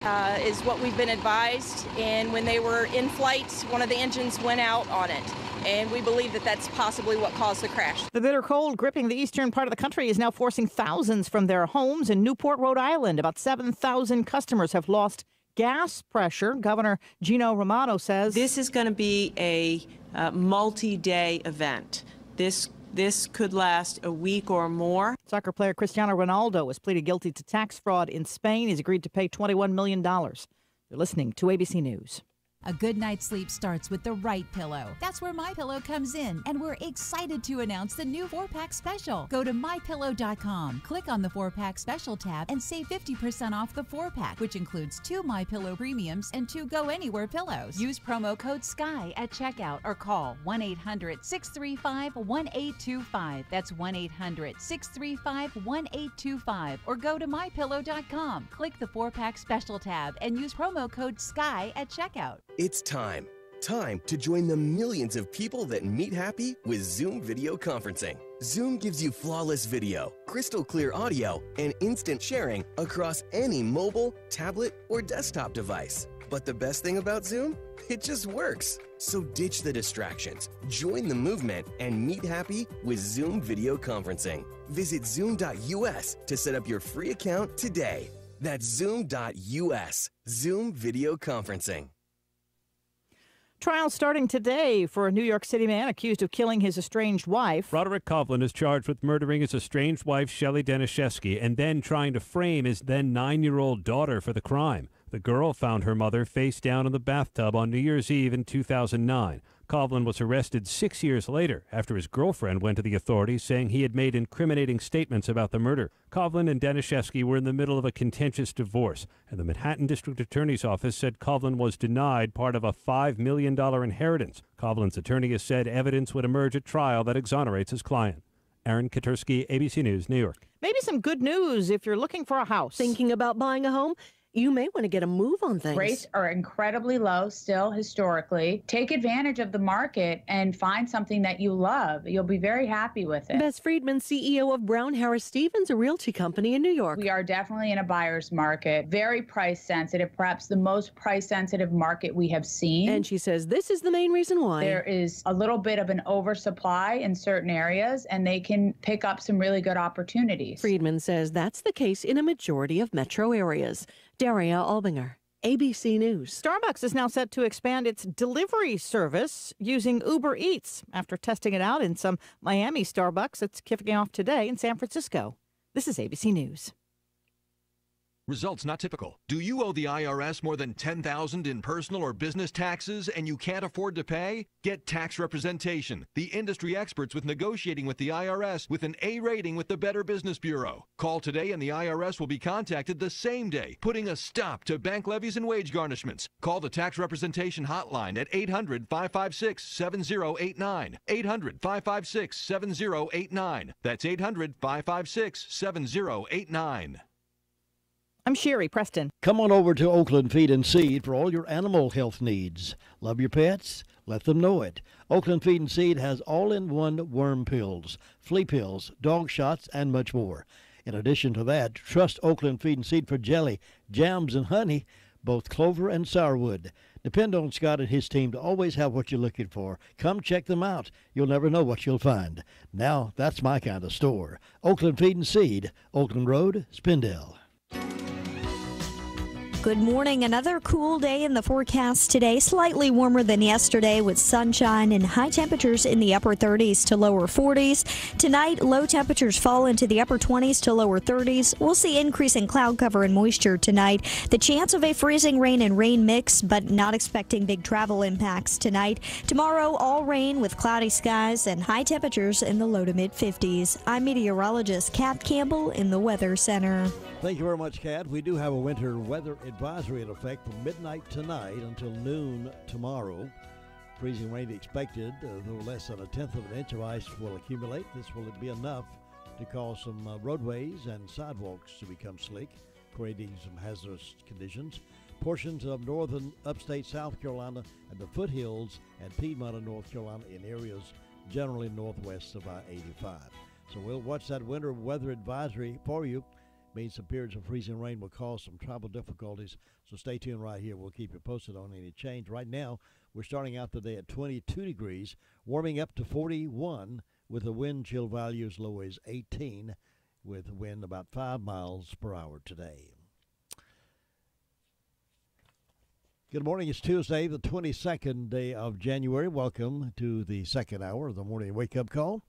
Is what we've been advised, and when they were in flight, one of the engines went out on it, and we believe that that's possibly what caused the crash. The bitter cold gripping the eastern part of the country is now forcing thousands from their homes in Newport, Rhode Island. About 7,000 customers have lost gas pressure. Governor Gino Romano says this is going to be a multi-day event. This could last a week or more. Soccer player Cristiano Ronaldo has pleaded guilty to tax fraud in Spain. He's agreed to pay $21 million. You're listening to ABC News. A good night's sleep starts with the right pillow. That's where MyPillow comes in, and we're excited to announce the new 4-pack special. Go to MyPillow.com, click on the 4-pack special tab, and save 50% off the 4-pack, which includes 2 MyPillow premiums and 2 Go Anywhere pillows. Use promo code SKY at checkout or call 1-800-635-1825. That's 1-800-635-1825. Or go to MyPillow.com, click the 4-pack special tab, and use promo code SKY at checkout. It's time to join the millions of people that meet happy with Zoom video conferencing. Zoom gives you flawless video, crystal clear audio, and instant sharing across any mobile, tablet, or desktop device. But the best thing about Zoom? It just works. So ditch the distractions, join the movement, and meet happy with Zoom video conferencing. Visit zoom.us to set up your free account today. That's zoom.us. Zoom video conferencing. Trial starting today for a New York City man accused of killing his estranged wife. Roderick Coughlin is charged with murdering his estranged wife, Shelley Daniszewski, and then trying to frame his then 9-year-old daughter for the crime. The girl found her mother face down in the bathtub on New Year's Eve in 2009. Coughlin was arrested 6 years later after his girlfriend went to the authorities saying he had made incriminating statements about the murder. Coughlin and Daniszewski were in the middle of a contentious divorce, and the Manhattan District Attorney's Office said Coughlin was denied part of a $5 million inheritance. Coughlin's attorney has said evidence would emerge at trial that exonerates his client. Aaron Katursky, ABC News, New York. Maybe some good news if you're looking for a house. Thinking about buying a home? You may want to get a move on things. Rates are incredibly low still historically. Take advantage of the market and find something that you love. You'll be very happy with it. Bess Friedman, CEO of Brown Harris Stevens, a realty company in New York. We are definitely in a buyer's market, very price sensitive, perhaps the most price sensitive market we have seen. And she says this is the main reason why. There is a little bit of an oversupply in certain areas, and they can pick up some really good opportunities. Friedman says that's the case in a majority of metro areas. Daria Albinger, ABC News. Starbucks is now set to expand its delivery service using Uber Eats. After testing it out in some Miami Starbucks, it's kicking off today in San Francisco. This is ABC News. Results not typical. Do you owe the IRS more than $10,000 in personal or business taxes and you can't afford to pay? Get tax representation. The industry experts with negotiating with the IRS with an A rating with the Better Business Bureau. Call today and the IRS will be contacted the same day, putting a stop to bank levies and wage garnishments. Call the tax representation hotline at 800-556-7089. 800-556-7089. That's 800-556-7089. I'm Sherry Preston. Come on over to Oakland Feed and Seed for all your animal health needs. Love your pets? Let them know it. Oakland Feed and Seed has all-in-one worm pills, flea pills, dog shots, and much more. In addition to that, trust Oakland Feed and Seed for jelly, jams, and honey, both clover and sourwood. Depend on Scott and his team to always have what you're looking for. Come check them out. You'll never know what you'll find. Now, that's my kind of store. Oakland Feed and Seed, Oakland Road, Spindale. Good morning. Another cool day in the forecast today. Slightly warmer than yesterday with sunshine and high temperatures in the upper 30s to lower 40s. Tonight, low temperatures fall into the upper 20s to lower 30s. We'll see increasing cloud cover and moisture tonight. The chance of a freezing rain and rain mix, but not expecting big travel impacts tonight. Tomorrow, all rain with cloudy skies and high temperatures in the low to mid 50s. I'm meteorologist Kat Campbell in the Weather Center. Thank you very much, Kat. We do have a winter weather advisory in effect from midnight tonight until noon tomorrow. Freezing rain expected, though less than 1/10 of an inch of ice will accumulate. This will be enough to cause some roadways and sidewalks to become slick, creating some hazardous conditions. Portions of northern upstate South Carolina and the foothills and Piedmont of North Carolina in areas generally northwest of I-85. So we'll watch that winter weather advisory for you Means some periods of freezing rain will cause some travel difficulties, so stay tuned right here. We'll keep you posted on any change. Right now, we're starting out the day at 22 degrees, warming up to 41 with the wind chill value as low as 18, with wind about 5 miles per hour today. Good morning. It's Tuesday, the 22nd day of January. Welcome to the second hour of the morning wake-up call.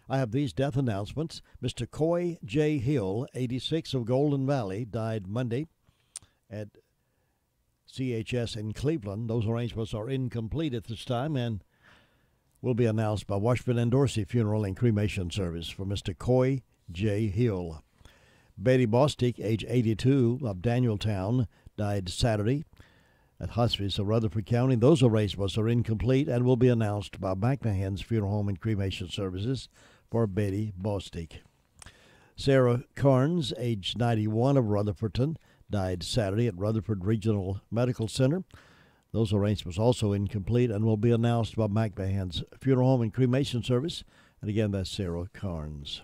I have these death announcements. Mr. Coy J. Hill, 86, of Golden Valley, died Monday at CHS in Cleveland. Those arrangements are incomplete at this time and will be announced by Washburn and Dorsey Funeral and Cremation Service for Mr. Coy J. Hill. Betty Bostic, age 82, of Danieltown, died Saturday at hospice of Rutherford County. Those arrangements are incomplete and will be announced by McMahon's Funeral Home and Cremation Services for Betty Bostic. Sarah Carnes, age 91, of Rutherfordton, died Saturday at Rutherford Regional Medical Center. Those arrangements also incomplete and will be announced by McMahon's Funeral Home and Cremation Service. And again, that's Sarah Carnes.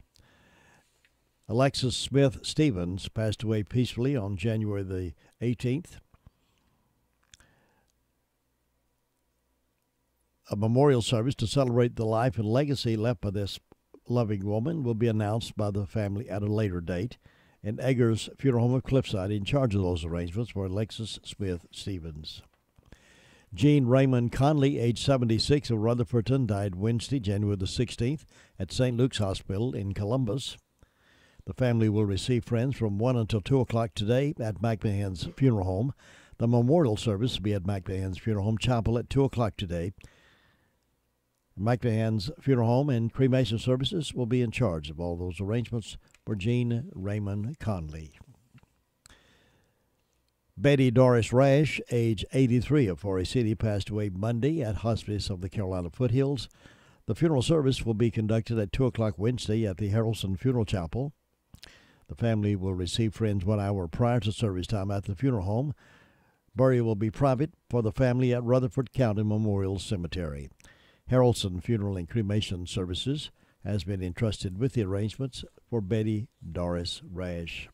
Alexis Smith Stevens passed away peacefully on January the 18th. A memorial service to celebrate the life and legacy left by this loving woman will be announced by the family at a later date. And Eggers Funeral Home of Cliffside in charge of those arrangements for Alexis Smith Stevens. Jean Raymond Conley, age 76, of Rutherfordton, died Wednesday, January the 16th, at St. Luke's Hospital in Columbus. The family will receive friends from 1 until 2 o'clock today at McMahon's Funeral Home. The memorial service will be at McMahon's Funeral Home Chapel at 2 o'clock today. McMahon's Funeral Home and Cremation Services will be in charge of all those arrangements for Jean Raymond Conley. Betty Doris Rash, age 83, of Forest City, passed away Monday at hospice of the Carolina Foothills. The funeral service will be conducted at 2 o'clock Wednesday at the Harrelson Funeral Chapel. The family will receive friends 1 hour prior to service time at the funeral home. Burial will be private for the family at Rutherford County Memorial Cemetery. Harrelson Funeral and Cremation Services has been entrusted with the arrangements for Betty Doris Rash.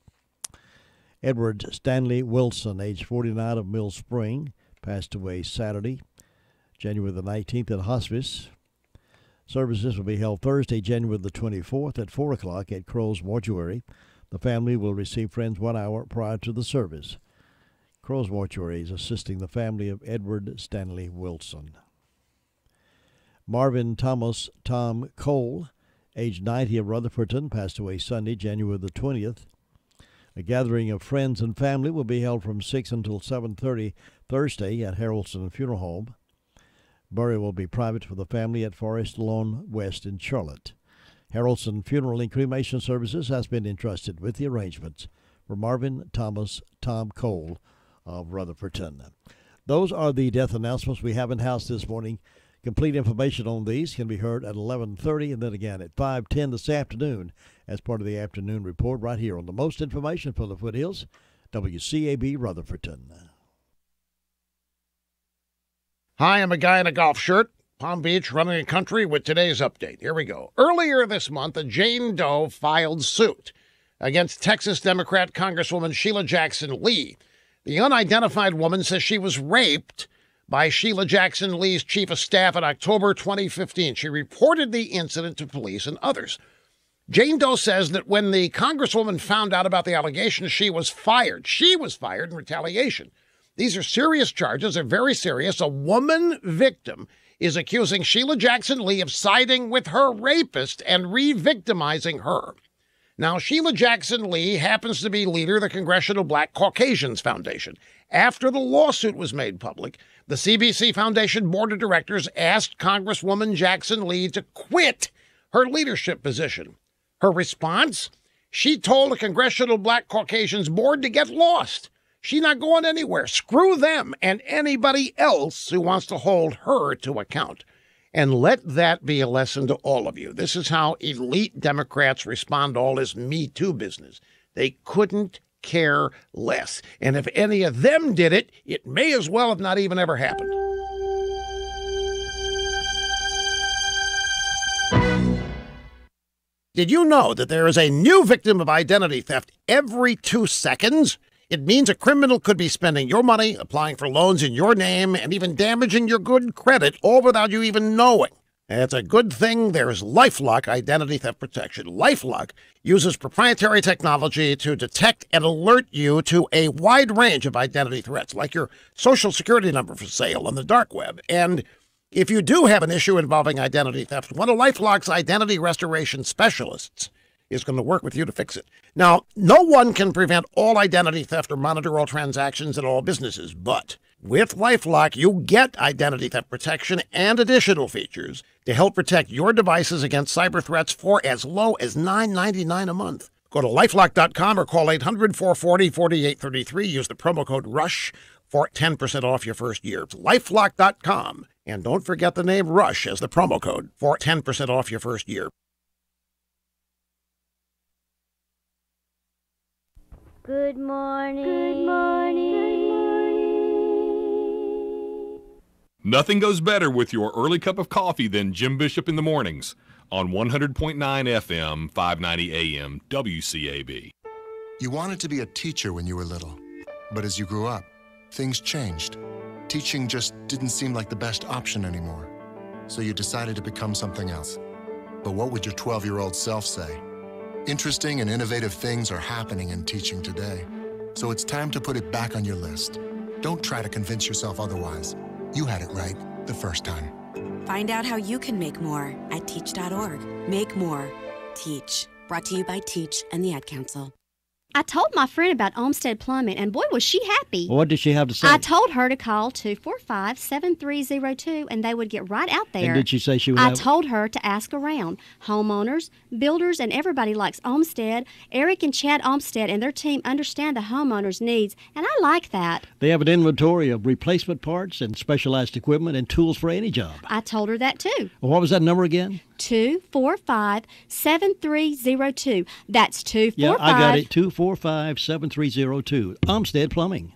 Edward Stanley Wilson, age 49, of Mill Spring, passed away Saturday, January the 19th, at hospice. Services will be held Thursday, January the 24th, at 4 o'clock at Crow's Mortuary. The family will receive friends 1 hour prior to the service. Crow's Mortuary is assisting the family of Edward Stanley Wilson. Marvin Thomas Tom Cole, age 90, of Rutherfordton, passed away Sunday, January the 20th. A gathering of friends and family will be held from 6 until 7:30 Thursday at Harrelson Funeral Home. Burial will be private for the family at Forest Lawn West in Charlotte. Harrelson Funeral and Cremation Services has been entrusted with the arrangements for Marvin Thomas Tom Cole of Rutherfordton. Those are the death announcements we have in-house this morning. Complete information on these can be heard at 11:30 and then again at 5:10 this afternoon as part of the afternoon report right here on the most information for the Foothills, WCAB Rutherfordton. Hi, I'm a guy in a golf shirt, Palm Beach, running a country with today's update. Here we go. Earlier this month, a Jane Doe filed suit against Texas Democrat Congresswoman Sheila Jackson Lee. The unidentified woman says she was raped by Sheila Jackson Lee's chief of staff in October 2015. She reported the incident to police and others. Jane Doe says that when the congresswoman found out about the allegations, she was fired. She was fired in retaliation. These are serious charges. They're very serious. A woman victim is accusing Sheila Jackson Lee of siding with her rapist and re-victimizing her. Now, Sheila Jackson Lee happens to be leader of the Congressional Black Caucasians Foundation. After the lawsuit was made public, the CBC Foundation Board of Directors asked Congresswoman Jackson Lee to quit her leadership position. Her response? She told the Congressional Black Caucasians Board to get lost. She's not going anywhere. Screw them and anybody else who wants to hold her to account. And let that be a lesson to all of you. This is how elite Democrats respond to all this Me Too business. They couldn't care less. And if any of them did it, it may as well have not even ever happened. Did you know that there is a new victim of identity theft every 2 seconds? It means a criminal could be spending your money, applying for loans in your name, and even damaging your good credit, all without you even knowing. It's a good thing there's LifeLock identity theft protection. LifeLock uses proprietary technology to detect and alert you to a wide range of identity threats, like your social security number for sale on the dark web. And if you do have an issue involving identity theft, one of LifeLock's identity restoration specialists is going to work with you to fix it. Now, no one can prevent all identity theft or monitor all transactions in all businesses, but with LifeLock, you get identity theft protection and additional features to help protect your devices against cyber threats for as low as $9.99 a month. Go to LifeLock.com or call 800-440-4833. Use the promo code RUSH for 10% off your first year. It's LifeLock.com. And don't forget the name RUSH as the promo code for 10% off your first year. Good morning. Good morning. Good morning. Nothing goes better with your early cup of coffee than Jim Bishop in the mornings on 100.9 FM, 590 AM, WCAB. You wanted to be a teacher when you were little, but as you grew up, things changed. Teaching just didn't seem like the best option anymore, so you decided to become something else. But what would your 12-year-old self say? Interesting and innovative things are happening in teaching today, so it's time to put it back on your list. Don't try to convince yourself otherwise. You had it right the first time. Find out how you can make more at teach.org. Make more. Teach. Brought to you by Teach and the Ad Council. I told my friend about Olmsted Plumbing, and boy, was she happy. What did she have to say? I told her to call 245-7302, and they would get right out there. And did she say she would I told her to ask around. Homeowners, builders, and everybody likes Olmsted. Eric and Chad Olmsted and their team understand the homeowners' needs, and I like that. They have an inventory of replacement parts and specialized equipment and tools for any job. I told her that, too. Well, what was that number again? 245-7302. That's 245. Yeah, I got it. 245-7302. Olmsted Plumbing.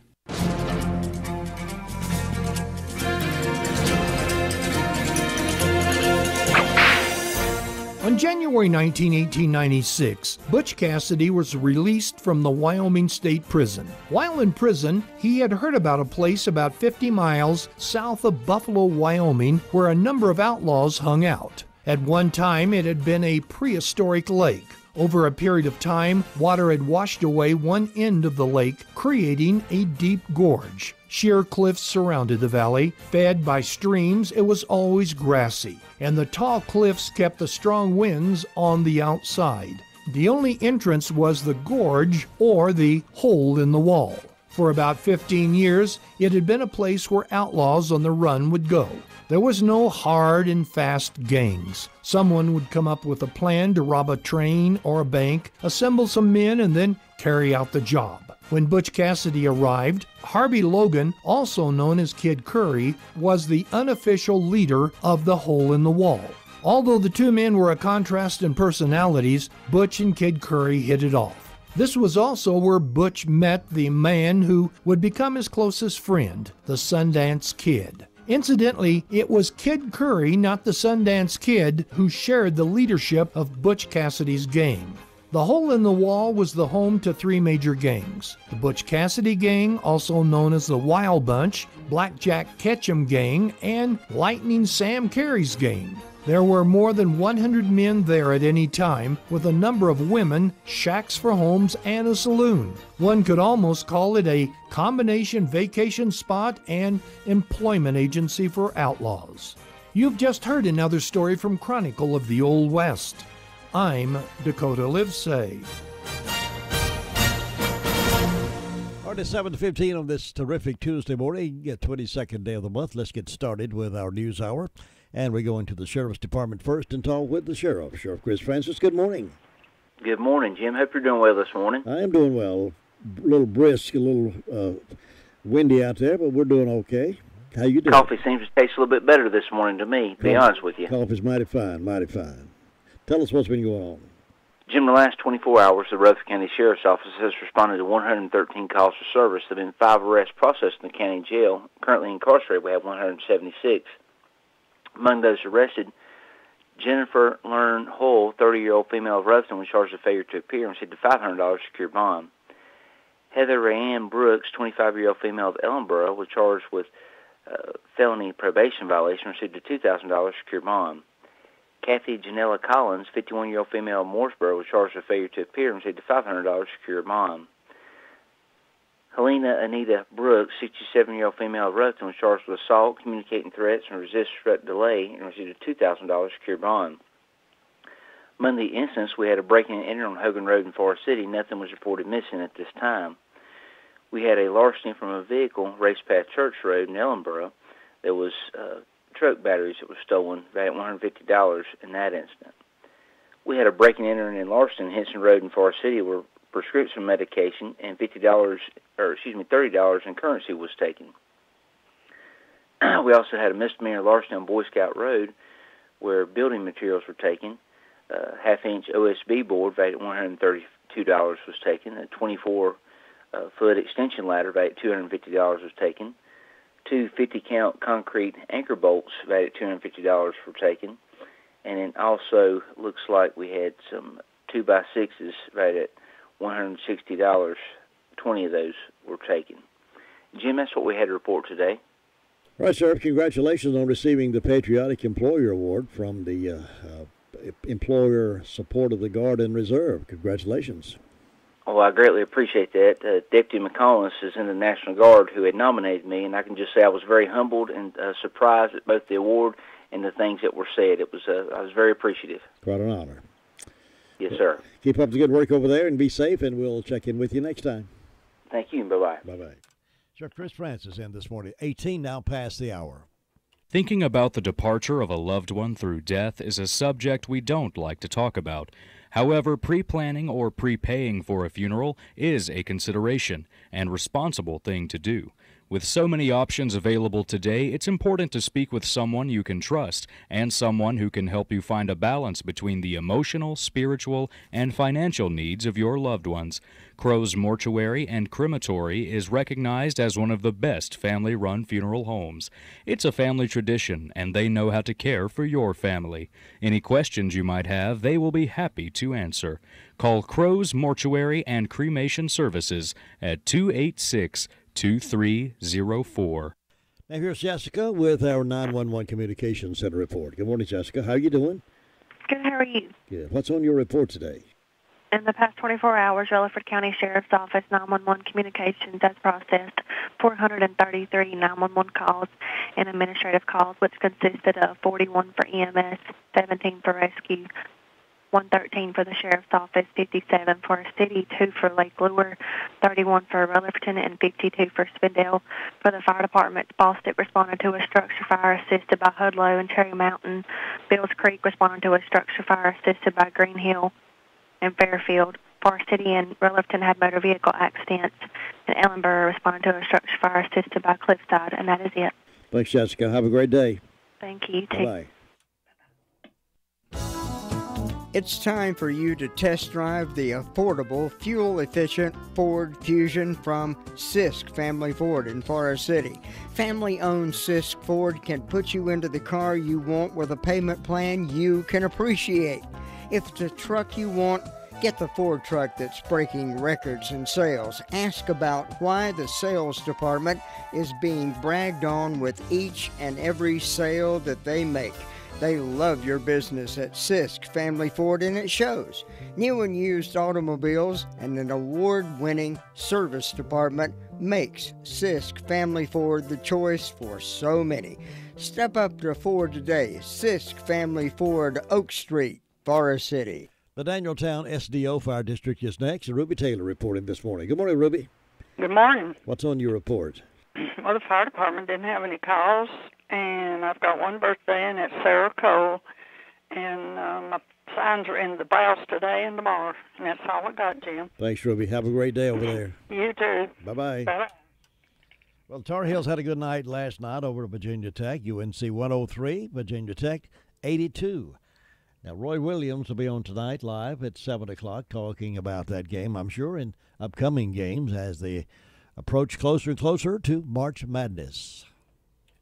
On January 19, 1896, Butch Cassidy was released from the Wyoming State Prison. While in prison, he had heard about a place about 50 miles south of Buffalo, Wyoming, where a number of outlaws hung out. At one time, it had been a prehistoric lake. Over a period of time, water had washed away one end of the lake, creating a deep gorge. Sheer cliffs surrounded the valley. Fed by streams, it was always grassy, and the tall cliffs kept the strong winds on the outside. The only entrance was the gorge, or the hole in the wall. For about 15 years, it had been a place where outlaws on the run would go. There was no hard and fast gangs. Someone would come up with a plan to rob a train or a bank, assemble some men, and then carry out the job. When Butch Cassidy arrived, Harvey Logan, also known as Kid Curry, was the unofficial leader of the Hole in the Wall. Although the two men were a contrast in personalities, Butch and Kid Curry hit it off. This was also where Butch met the man who would become his closest friend, the Sundance Kid. Incidentally, it was Kid Curry, not the Sundance Kid, who shared the leadership of Butch Cassidy's gang. The Hole in the Wall was the home to three major gangs: the Butch Cassidy Gang, also known as the Wild Bunch, Blackjack Ketchum Gang, and Lightning Sam Carey's gang. There were more than 100 men there at any time, with a number of women, shacks for homes, and a saloon. One could almost call it a combination vacation spot and employment agency for outlaws. You've just heard another story from Chronicle of the Old West. I'm Dakota Livesay. All right, it's 7:15 on this terrific Tuesday morning, 22nd day of the month. Let's get started with our news hour. And we go into the Sheriff's Department first and talk with the Sheriff. Sheriff Chris Francis, good morning. Good morning, Jim. Hope you're doing well this morning. I am doing well. A little brisk, a little windy out there, but we're doing okay. How you doing? Coffee seems to taste a little bit better this morning to me, to be honest with you. Coffee's mighty fine, mighty fine. Tell us what's been going on. Jim, the last 24 hours, the Rutherford County Sheriff's Office has responded to 113 calls for service. There have been 5 arrests processed in the county jail. Currently incarcerated, we have 176. Among those arrested, Jennifer Learn Hull, 30-year-old female of Rutherford, was charged with failure to appear and received a $500 secured bond. Heather Rayanne Brooks, 25-year-old female of Ellenboro, was charged with felony probation violation and received a $2,000 secured bond. Kathy Janella Collins, 51-year-old female of Mooresboro, was charged with failure to appear and received a $500 secured bond. Helena Anita Brooks, 67-year-old female of Rutherford, was charged with assault, communicating threats, and resist threat delay, and received a $2,000 secured bond. Among the incidents, we had a break-in and enter on Hogan Road in Forest City. Nothing was reported missing at this time. We had a larceny from a vehicle raced past Church Road in Ellenboro. There was truck batteries that were stolen, valued at $150 in that incident. We had a break-in and enter in larceny in Henson Road in Forest City where prescription medication and $30 in currency was taken. We also had a misdemeanor larceny on Boy Scout Road where building materials were taken. Half-inch OSB board valued at $132 was taken. A 24-foot extension ladder valued at $250 was taken. Two 50-count concrete anchor bolts valued at $250 were taken. And it also looks like we had some 2x6s valued at $160. 20 of those were taken. Jim, that's what we had to report today. All right, sir. Congratulations on receiving the Patriotic Employer Award from the Employer Support of the Guard and Reserve. Congratulations. Oh, I greatly appreciate that. Deputy McCollins is in the National Guard who had nominated me, and I can just say I was very humbled and surprised at both the award and the things that were said. I was very appreciative. Quite an honor. Yes, sir. Keep up the good work over there and be safe, and we'll check in with you next time. Thank you, and bye-bye. Bye-bye. Sheriff Chris Francis in this morning, 18 now past the hour. Thinking about the departure of a loved one through death is a subject we don't like to talk about. However, pre-planning or prepaying for a funeral is a consideration and responsible thing to do. With so many options available today, it's important to speak with someone you can trust and someone who can help you find a balance between the emotional, spiritual, and financial needs of your loved ones. Crow's Mortuary and Crematory is recognized as one of the best family-run funeral homes. It's a family tradition, and they know how to care for your family. Any questions you might have, they will be happy to answer. Call Crow's Mortuary and Cremation Services at 286-2304. Now here's Jessica with our 911 Communications Center report. Good morning, Jessica. How are you doing? Good. How are you? Good. What's on your report today? In the past 24 hours, Rutherford County Sheriff's Office 911 Communications has processed 433 911 calls and administrative calls, which consisted of 41 for EMS, 17 for rescue, 113 for the Sheriff's Office, 57 for a city, 2 for Lake Lure, 31 for Rutherford, and 52 for Spindale. For the fire department, Ballstick responded to a structure fire assisted by Hudlow and Cherry Mountain. Bills Creek responded to a structure fire assisted by Green Hill and Fairfield. Forest City and Rutherford had motor vehicle accidents, and Ellenboro responded to a structure fire assisted by Cliffside, and that is it. Thanks, Jessica. Have a great day. Thank you, too. Bye-bye. It's time for you to test drive the affordable, fuel-efficient Ford Fusion from Sisk Family Ford in Forest City. Family-owned Sisk Ford can put you into the car you want with a payment plan you can appreciate. If it's a truck you want, get the Ford truck that's breaking records in sales. Ask about why the sales department is being bragged on with each and every sale that they make. They love your business at Sisk Family Ford, and it shows. New and used automobiles and an award-winning service department makes Sisk Family Ford the choice for so many. Step up to Ford today. Sisk Family Ford, Oak Street, Forest City. The Danieltown SDO Fire District is next. Ruby Taylor reporting this morning. Good morning, Ruby. Good morning. What's on your report? Well, the fire department didn't have any calls, and I've got one birthday, and it's Sarah Cole, and my signs are in the Browse today and tomorrow, and that's all I got, Jim. Thanks, Ruby. Have a great day over there. You too. Bye-bye. Bye-bye. Well, Tar Heels had a good night last night over at Virginia Tech. UNC 103, Virginia Tech 82. Now, Roy Williams will be on tonight live at 7 o'clock talking about that game, I'm sure, and upcoming games as they approach closer and closer to March Madness.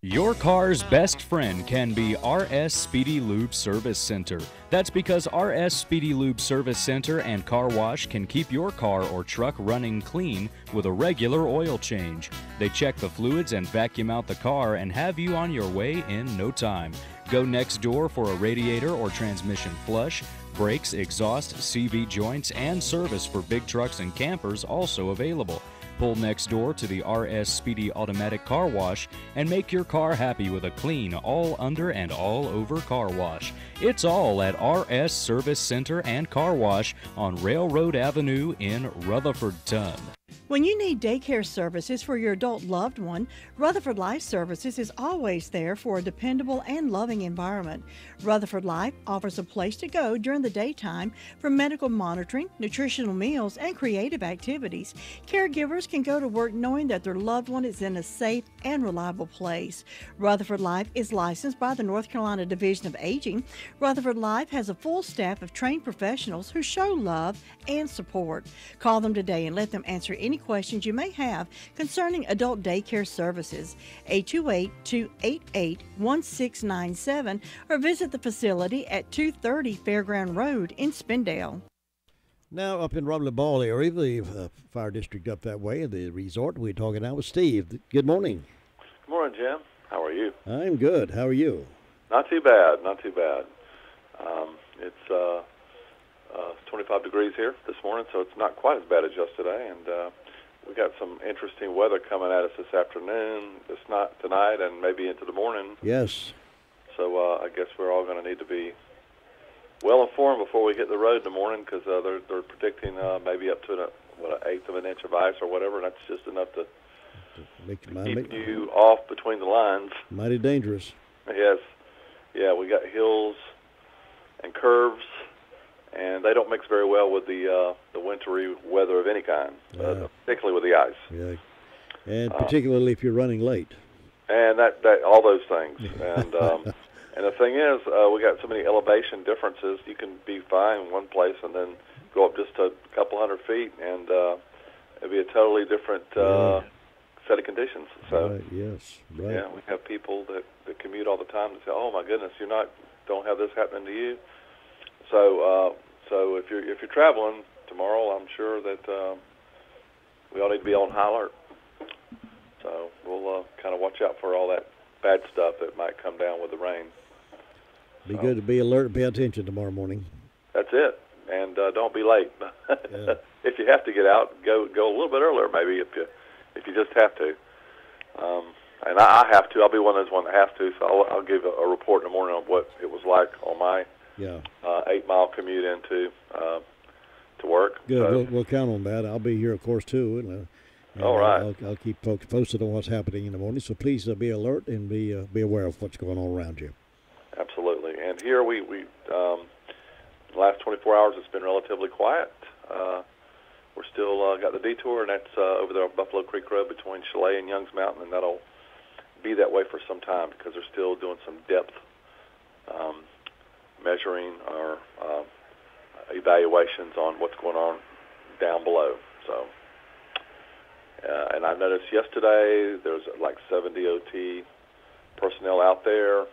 Your car's best friend can be RS Speedy Lube Service Center. That's because RS Speedy Lube Service Center and Car Wash can keep your car or truck running clean with a regular oil change. They check the fluids and vacuum out the car and have you on your way in no time. Go next door for a radiator or transmission flush. Brakes, exhaust, CV joints, and service for big trucks and campers also available. Pull next door to the RS Speedy Automatic Car Wash and make your car happy with a clean, all under and all over car wash. It's all at RS Service Center and Car Wash on Railroad Avenue in Rutherfordton. When you need daycare services for your adult loved one, Rutherford Life Services is always there for a dependable and loving environment. Rutherford Life offers a place to go during the daytime for medical monitoring, nutritional meals, and creative activities. Caregivers can go to work knowing that their loved one is in a safe and reliable place. Rutherford Life is licensed by the North Carolina Division of Aging. Rutherford Life has a full staff of trained professionals who show love and support. Call them today and let them answer any questions you may have concerning adult daycare services. 828-288-1697 or visit the facility at 230 Fairground Road in Spindale. Now up in Rumbly Ball area, the fire district up that way, the resort. We're talking now with Steve. Good morning. Good morning, Jim. How are you? I'm good. How are you? Not too bad, not too bad. It's 25 degrees here this morning, so it's not quite as bad as yesterday, and we got some interesting weather coming at us this afternoon, tonight, and maybe into the morning. Yes. So I guess we're all going to need to be well informed before we hit the road in the morning, because they're predicting maybe up to an eighth of an inch of ice or whatever, and that's just enough to keep you off between the lines. Mighty dangerous. Yes. Yeah, we got hills and curves, and they don't mix very well with the wintry weather of any kind, particularly with the ice. Yeah, and particularly if you're running late. And that all those things. And and the thing is, we got so many elevation differences. You can be fine in one place and then go up just a couple hundred feet, and it'd be a totally different set of conditions. So yes, right. Yeah, we have people that commute all the time and say, "Oh my goodness, don't have this happening to you." So if you're traveling tomorrow, I'm sure that we all need to be on high alert. So we'll kind of watch out for all that bad stuff that might come down with the rain. Be good to be alert and pay attention tomorrow morning. That's it, and don't be late. If you have to get out, go a little bit earlier, maybe if you just have to. And I have to. I'll be one of those ones that have to. So I'll give a report in the morning on what it was like on my 8-mile commute into to work. Good. So, we'll count on that. I'll be here, of course, too. And all right. I'll keep folks posted on what's happening in the morning. So please be alert and be aware of what's going on around you. Absolutely. And here we the last 24 hours it's been relatively quiet. We're still got the detour, and that's over there on Buffalo Creek Road between Chalet and Young's Mountain, and that'll be that way for some time because they're still doing some depth measuring or evaluations on what's going on down below. So, and I noticed yesterday there was like 7 DOT personnel out there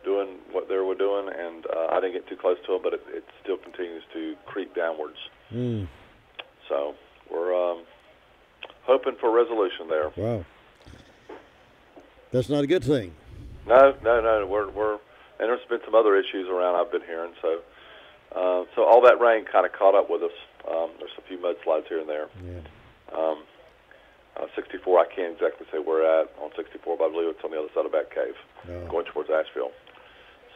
doing what they were doing, and I didn't get too close to it, but it still continues to creep downwards. So we're hoping for resolution there. Wow. That's not a good thing. No. We're and there's been some other issues around I've been hearing. So all that rain kind of caught up with us. There's a few mudslides here and there. Yeah. 64, I can't exactly say where we're at on 64, but I believe it's on the other side of Bat Cave, going towards Asheville.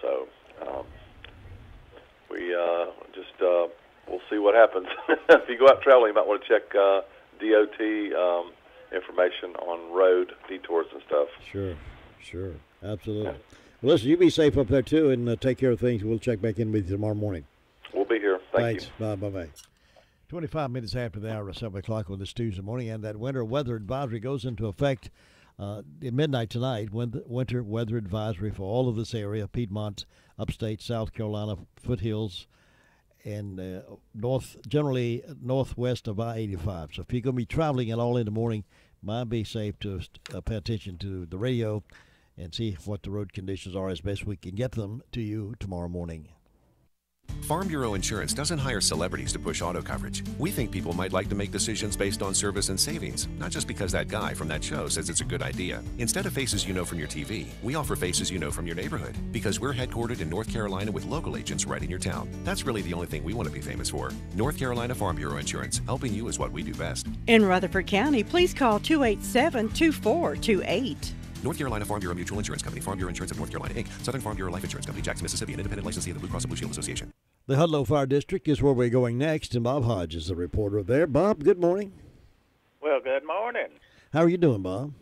So we just we'll see what happens. If you go out traveling, you might want to check DOT information on road detours and stuff. Sure. Absolutely. Yeah. Well, listen, you be safe up there, too, and take care of things. We'll check back in with you tomorrow morning. We'll be here. Thank you. Bye-bye. 25 minutes after the hour of 7 o'clock on this Tuesday morning, and that winter weather advisory goes into effect at midnight tonight. When the winter weather advisory for all of this area, Piedmont, upstate, South Carolina, foothills, and generally northwest of I-85. So if you're going to be traveling at all in the morning, might be safe to pay attention to the radio and see what the road conditions are as best we can get them to you tomorrow morning. Farm Bureau Insurance doesn't hire celebrities to push auto coverage. We think people might like to make decisions based on service and savings, not just because that guy from that show says it's a good idea. Instead of faces you know from your TV, we offer faces you know from your neighborhood, because we're headquartered in North Carolina with local agents right in your town. That's really the only thing we want to be famous for. North Carolina Farm Bureau Insurance, helping you is what we do best. In Rutherford County, please call 287-2428. North Carolina Farm Bureau Mutual Insurance Company, Farm Bureau Insurance of North Carolina, Inc., Southern Farm Bureau Life Insurance Company, Jackson, Mississippi, an independent licensee of the Blue Cross and Blue Shield Association. The Hudlow Fire District is where we're going next, and Bob Hodge is the reporter there. Bob, good morning. Well, good morning. How are you doing, Bob?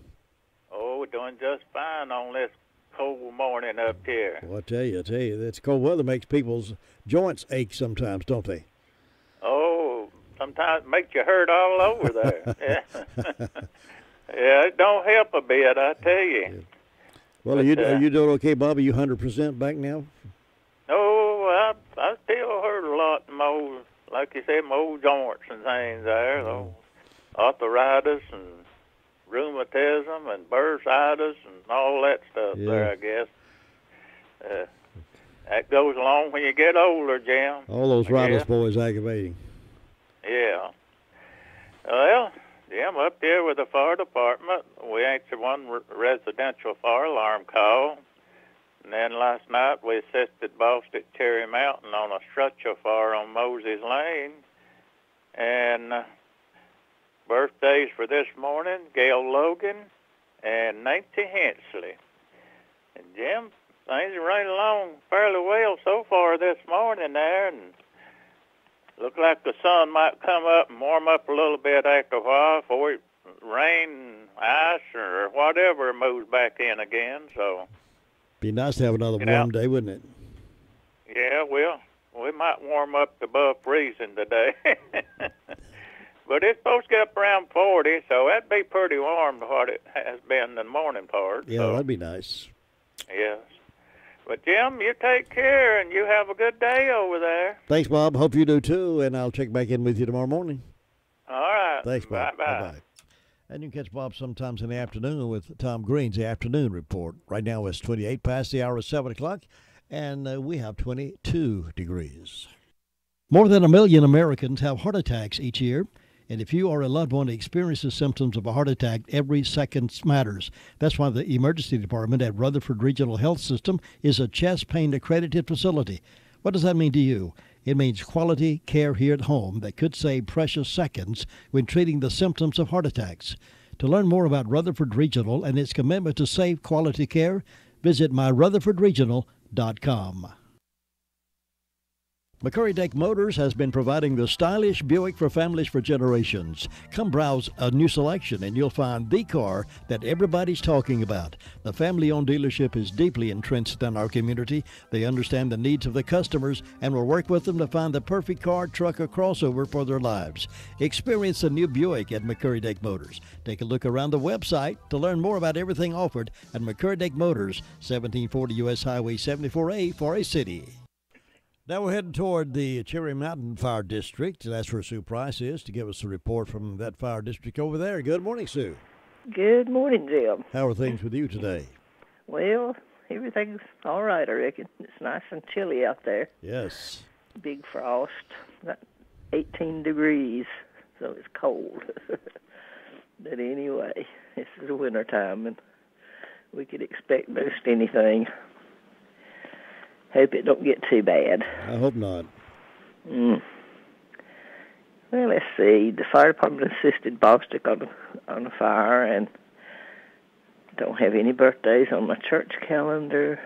Oh, we're doing just fine on this cold morning up here. Well, I tell you, this cold weather makes people's joints ache sometimes, don't they? Oh, sometimes it makes you hurt all over there. Yeah. Yeah, it don't help a bit, I tell you. Yeah. Well, are you doing okay, Bob? Are you 100% back now? Oh, I still hurt a lot in my old, like you said, my old joints and things there. Those arthritis and rheumatism and bursitis and all that stuff there, I guess. That goes along when you get older, Jim. All those Riders boys aggravating. Yeah. Well, Jim, up there with the fire department, we answered one residential fire alarm call. And then last night we assisted boss at Cherry Mountain on a structure fire on Moses Lane. And birthdays for this morning, Gail Logan and Nancy Hensley. And Jim, things are running along fairly well so far this morning there, and look like the sun might come up and warm up a little bit after a while before it rain, ice, or whatever moves back in again. So be nice to have another warm day, wouldn't it? Yeah, well, we might warm up to above freezing today. But it's supposed to get up around 40, so that'd be pretty warm to what it has been in the morning part. Yeah, so, that'd be nice. Yes. But, Jim, you take care, and you have a good day over there. Thanks, Bob. Hope you do, too, and I'll check back in with you tomorrow morning. All right. Thanks, Bob. Bye-bye. Bye-bye. And you can catch Bob sometimes in the afternoon with Tom Green's Afternoon Report. Right now it's 28 past the hour of 7 o'clock, and we have 22 degrees. More than 1 million Americans have heart attacks each year. And if you or a loved one experiences symptoms of a heart attack, every second matters. That's why the emergency department at Rutherford Regional Health System is a chest pain accredited facility. What does that mean to you? It means quality care here at home that could save precious seconds when treating the symptoms of heart attacks. To learn more about Rutherford Regional and its commitment to safe quality care, visit myrutherfordregional.com. McCurry Deck Motors has been providing the stylish Buick for families for generations. Come browse a new selection and you'll find the car that everybody's talking about. The family-owned dealership is deeply entrenched in our community. They understand the needs of the customers and will work with them to find the perfect car, truck, or crossover for their lives. Experience the new Buick at McCurry Deck Motors. Take a look around the website to learn more about everything offered at McCurry Deck Motors, 1740 U.S. Highway 74A, Forest City. Now we're heading toward the Cherry Mountain Fire District. That's where Sue Price is to give us a report from that fire district over there. Good morning, Sue. Good morning, Jim. How are things with you today? Well, everything's all right, I reckon. It's nice and chilly out there. Yes. Big frost, about 18 degrees, so it's cold. But anyway, this is winter time, and we could expect most anything. Hope it don't get too bad. I hope not. Well, let's see. The fire department assisted Bostic on a fire, and don't have any birthdays on my church calendar.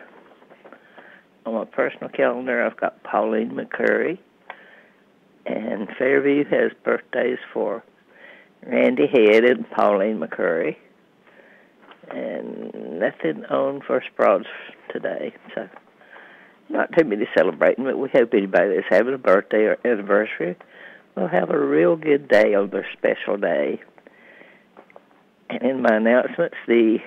On my personal calendar, I've got Pauline McCurry, and Fairview has birthdays for Randy Head and Pauline McCurry, and nothing on First Broads today. So not too many celebrating, but we hope anybody that's having a birthday or anniversary will have a real good day on their special day. And in my announcements, the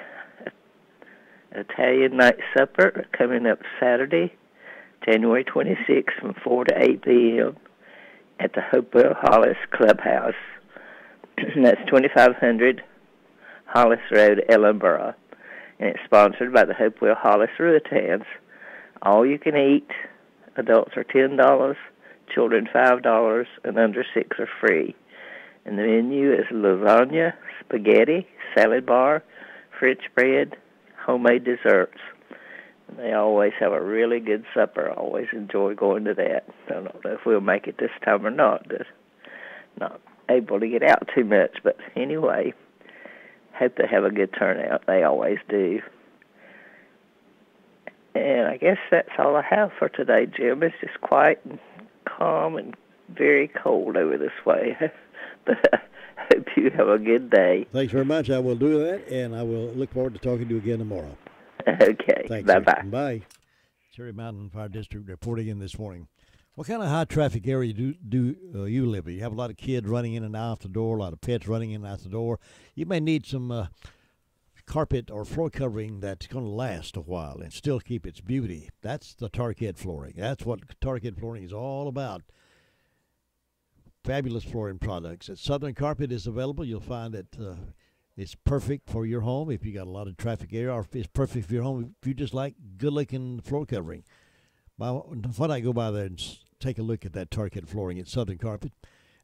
Italian Night Supper coming up Saturday, January 26th from 4 to 8 p.m. at the Hopewell Hollis Clubhouse. That's 2500 Hollis Road, Ellenborough. and it's sponsored by the Hopewell Hollis Ruitans. All you can eat. Adults are $10, children $5, and under 6 are free. And the menu is lasagna, spaghetti, salad bar, French bread, homemade desserts. And they always have a really good supper. I always enjoy going to that. I don't know if we'll make it this time or not. But not able to get out too much. But anyway, hope they have a good turnout. They always do. And I guess that's all I have for today, Jim. It's just quiet and calm and very cold over this way. But I hope you have a good day. Thanks very much. I will do that, and I will look forward to talking to you again tomorrow. Okay. Thanks. Bye-bye. Bye. Cherry Mountain Fire District reporting in this morning. What kind of high traffic area do you live in? You have a lot of kids running in and out the door, a lot of pets running in and out the door. You may need some carpet or floor covering that's going to last a while and still keep its beauty. That's the Tarkett flooring. That's what Tarkett flooring is all about. Fabulous flooring products. Southern Carpet is available. You'll find that it's perfect for your home if you got a lot of traffic area, or it's perfect for your home if you just like good-looking floor covering. Why not go by there and take a look at that Tarkett flooring at Southern Carpet?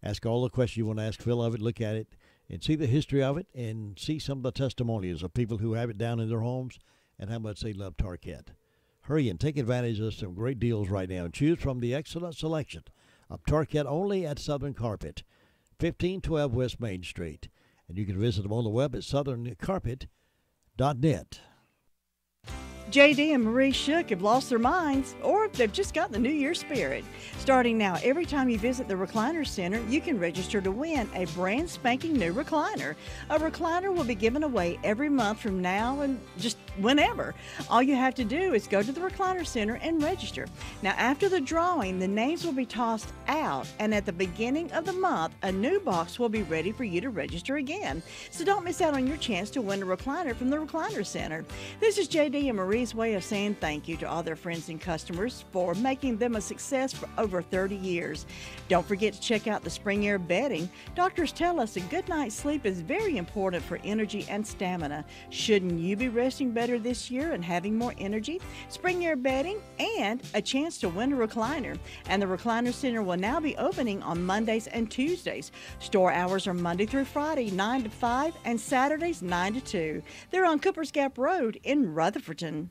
Ask all the questions you want to ask Phil of it. Look at it and see the history of it and see some of the testimonials of people who have it down in their homes and how much they love Tarkett. Hurry and take advantage of some great deals right now and choose from the excellent selection of Tarkett only at Southern Carpet, 1512 West Main Street. And you can visit them on the web at southerncarpet.net. JD and Marie Shook have lost their minds, or they've just got the New Year spirit. Starting now, every time you visit the Recliner Center, you can register to win a brand spanking new recliner. A recliner will be given away every month from now and just whenever. All you have to do is go to the Recliner Center and register. Now, after the drawing, the names will be tossed out, and at the beginning of the month, a new box will be ready for you to register again. So don't miss out on your chance to win a recliner from the Recliner Center. This is JD and Marie's way of saying thank you to all their friends and customers for making them a success for over 30 years. Don't forget to check out the Spring Air bedding. Doctors tell us a good night's sleep is very important for energy and stamina. Shouldn't you be resting better this year and having more energy? Spring Air bedding and a chance to win a recliner. And the Recliner Center will now be opening on Mondays and Tuesdays. Store hours are Monday through Friday, 9 to 5, and Saturdays, 9 to 2. They're on Coopers Gap Road in Rutherfordton.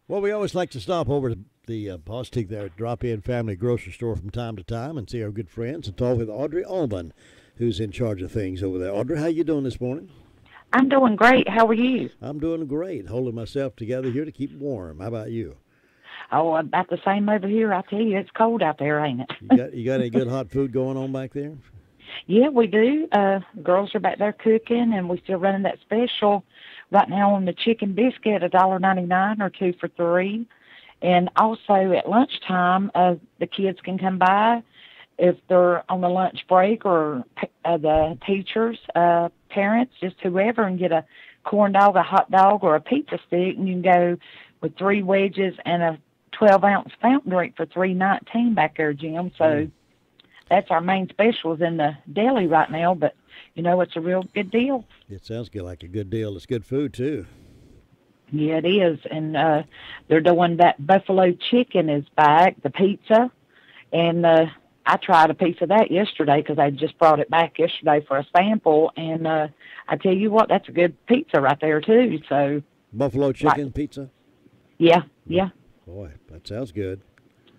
Well, we always like to stop over to the Bostic there at Drop-In Family Grocery Store from time to time and see our good friends and talk with Audrey Allman, who's in charge of things over there. Audrey, how you doing this morning? I'm doing great. How are you? I'm doing great, holding myself together here to keep warm. How about you? Oh, about the same over here. I tell you, it's cold out there, ain't it? You got any good hot food going on back there? Yeah, we do. Girls are back there cooking, and we're still running that special right now on the chicken biscuit, $1.99 or 2 for $3. And also at lunchtime, the kids can come by if they're on the lunch break, or the teachers, parents, just whoever, and get a corn dog, a hot dog, or a pizza stick, and you can go with 3 wedges and a 12-ounce fountain drink for $3.19 back there, Jim. So that's our main specials in the deli right now, but it's a real good deal. It sounds good, like a good deal. It's good food, too. Yeah, it is. And they're doing that buffalo chicken is back, the pizza. And I tried a piece of that yesterday because I just brought it back yesterday for a sample. And I tell you what, that's a good pizza right there, too. So buffalo chicken pizza? Yeah. Boy, that sounds good.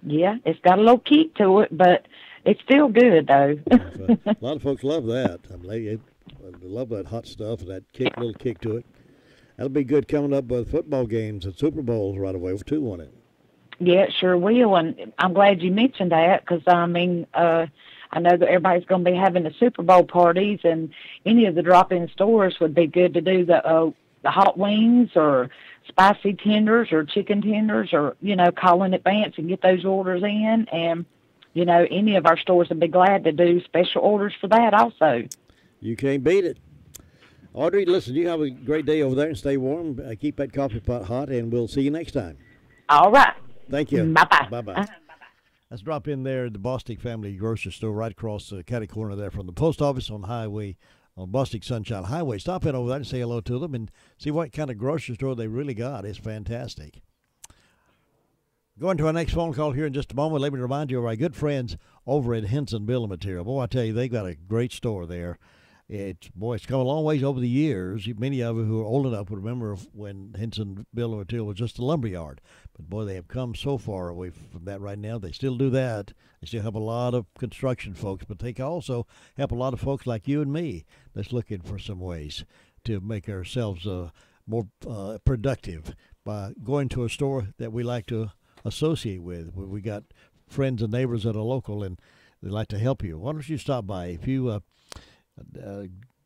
Yeah, it's got a little kick to it, but it's still good, though. A lot of folks love that. They love that hot stuff and that little kick to it. That'll be good coming up with football games and Super Bowls right away, too, won't it? Yeah, it sure will, and I'm glad you mentioned that because, I know that everybody's going to be having the Super Bowl parties, and any of the drop-in stores would be good to do the hot wings or spicy tenders or chicken tenders, or, call in advance and get those orders in. And, any of our stores would be glad to do special orders for that also. You can't beat it. Audrey, listen, you have a great day over there and stay warm. Keep that coffee pot hot, and we'll see you next time. All right. Thank you. Bye-bye. Bye-bye. Let's drop in there at the Bostic Family Grocery Store right across the catty corner there from the post office on Highway on Bostic Sunshine Highway. Stop in over there and say hello to them and see what kind of grocery store they really got. It's fantastic. Going to our next phone call here in just a moment. Let me remind you of our good friends over at Henson Building Material. Boy, I tell you, they got a great store there. It's come a long ways over the years. Many of you who are old enough would remember when Henson Building Material was just a lumber yard. But, boy, they have come so far away from that right now. They still do that. They still have a lot of construction folks, but they can also help a lot of folks like you and me that's looking for some ways to make ourselves more productive by going to a store that we like to associate with. We got friends and neighbors that are local and they like to help you. Why don't you stop by? If you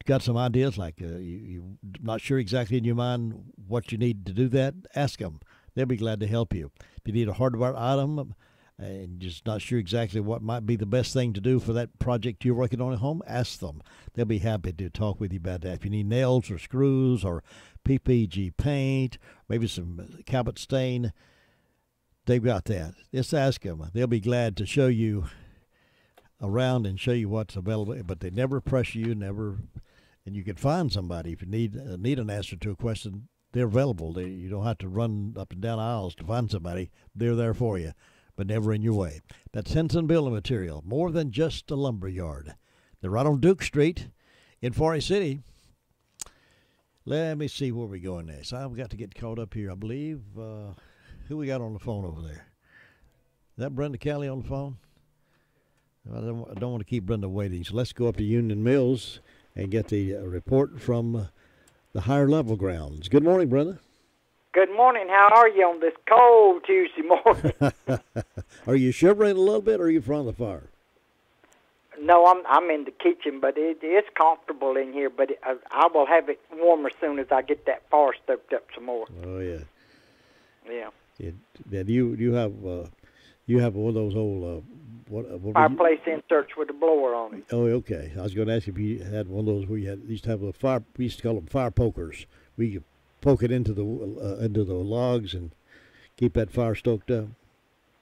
got some ideas like you're not sure exactly in your mind what you need to do that, ask them. They'll be glad to help you. If you need a hardware item and just not sure exactly what might be the best thing to do for that project you're working on at home, ask them. They'll be happy to talk with you about that. If you need nails or screws or PPG paint, maybe some Cabot stain, they've got that. Just ask them. They'll be glad to show you around and show you what's available, but they never pressure you, and you can find somebody. If you need an answer to a question, they're available. You don't have to run up and down aisles to find somebody. They're there for you, but never in your way. That's Henson Building Material, more than just a lumber yard. They're right on Duke Street in Forest City. Let me see where we're going next. I've got to get caught up here, I believe. Who we got on the phone over there? Is that Brenda Kelly on the phone? I don't want to keep Brenda waiting, so let's go up to Union Mills and get the report from the higher level grounds. Good morning, Brenda. Good morning. How are you on this cold Tuesday morning? Are you shivering a little bit, or are you in front of the fire? No, I'm in the kitchen, but it's comfortable in here. But I will have it warmer as soon as I get that fire stoked up some more. Oh yeah. Yeah. You have one of those old fireplace inserts with a blower on it. Oh, okay. I was going to ask if you had one of those where you used to have a fire. We used to call them fire pokers. We could poke it into the logs and keep that fire stoked up.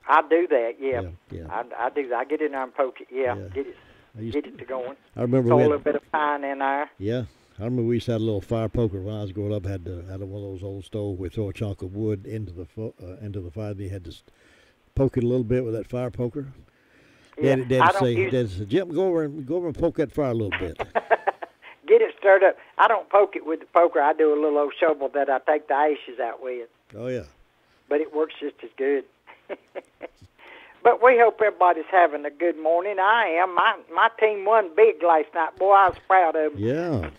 I do that. Yeah. I do that. I get in there and poke it. Yeah. Get it to going. I remember throw a little bit of pine in there. Yeah. I remember we used to have a little fire poker when I was growing up. Had one of those old stoves. We throw a chunk of wood into the fire. And you had to poke it a little bit with that fire poker. Yeah. Daddy said, Jim, go over and poke that fire a little bit. Get it stirred up. I don't poke it with the poker. I do a little old shovel that I take the ashes out with. Oh yeah. But it works just as good. But we hope everybody's having a good morning. I am. My team won big last night. Boy, I was proud of them. Yeah.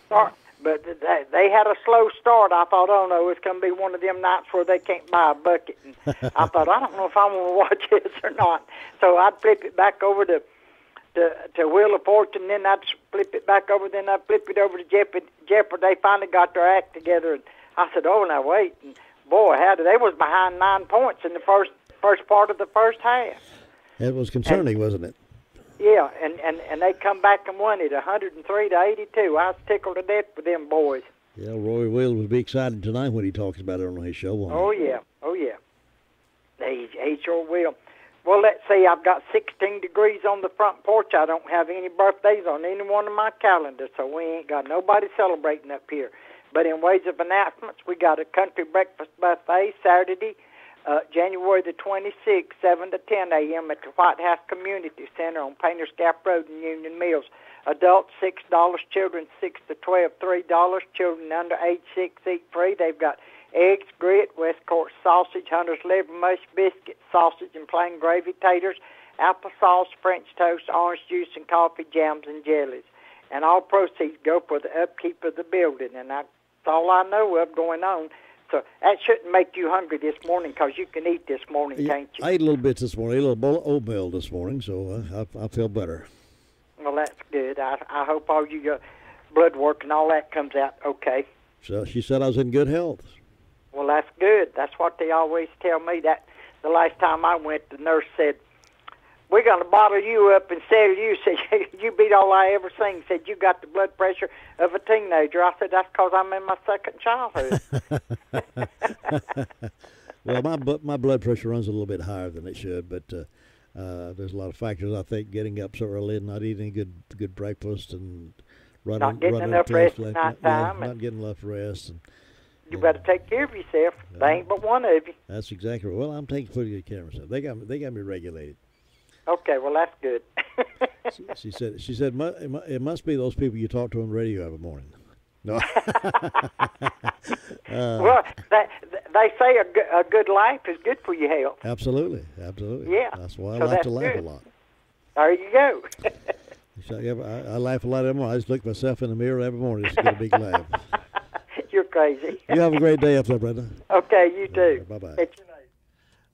But they had a slow start. I thought, oh, no, it's going to be one of them nights where they can't buy a bucket. And I thought, I don't know if I want to watch this or not. So I'd flip it back over to Wheel of Fortune, then I'd flip it back over, then I'd flip it over to Jeopardy. They finally got their act together. And I said, oh, now wait. And boy, they was behind 9 points in the first part of the first half. It was concerning, wasn't it? Yeah, and they come back and won it 103-82. I was tickled to death with them boys. Yeah, Roy Will will be excited tonight when he talks about it on his show. Oh yeah. He sure will. Well, let's see. I've got 16 degrees on the front porch. I don't have any birthdays on any one of my calendars, so we ain't got nobody celebrating up here. But in ways of announcements, we got a country breakfast buffet Saturday, January the 26th, 7 to 10 a.m. at the White House Community Center on Painters Gap Road in Union Mills. Adults, $6. Children, 6 to 12, $3. Children under age 6 eat free. They've got eggs, grit, West Court sausage, Hunter's liver mush, biscuits, sausage and plain gravy, taters, applesauce, French toast, orange juice, and coffee, jams, and jellies. And all proceeds go for the upkeep of the building. And that's all I know of going on. So that shouldn't make you hungry this morning, because you can eat this morning, can't you? I ate a little bit this morning, a little bowl of oatmeal this morning, so I feel better. Well, that's good. I hope all your blood work and all that comes out okay. So she said I was in good health. Well, that's good. That's what they always tell me. That the last time I went, the nurse said, we're going to bottle you up and sell you. Said, you beat all I ever seen. Said, you got the blood pressure of a teenager. I said, that's because I'm in my second childhood. Well, my blood pressure runs a little bit higher than it should, but there's a lot of factors. I think getting up so early and not eating good breakfast and not getting enough rest at night time. Not getting enough rest. You better take care of yourself. They ain't but one of you. That's exactly right. Well, I'm taking pretty good care of myself. They got me regulated. Okay, well that's good. She said it must be those people you talk to on the radio every morning. No. Well, they say a good life is good for your health. Absolutely. Yeah. That's why I like to laugh a lot. There you go. I laugh a lot every morning. I just look myself in the mirror every morning just to get a big laugh. You're crazy. You have a great day up there, Brenda. Okay, you too. Bye-bye.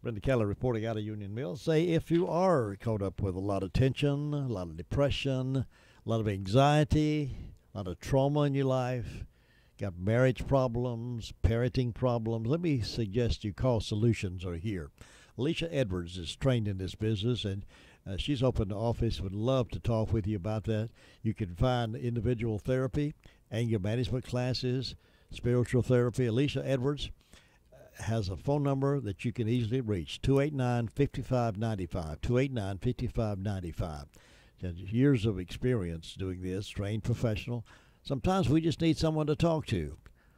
Brenda Keller reporting out of Union Mills. Say if you are caught up with a lot of tension, a lot of depression, a lot of anxiety, a lot of trauma in your life, got marriage problems, parenting problems, let me suggest you call Solutions Are Here. Alicia Edwards is trained in this business, and she's opened the office, would love to talk with you about that. You can find individual therapy, anger management classes, spiritual therapy. Alicia Edwards has a phone number that you can easily reach, 289-5595, 289-5595. Years of experience doing this, trained professional. Sometimes we just need someone to talk to.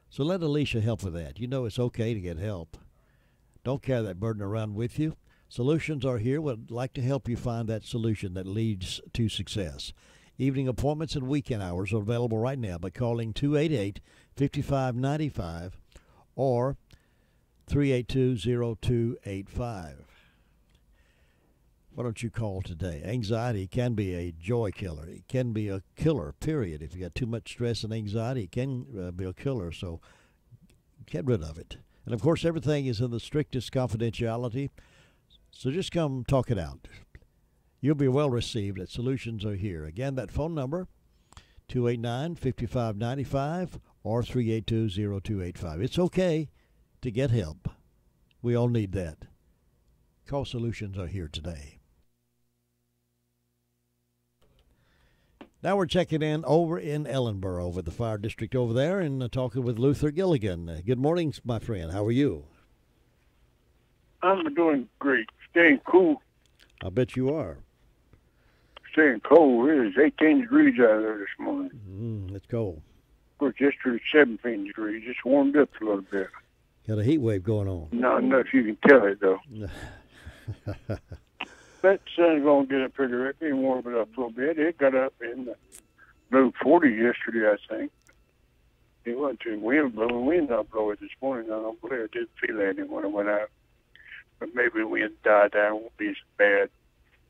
So let Alicia help with that. You know it's okay to get help. Don't carry that burden around with you. Solutions Are Here would like to help you find that solution that leads to success. Evening appointments and weekend hours are available right now by calling 288-5595 or 382-0285. Why don't you call today? Anxiety can be a joy killer. It can be a killer, period. If you got too much stress and anxiety, it can be a killer, so get rid of it. And, of course, everything is in the strictest confidentiality, so just come talk it out. You'll be well received at Solutions Are Here. Again, that phone number, 289-5595 or 382-0285. It's okay to get help. We all need that. Call Solutions Are Here today. Now we're checking in over in Ellenboro with the fire district over there and talking with Luther Gilligan. Good morning, my friend. How are you? I'm doing great. Staying cool. I bet you are. Staying cold. It is 18 degrees out there this morning. It's cold. Of course, yesterday 17 degrees. It's warmed up a little bit. Got a heat wave going on. Not enough you can tell it, though. That sun's going to get up pretty rapidly and warm it up a little bit. It got up in the low 40s yesterday, I think. It wasn't too wind blowing. Wind not blowing this morning. I don't believe I didn't feel anything when I went out. But maybe the wind died down. It won't be as bad.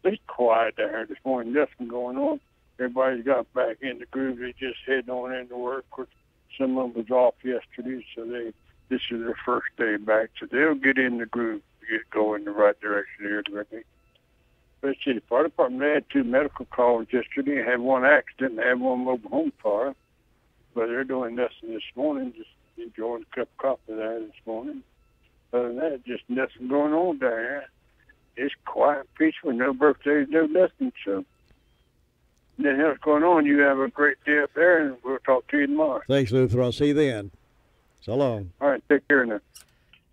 It's quiet down here this morning. Nothing going on. Everybody's got back in the groove. They just heading on into work. Some of them was off yesterday, so this is their first day back. So they'll get in the groove to get going in the right direction here. Let's see, the fire department had 2 medical calls yesterday. Had 1 accident and had 1 mobile home fire. But they're doing nothing this morning, just enjoying a cup of coffee there this morning. Other than that, just nothing going on down here. It's quiet, peaceful, no birthdays, no nothing. So, nothing else going on. You have a great day up there, and we'll talk to you tomorrow. Thanks, Luther. I'll see you then. So long. All right, take care now.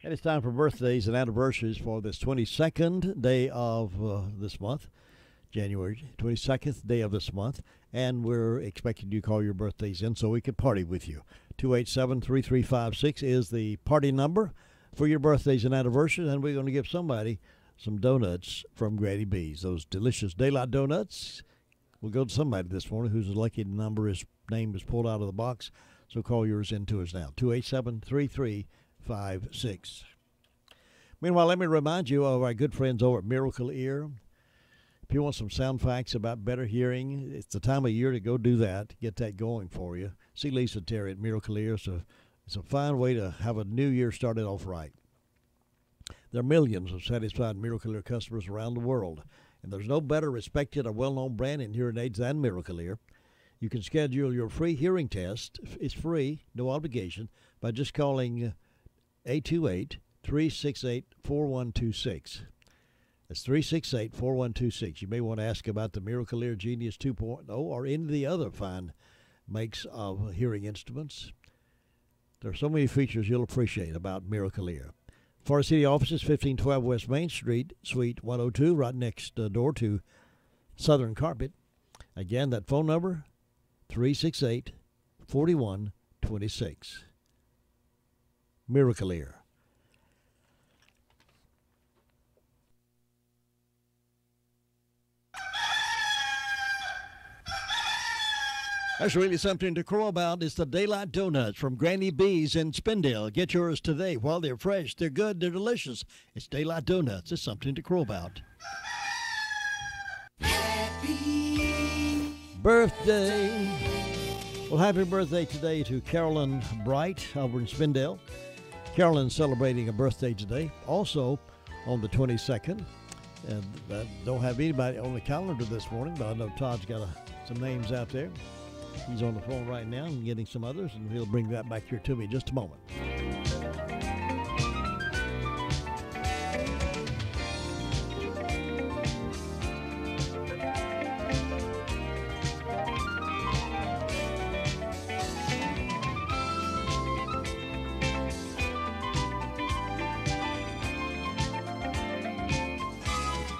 And it's time for birthdays and anniversaries for this 22nd day of this month, January 22nd day of this month. And we're expecting you to call your birthdays in so we can party with you. 287-3356 is the party number for your birthdays and anniversaries. And we're going to give somebody some donuts from Granny B's. Those delicious Daylight donuts. We'll go to somebody this morning whose lucky name is pulled out of the box. So call yours in to us now, 287-3356. Meanwhile, let me remind you of our good friends over at Miracle Ear. If you want some sound facts about better hearing, it's the time of year to go do that, get that going for you. See Lisa Terry at Miracle Ear. So it's a fine way to have a new year started off right. There are millions of satisfied Miracle Ear customers around the world, and there's no better respected or well-known brand in hearing aids than Miracle Ear. You can schedule your free hearing test. It's free, no obligation, by just calling 828-368-4126. That's 368-4126. You may want to ask about the Miracle Ear Genius 2.0 or any of the other fine makes of hearing instruments. There are so many features you'll appreciate about Miracle Ear. Forest City offices, 1512 West Main Street, Suite 102, right next door to Southern Carpet. Again, that phone number, 368-4126. Miracle Ear. That's really something to crow about. It's the Daylight Donuts from Granny B's in Spindale. Get yours today while they're fresh. They're good. They're delicious. It's Daylight Donuts. It's something to crow about. Happy birthday. Well, happy birthday today to Carolyn Bright over in Spindale. Carolyn's celebrating a birthday today. Also on the 22nd. And don't have anybody on the calendar this morning, but I know Todd's got some names out there. He's on the phone right now and getting some others, and he'll bring that back here to me in just a moment.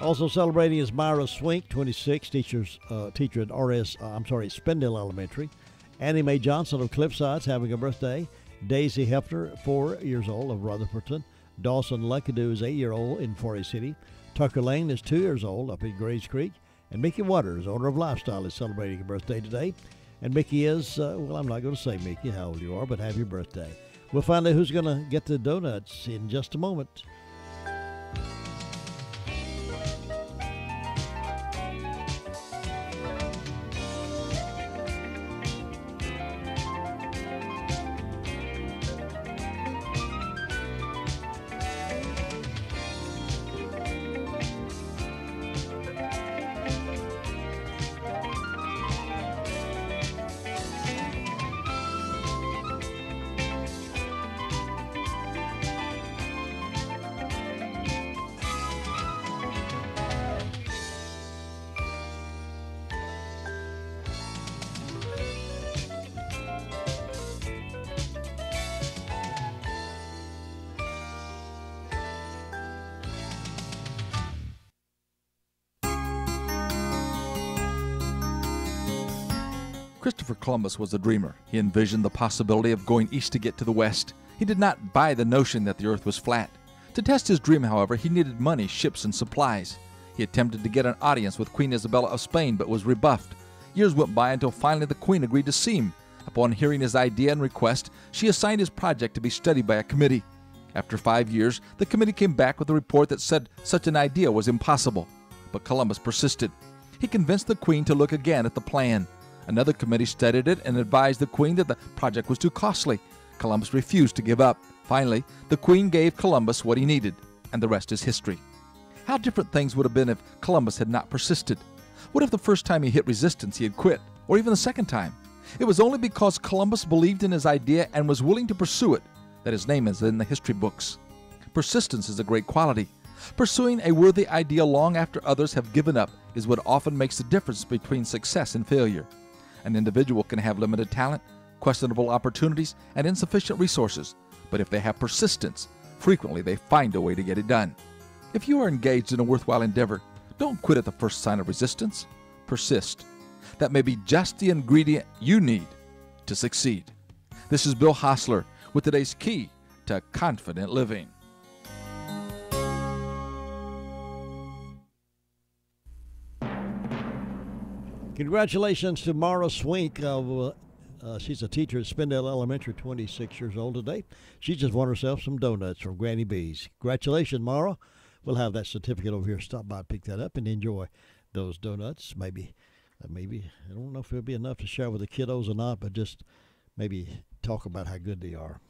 Also celebrating is Myra Swink, 26, teacher at Spindale Elementary. Annie Mae Johnson of Cliffside's having a birthday. Daisy Hefner, 4 years old, of Rutherfordton. Dawson Luckadoo is 8-year-old in Forest City. Tucker Lane is 2 years old up in Grays Creek. And Mickey Waters, owner of Lifestyle, is celebrating a birthday today. And Mickey is, well, I'm not going to say, Mickey, how old you are, but happy birthday. We'll find out who's going to get the donuts in just a moment. Christopher Columbus was a dreamer. He envisioned the possibility of going east to get to the west. He did not buy the notion that the earth was flat. To test his dream, however, he needed money, ships, and supplies. He attempted to get an audience with Queen Isabella of Spain, but was rebuffed. Years went by until finally the Queen agreed to see him. Upon hearing his idea and request, she assigned his project to be studied by a committee. After 5 years, the committee came back with a report that said such an idea was impossible. But Columbus persisted. He convinced the Queen to look again at the plan. Another committee studied it and advised the Queen that the project was too costly. Columbus refused to give up. Finally, the Queen gave Columbus what he needed, and the rest is history. How different things would have been if Columbus had not persisted. What if the first time he hit resistance he had quit, or even the second time? It was only because Columbus believed in his idea and was willing to pursue it that his name is in the history books. Persistence is a great quality. Pursuing a worthy idea long after others have given up is what often makes the difference between success and failure. An individual can have limited talent, questionable opportunities, and insufficient resources, but if they have persistence, frequently they find a way to get it done. If you are engaged in a worthwhile endeavor, don't quit at the first sign of resistance. Persist. That may be just the ingredient you need to succeed. This is Bill Hostler with today's key to confident living. Congratulations to Mara Swink. She's a teacher at Spindale Elementary, 26 years old today. She just won herself some donuts from Granny B's. Congratulations, Mara. We'll have that certificate over here. Stop by, pick that up, and enjoy those donuts. Maybe, I don't know if it'll be enough to share with the kiddos or not, but just maybe talk about how good they are.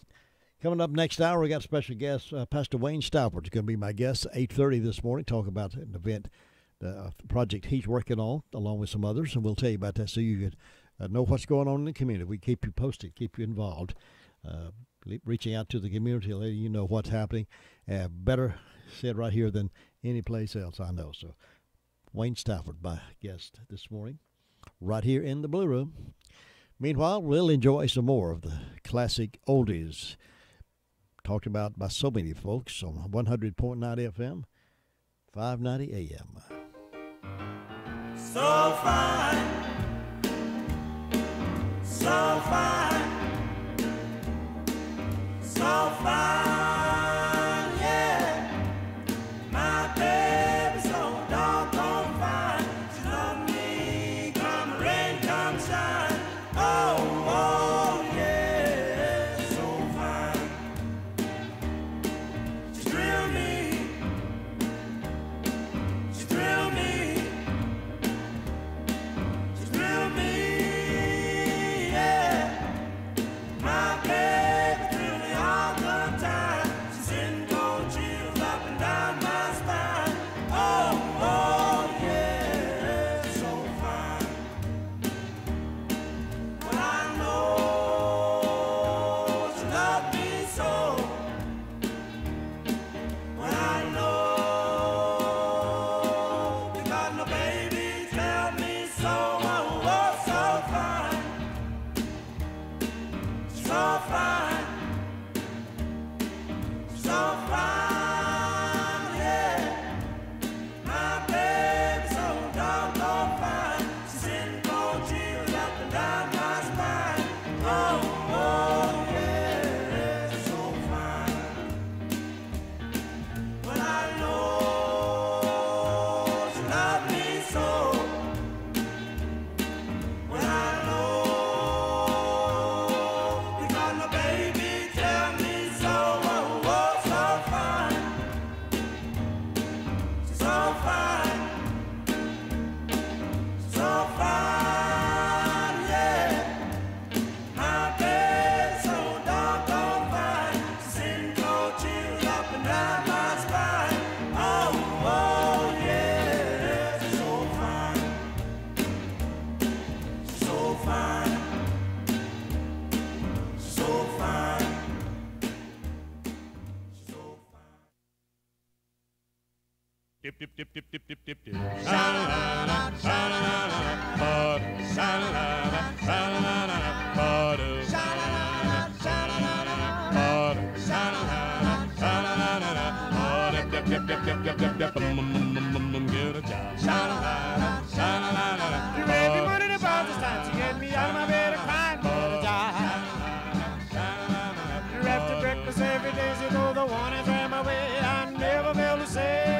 Coming up next hour, we got a special guest. Pastor Wayne Stauffer's going to be my guest at 8:30 this morning, talk about an event, the project he's working on, along with some others, and we'll tell you about that so you could know what's going on in the community. We keep you posted, keep you involved, reaching out to the community, letting you know what's happening. Better said right here than any place else I know. So Wayne Stauffer, my guest this morning, right here in the Blue Room. Meanwhile, we'll enjoy some more of the classic oldies talked about by so many folks on 100.9 FM, 590 AM. So fine, so fine, so fine, yeah. My baby's so doggone fine. She loves me, come rain, come shine. Oh, oh, yeah, so fine. She thrilled me. She thrilled me. She thrilled me, yeah. My baby thrilled me all the time. She sent cold chills up and down my spine. Oh, oh, yeah, so fine. Well, I know she loved me so. Well, I know because my baby tell me so. Oh, oh, so fine. So fine. So fine, yeah. My baby's so doggone fine. She sent cold chills up and down my spine. Oh, oh, yeah, so fine. But I know she loved me so. Well, I know because my baby tell me so. Oh, oh, so fine. So fine. So fine, yeah. My baby's so doggone fine. She sent cold chills up and down my spine. Oh, oh, yeah, so fine. So fine. So fine. Dip, dip, dip, dip, dip, dip, dip, dip. Sha-la-la-la, sha-la-la-la, butter, sha-la-la-la, sha-la-la-la, butter, sha-la-la-la, sha-la-la-la, butter, sha-la-la-la, sha-la-la-la, butter, dip, dip, dip, dip, dip, dip, dip, get a job. Sha-la-la-la, sha-la-la-la, you made me put it about this time. She get me out of my bed and crying for a job. You're after breakfast every day, so though the one is on my way, I never will to say.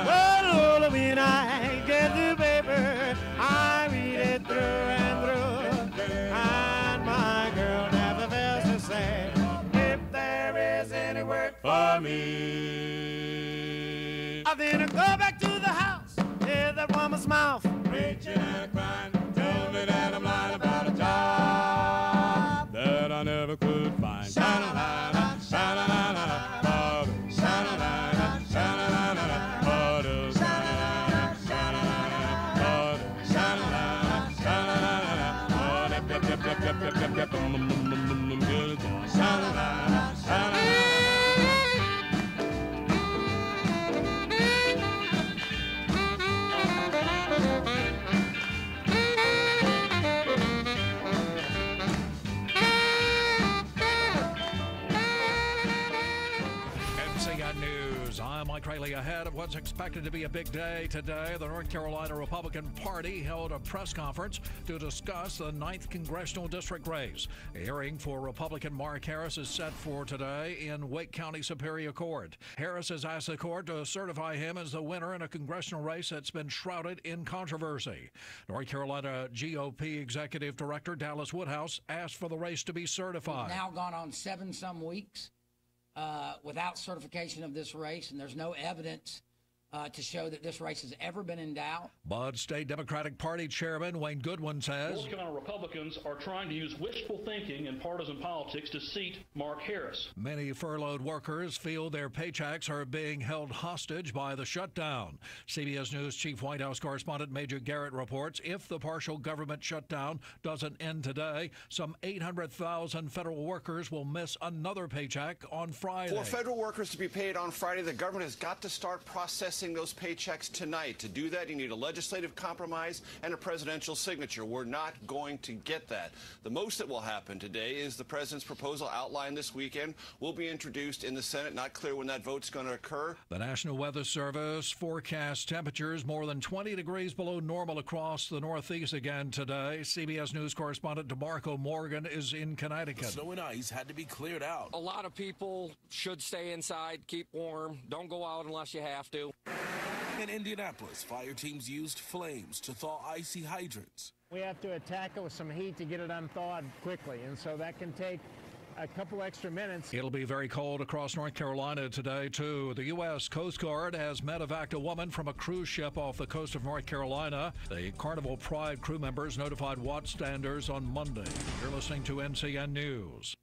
Well, when I get the paper, I read it through and through, and my girl never fails to say, if there is any work for me. I then go back to the house, hear that woman's mouth, preaching and crying, tell me that I'm lying about a job that I never could find. Sha-la-la-la, sha-la-la-la, butter, sha-la-la-la, sha-la-la-la, butter, sha-la-la-la, sha-la-la-la, butter, sha-la-la-la, sha-la-la-la, butter, dip, dip, dip, dip, dip, dip, dip, good, sha-la-la-la, sha-la-la-la. I'm Mike Rayleigh. Ahead of what's expected to be a big day today, the North Carolina Republican Party held a press conference to discuss the 9th Congressional District race. A hearing for Republican Mark Harris is set for today in Wake County Superior Court. Harris has asked the court to certify him as the winner in a congressional race that's been shrouded in controversy. North Carolina GOP Executive Director Dallas Woodhouse asked for the race to be certified. We've now gone on 7-some weeks without certification of this race, and there's no evidence to show that this race has ever been in doubt. Bud State Democratic Party Chairman Wayne Goodwin says North Carolina Republicans are trying to use wishful thinking and partisan politics to seat Mark Harris. Many furloughed workers feel their paychecks are being held hostage by the shutdown. CBS News Chief White House Correspondent Major Garrett reports if the partial government shutdown doesn't end today, some 800,000 federal workers will miss another paycheck on Friday. For federal workers to be paid on Friday, the government has got to start processing passing those paychecks tonight. To do that, you need a legislative compromise and a presidential signature. We're not going to get that. The most that will happen today is the president's proposal outlined this weekend will be introduced in the Senate. Not clear when that vote's going to occur. The National Weather Service forecasts temperatures more than 20 degrees below normal across the Northeast again today. CBS News correspondent DeMarco Morgan is in Connecticut. The snow and ice had to be cleared out. A lot of people should stay inside, keep warm, don't go out unless you have to. In Indianapolis, fire teams used flames to thaw icy hydrants. We have to attack it with some heat to get it unthawed quickly, and so that can take a couple extra minutes. It'll be very cold across North Carolina today, too. The U.S. Coast Guard has medevaced a woman from a cruise ship off the coast of North Carolina. The Carnival Pride crew members notified watchstanders on Monday. You're listening to NCN News.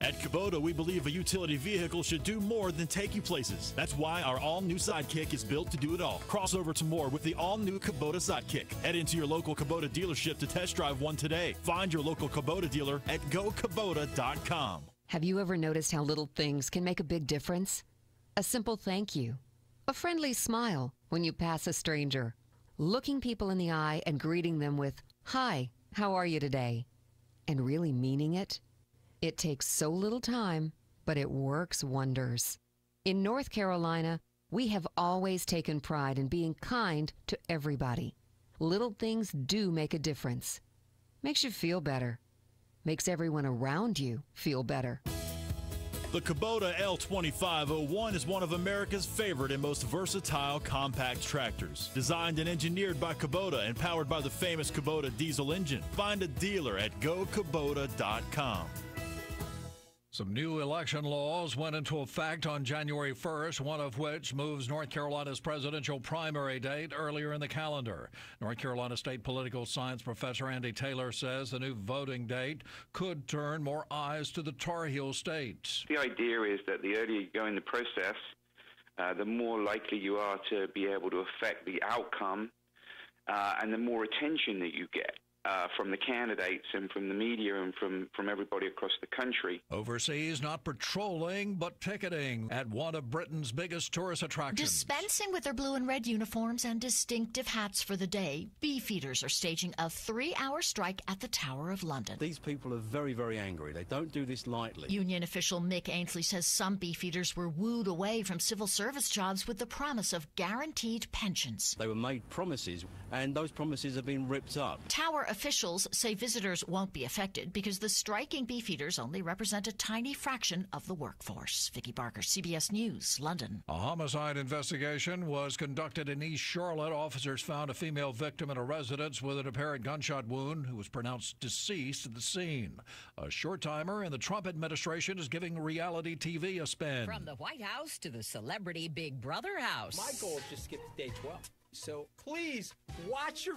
At Kubota, we believe a utility vehicle should do more than take you places. That's why our all-new Sidekick is built to do it all. Cross over to more with the all-new Kubota Sidekick. Head into your local Kubota dealership to test drive one today. Find your local Kubota dealer at gokubota.com. Have you ever noticed how little things can make a big difference? A simple thank you. A friendly smile when you pass a stranger. Looking people in the eye and greeting them with, "Hi, how are you today?" And really meaning it. It takes so little time, but it works wonders. In North Carolina, we have always taken pride in being kind to everybody. Little things do make a difference. Makes you feel better. Makes everyone around you feel better. The Kubota L2501 is one of America's favorite and most versatile compact tractors. Designed and engineered by Kubota and powered by the famous Kubota diesel engine. Find a dealer at gokubota.com. Some new election laws went into effect on January 1st, one of which moves North Carolina's presidential primary date earlier in the calendar. North Carolina State political science professor Andy Taylor says the new voting date could turn more eyes to the Tar Heel states. The idea is that the earlier you go in the process, the more likely you are to be able to affect the outcome and the more attention that you get. From the candidates and from the media and from everybody across the country. Overseas, not patrolling, but picketing at one of Britain's biggest tourist attractions. Dispensing with their blue and red uniforms and distinctive hats for the day, Beefeaters are staging a 3-hour strike at the Tower of London. These people are very, very angry. They don't do this lightly. Union official Mick Ainsley says some Beefeaters were wooed away from civil service jobs with the promise of guaranteed pensions. They were made promises, and those promises have been ripped up. Tower officials say visitors won't be affected because the striking Beefeaters only represent a tiny fraction of the workforce. Vicki Barker, CBS News, London. A homicide investigation was conducted in East Charlotte. Officers found a female victim in a residence with an apparent gunshot wound who was pronounced deceased at the scene. A short timer in the Trump administration is giving reality TV a spin. From the White House to the celebrity Big Brother house. My goal is just skip to day 12. So please watch your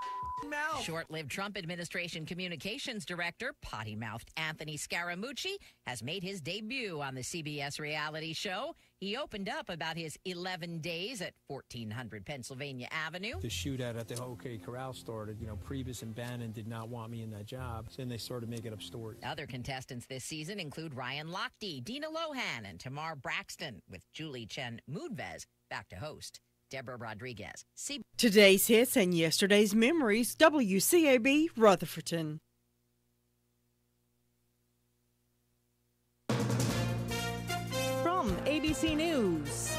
mouth. Short-lived Trump administration communications director, potty-mouthed Anthony Scaramucci, has made his debut on the CBS reality show. He opened up about his 11 days at 1400 Pennsylvania Avenue. The shootout at the OK Corral started. Priebus and Bannon did not want me in that job. So then they started making up stories. Other contestants this season include Ryan Lochte, Dina Lohan, and Tamar Braxton, with Julie Chen Moodvez back to host. Deborah Rodriguez. Today's hits and yesterday's memories, WCAB Rutherfordton. From ABC News,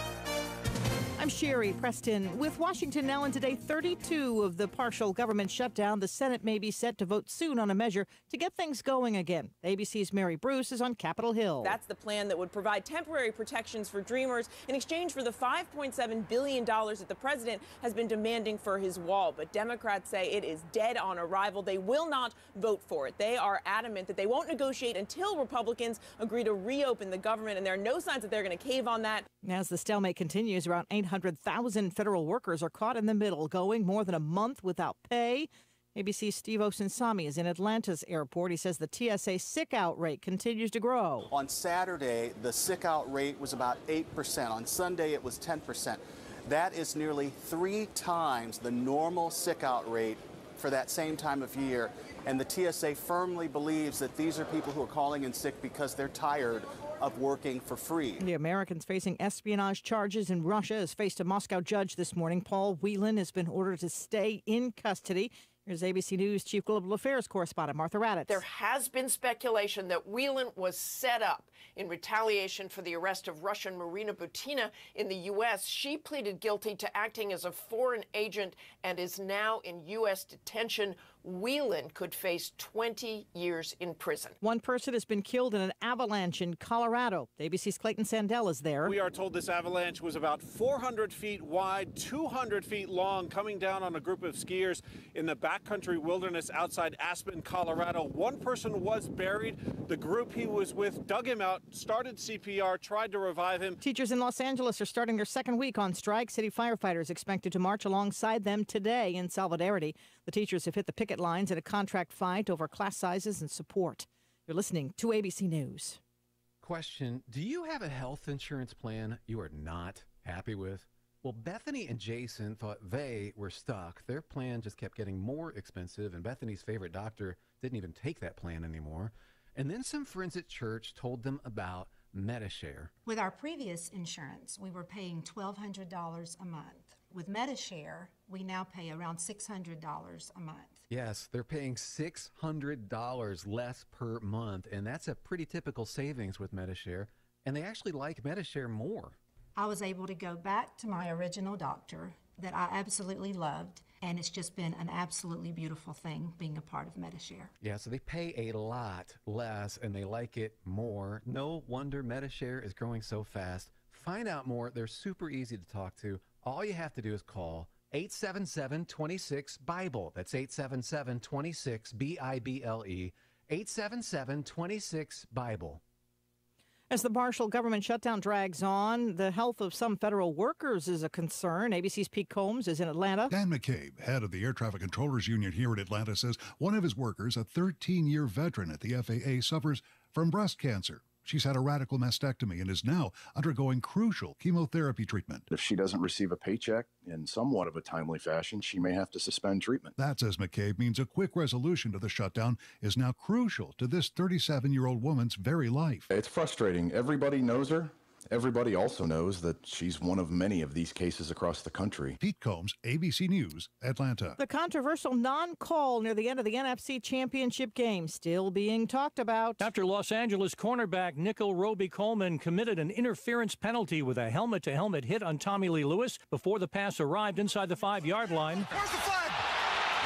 I'm Sherry Preston with Washington now, and today 32 of the partial government shutdown. The Senate may be set to vote soon on a measure to get things going again. ABC's Mary Bruce is on Capitol Hill. That's the plan that would provide temporary protections for Dreamers in exchange for the $5.7 billion that the president has been demanding for his wall. But Democrats say it is dead on arrival. They will not vote for it. They are adamant that they won't negotiate until Republicans agree to reopen the government, and there are no signs that they're going to cave on that. As the stalemate continues, around 800,000 federal workers are caught in the middle, going more than a month without pay. ABC's Steve Osinsami is in Atlanta's airport. He says the TSA sick-out rate continues to grow. On Saturday, the sick-out rate was about 8%. On Sunday, it was 10%. That is nearly 3 times the normal sick-out rate for that same time of year And the TSA firmly believes that these are people who are calling in sick because they're tired of working for free. The Americans facing espionage charges in Russia has faced a Moscow judge this morning. Paul Whelan has been ordered to stay in custody. Here's ABC News Chief Global Affairs correspondent Martha Raddatz. There has been speculation that Whelan was set up in retaliation for the arrest of Russian Marina Butina in the U.S. She pleaded guilty to acting as a foreign agent and is now in U.S. detention. Whelan could face 20 years in prison. One person has been killed in an avalanche in Colorado. ABC's Clayton Sandell is there. We are told this avalanche was about 400 feet wide, 200 feet long, coming down on a group of skiers in the backcountry wilderness outside Aspen, Colorado. One person was buried. The group he was with dug him out, started CPR, tried to revive him. Teachers in Los Angeles are starting their second week on strike. City firefighters expected to march alongside them today in solidarity. The teachers have hit the picket lines in a contract fight over class sizes and support. You're listening to ABC News. Question, do you have a health insurance plan you are not happy with? Well, Bethany and Jason thought they were stuck. Their plan just kept getting more expensive, and Bethany's favorite doctor didn't even take that plan anymore. And then some friends at church told them about Medi-Share. With our previous insurance, we were paying $1,200 a month. With Medi-Share, we now pay around $600 a month. Yes, they're paying $600 less per month, and that's a pretty typical savings with Medi-Share, and they actually like Medi-Share more. I was able to go back to my original doctor that I absolutely loved, and it's just been an absolutely beautiful thing being a part of Medi-Share. Yeah, so they pay a lot less, and they like it more. No wonder Medi-Share is growing so fast. Find out more. They're super easy to talk to. All you have to do is call 877-26-BIBLE. That's 877-26-BIBLE. 877-26-BIBLE. As the partial government shutdown drags on, the health of some federal workers is a concern. ABC's Pete Combs is in Atlanta. Dan McCabe, head of the Air Traffic Controllers Union here in Atlanta, says one of his workers, a 13-year veteran at the FAA, suffers from breast cancer. She's had a radical mastectomy and is now undergoing crucial chemotherapy treatment. If she doesn't receive a paycheck in somewhat of a timely fashion, she may have to suspend treatment. That, says McCabe, means a quick resolution to the shutdown is now crucial to this 37-year-old woman's very life. It's frustrating. Everybody knows her. Everybody also knows that she's one of many of these cases across the country. Pete Combs, ABC News, Atlanta. The controversial non-call near the end of the NFC Championship game still being talked about. After Los Angeles cornerback Nickel Roby-Coleman committed an interference penalty with a helmet-to-helmet hit on Tommy Lee Lewis before the pass arrived inside the 5-yard line. Where's the flag?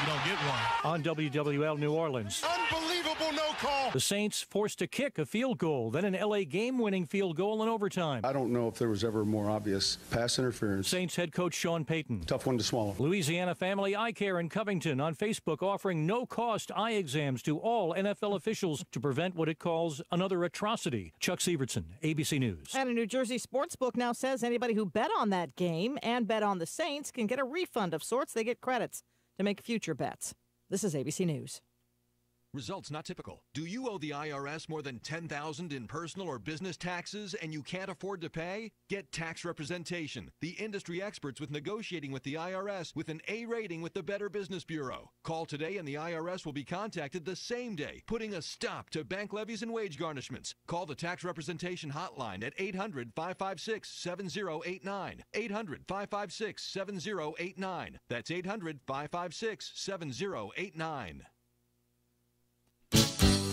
You don't get one. On WWL New Orleans. Unbelievable no call. The Saints forced to kick a field goal, then an LA game-winning field goal in overtime. I don't know if there was ever more obvious pass interference. Saints head coach Sean Payton. Tough one to swallow. Louisiana Family Eye Care in Covington on Facebook offering no-cost eye exams to all NFL officials to prevent what it calls another atrocity. Chuck Sievertson, ABC News. And a New Jersey sportsbook now says anybody who bet on that game and bet on the Saints can get a refund of sorts. They get credits to make future bets. This is ABC News. Results not typical. Do you owe the IRS more than $10,000 in personal or business taxes and you can't afford to pay? Get tax representation, the industry experts with negotiating with the IRS with an A rating with the Better Business Bureau. Call today and the IRS will be contacted the same day, putting a stop to bank levies and wage garnishments. Call the tax representation hotline at 800-556-7089. 800-556-7089. That's 800-556-7089.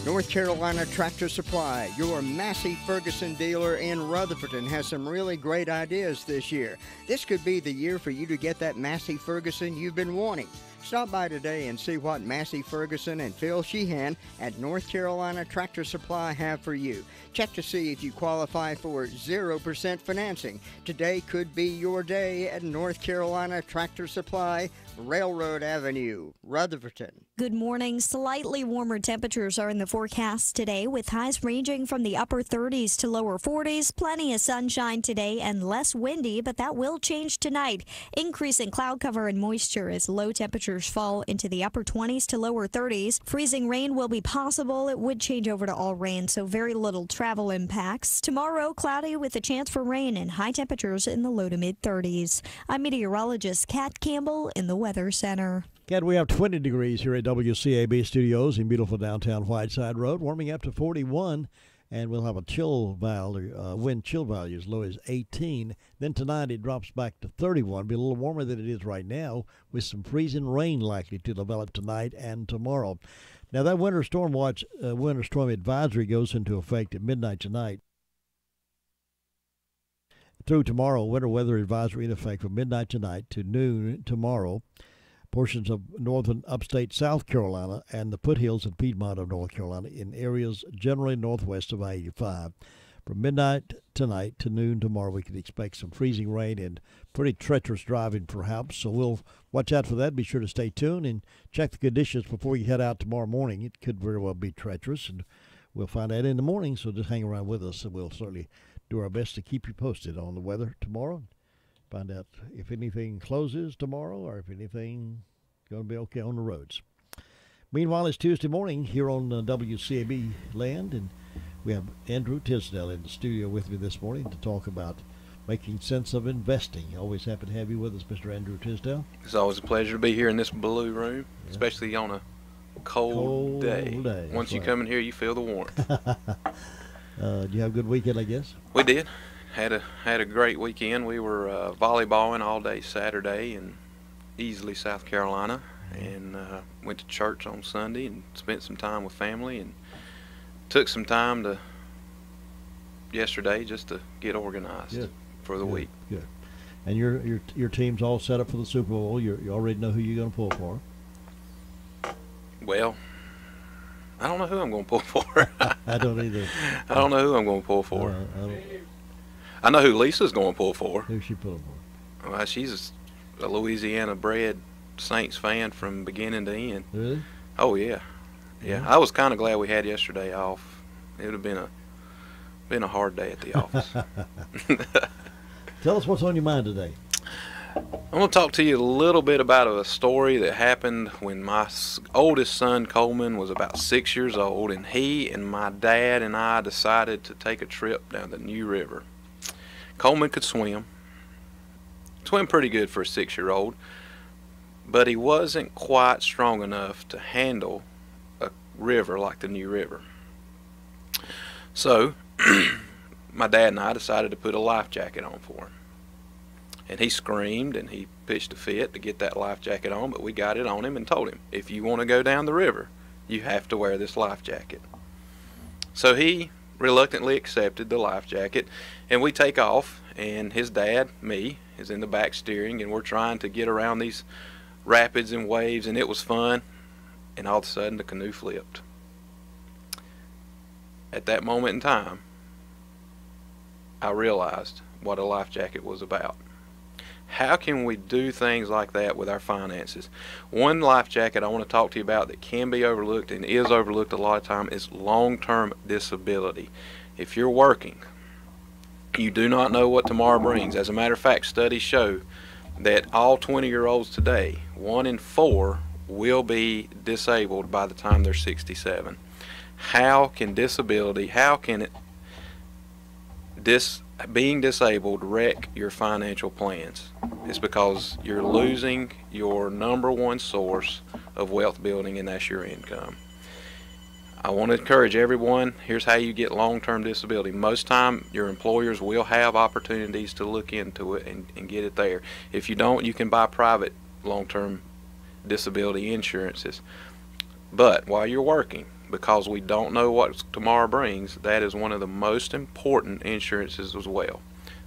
North Carolina Tractor Supply, your Massey Ferguson dealer in Rutherfordton, has some really great ideas this year. This could be the year for you to get that Massey Ferguson you've been wanting. Stop by today and see what Massey Ferguson and Phil Sheehan at North Carolina Tractor Supply have for you. Check to see if you qualify for 0% financing. Today could be your day at North Carolina Tractor Supply, Railroad Avenue, Rutherfordton. Good morning. Slightly warmer temperatures are in the forecast today, with highs ranging from the upper 30s to lower 40s. Plenty of sunshine today and less windy, but that will change tonight. Increasing cloud cover and moisture as low temperatures fall into the upper 20s to lower 30s. Freezing rain will be possible. It would change over to all rain, so very little travel impacts. Tomorrow, cloudy with a chance for rain and high temperatures in the low to mid 30s. I'm meteorologist Kat Campbell in the Weather Center. Ken, we have 20 degrees here at WCAB Studios in beautiful downtown Whiteside Road, warming up to 41, and we'll have a wind chill value as low as 18. Then tonight it drops back to 31, be a little warmer than it is right now, with some freezing rain likely to develop tonight and tomorrow. Now that winter storm advisory goes into effect at midnight tonight. Through tomorrow, winter weather advisory in effect from midnight tonight to noon tomorrow. Portions of northern upstate South Carolina and the foothills and Piedmont of North Carolina in areas generally northwest of I-85. From midnight tonight to noon tomorrow, we can expect some freezing rain and pretty treacherous driving perhaps. So we'll watch out for that. Be sure to stay tuned and check the conditions before you head out tomorrow morning. It could very well be treacherous, and we'll find out in the morning. So just hang around with us, and we'll certainly do our best to keep you posted on the weather tomorrow. Find out if anything closes tomorrow or if anything going to be okay on the roads. Meanwhile, it's Tuesday morning here on WCAB land, and we have Andrew Tisdale in the studio with me this morning to talk about making sense of investing. Always happy to have you with us, Mr. Andrew Tisdale. It's always a pleasure to be here in this blue room, especially on a cold day. Once you come in here, you feel the warmth. Did you have a good weekend, I guess? We did. Had a great weekend. We were volleyballing all day Saturday in Easley, South Carolina, and went to church on Sunday and spent some time with family, and took some time yesterday just to get organized for the week. Good. And your team's all set up for the Super Bowl. You already know who you're going to pull for. Well, I don't know who I'm going to pull for. I don't either. I don't know who I'm going to pull for. I know who Lisa's going to pull for. Who's she pulling for? Well, she's a Louisiana-bred Saints fan from beginning to end. Really? Oh yeah. I was kind of glad we had yesterday off. It would have been a hard day at the office. Tell us what's on your mind today. I'm going to talk to you a little bit about a story that happened when my oldest son, Coleman, was about 6 years old, and he and my dad and I decided to take a trip down the New River. Coleman could swim pretty good for a 6-year-old, but he wasn't quite strong enough to handle a river like the New River. So my dad and I decided to put a life jacket on for him. And he screamed and he pitched a fit to get that life jacket on, but we got it on him and told him, if you want to go down the river, you have to wear this life jacket. So he reluctantly accepted the life jacket, and we take off, and his dad, me, is in the back steering, and we're trying to get around these rapids and waves, and it was fun, and all of a sudden the canoe flipped. At that moment in time, I realized what a life jacket was about. How can we do things like that with our finances? One life jacket I want to talk to you about that can be overlooked and is overlooked a lot of time is long-term disability. If you're working, you do not know what tomorrow brings. As a matter of fact, studies show that all 20-year-olds today, 1 in 4 will be disabled by the time they're 67. How can being disabled wreck your financial plans? It's because you're losing your number one source of wealth building, and that's your income. I want to encourage everyone, here's how you get long-term disability. Most time your employers will have opportunities to look into it and get it there. If you don't, you can buy private long-term disability insurances. But while you're working, because we don't know what tomorrow brings, that is one of the most important insurances as well.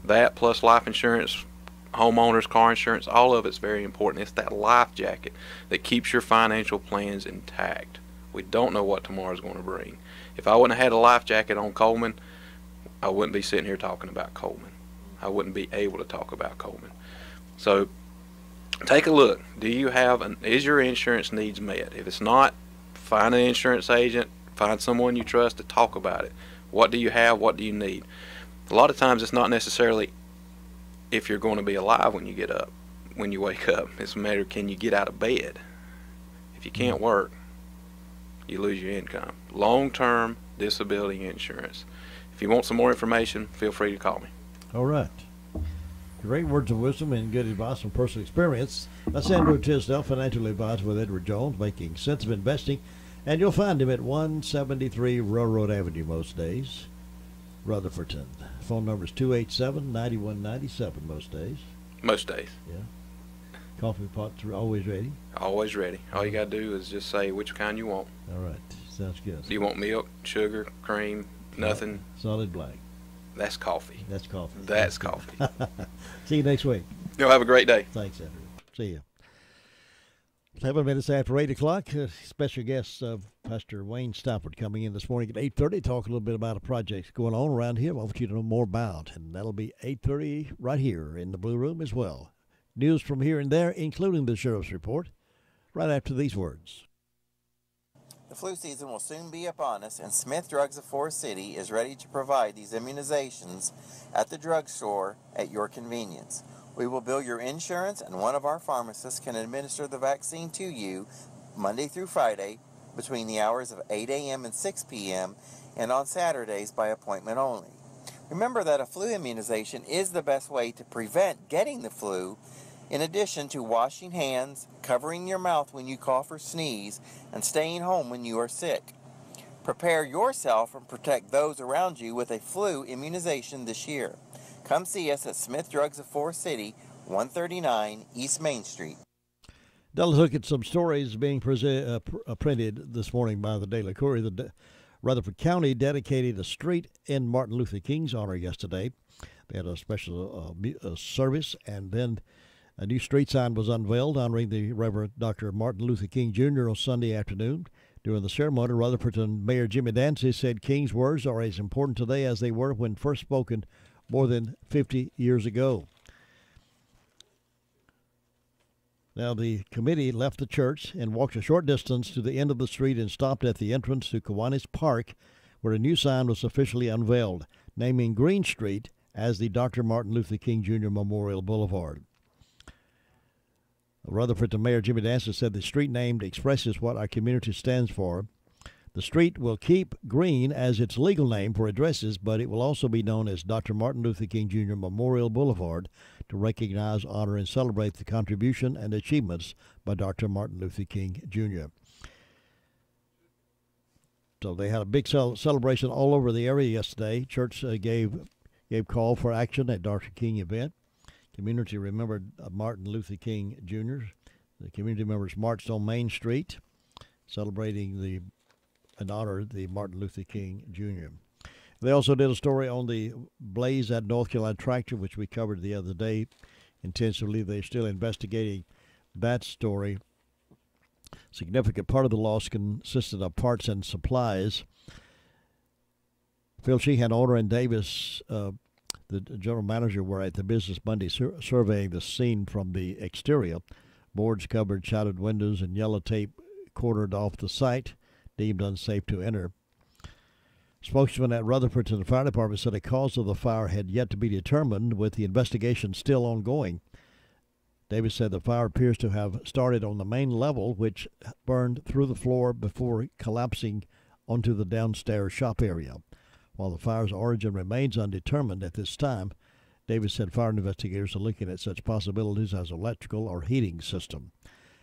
That plus life insurance, homeowners, car insurance, all of it's very important. It's that life jacket that keeps your financial plans intact. We don't know what tomorrow's going to bring. If I wouldn't have had a life jacket on Coleman, I wouldn't be sitting here talking about Coleman. I wouldn't be able to talk about Coleman. So take a look. Is your insurance needs met? If it's not, find an insurance agent, find someone you trust to talk about it. What do you have? What do you need? A lot of times it's not necessarily if you're going to be alive when you wake up. It's a matter of, can you get out of bed? If you can't work, you lose your income. Long-term disability insurance. If you want some more information, feel free to call me. All right. Great words of wisdom and good advice from personal experience. That's Andrew Tisdale, financial advisor with Edward Jones, making sense of investing. And you'll find him at 173 Railroad Avenue most days, Rutherfordton. Phone number is 287-9197 most days. Most days. Yeah. Coffee pots are always ready. Always ready. All you got to do is just say which kind you want. All right. Sounds good. Do you want milk, sugar, cream, nothing? Solid black. That's coffee. That's coffee. That's coffee. See you next week. You'll have a great day. Thanks, Andrew. See you. 7 minutes after 8 o'clock. Special guest Pastor Wayne Stafford coming in this morning at 8:30, talk a little bit about a project going on around here I want you to know more about. And that'll be 8:30 right here in the Blue Room as well. News from here and there, including the Sheriff's Report, right after these words. The flu season will soon be upon us, and Smith Drugs of Forest City is ready to provide these immunizations at the drugstore at your convenience. We will bill your insurance, and one of our pharmacists can administer the vaccine to you Monday through Friday between the hours of 8 a.m. and 6 p.m. and on Saturdays by appointment only. Remember that a flu immunization is the best way to prevent getting the flu, in addition to washing hands, covering your mouth when you cough or sneeze, and staying home when you are sick. Prepare yourself and protect those around you with a flu immunization this year. Come see us at Smith Drugs of Forest City, 139 East Main Street. Now let's look at some stories being printed this morning by the Daily Courier. Rutherford County dedicated a street in Martin Luther King's honor yesterday. They had a special service, and then a new street sign was unveiled honoring the Reverend Dr. Martin Luther King Jr. on Sunday afternoon. During the ceremony, Rutherfordton Mayor Jimmy Dancy said King's words are as important today as they were when first spoken more than 50 years ago. Now, the committee left the church and walked a short distance to the end of the street and stopped at the entrance to Kiwanis Park, where a new sign was officially unveiled, naming Green Street as the Dr. Martin Luther King Jr. Memorial Boulevard. Rutherford Mayor Jimmy Dancy said the street name expresses what our community stands for. The street will keep Green as its legal name for addresses, but it will also be known as Dr. Martin Luther King Jr. Memorial Boulevard to recognize, honor, and celebrate the contribution and achievements by Dr. Martin Luther King Jr. So they had a big celebration all over the area yesterday. Church gave call for action at Dr. King event. Community remembered Martin Luther King Jr. The community members marched on Main Street, celebrating and honored the Martin Luther King Jr. They also did a story on the blaze at North Carolina Tractor, which we covered the other day intensively. They're still investigating that story. Significant part of the loss consisted of parts and supplies. Phil Sheehan, owner, and Davis, the general manager, were at the business Monday surveying the scene from the exterior. Boards covered shattered windows and yellow tape quartered off the site, deemed unsafe to enter. Spokesman at Rutherfordton Fire Department said the cause of the fire had yet to be determined, with the investigation still ongoing. Davis said the fire appears to have started on the main level, which burned through the floor before collapsing onto the downstairs shop area. While the fire's origin remains undetermined at this time, Davis said fire investigators are looking at such possibilities as electrical or heating system.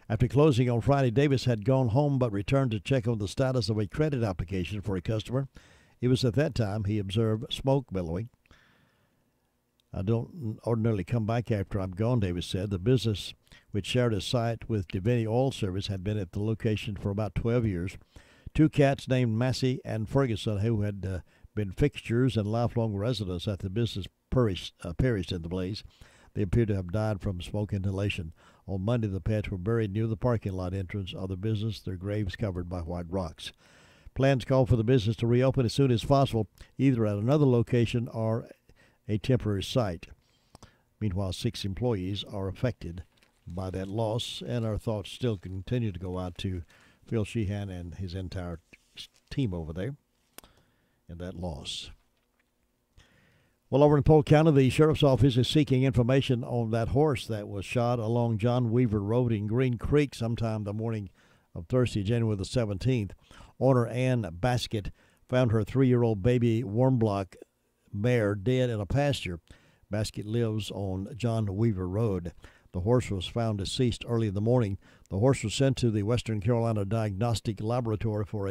After closing on Friday, Davis had gone home but returned to check on the status of a credit application for a customer. It was at that time he observed smoke billowing. I don't ordinarily come back after I'm gone, Davis said. The business, which shared a site with Divinity Oil Service, had been at the location for about 12 years. Two cats named Massey and Ferguson, who had been fixtures and lifelong residents at the business, perished in the blaze. They appear to have died from smoke inhalation. On Monday, the pets were buried near the parking lot entrance of the business, their graves covered by white rocks. Plans call for the business to reopen as soon as possible, either at another location or a temporary site. Meanwhile, 6 employees are affected by that loss, and our thoughts still continue to go out to Phil Sheehan and his entire team over there in that loss. Well, over in Polk County, the Sheriff's Office is seeking information on that horse that was shot along John Weaver Road in Green Creek sometime the morning of Thursday, January the 17th. Owner Ann Basket found her 3-year-old baby Warmblock mare dead in a pasture. Basket lives on John Weaver Road. The horse was found deceased early in the morning. The horse was sent to the Western Carolina Diagnostic Laboratory for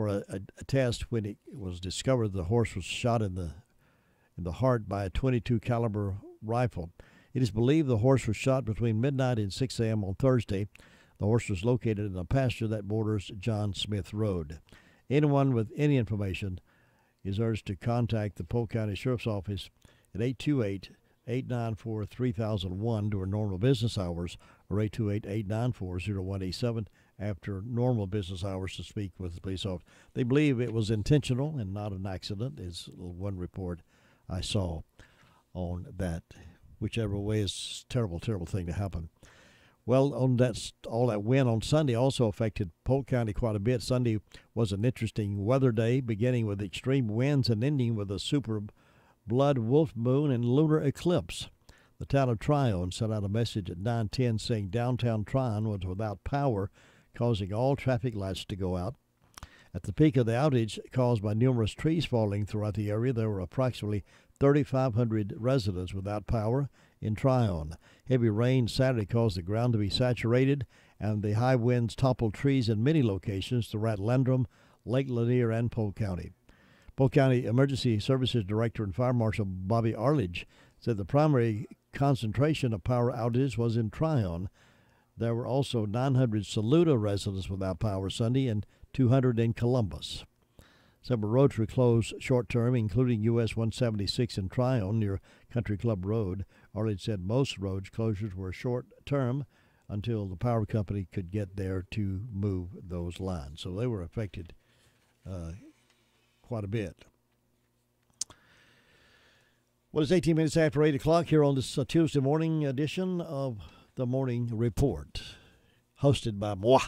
a test. When it was discovered, the horse was shot in the heart by a .22 caliber rifle. It is believed the horse was shot between midnight and 6 a.m. on Thursday. The horse was located in a pasture that borders John Smith Road. Anyone with any information is urged to contact the Polk County Sheriff's Office at 828-894-3001 during normal business hours, or 828-894-0187 after normal business hours to speak with the police officer. They believe it was intentional and not an accident, is one report I saw on that. Whichever way, is a terrible, terrible thing to happen. Well, all that wind on Sunday also affected Polk County quite a bit. Sunday was an interesting weather day, beginning with extreme winds and ending with a super blood wolf moon and lunar eclipse. The town of Tryon sent out a message at 9:10 saying downtown Tryon was without power, causing all traffic lights to go out. At the peak of the outage caused by numerous trees falling throughout the area, there were approximately 3,500 residents without power in Tryon. Heavy rain Saturday caused the ground to be saturated, and the high winds toppled trees in many locations throughout Landrum, Lake Lanier, and Polk County. Polk County Emergency Services Director and Fire Marshal Bobby Arledge said the primary concentration of power outages was in Tryon. There were also 900 Saluda residents without power Sunday and 200 in Columbus. Several roads were closed short-term, including US 176 in Tryon near Country Club Road. Arledge said most roads closures were short-term until the power company could get there to move those lines. So they were affected quite a bit. Well, it's 18 minutes after 8 o'clock here on this Tuesday morning edition of the Morning Report, hosted by moi.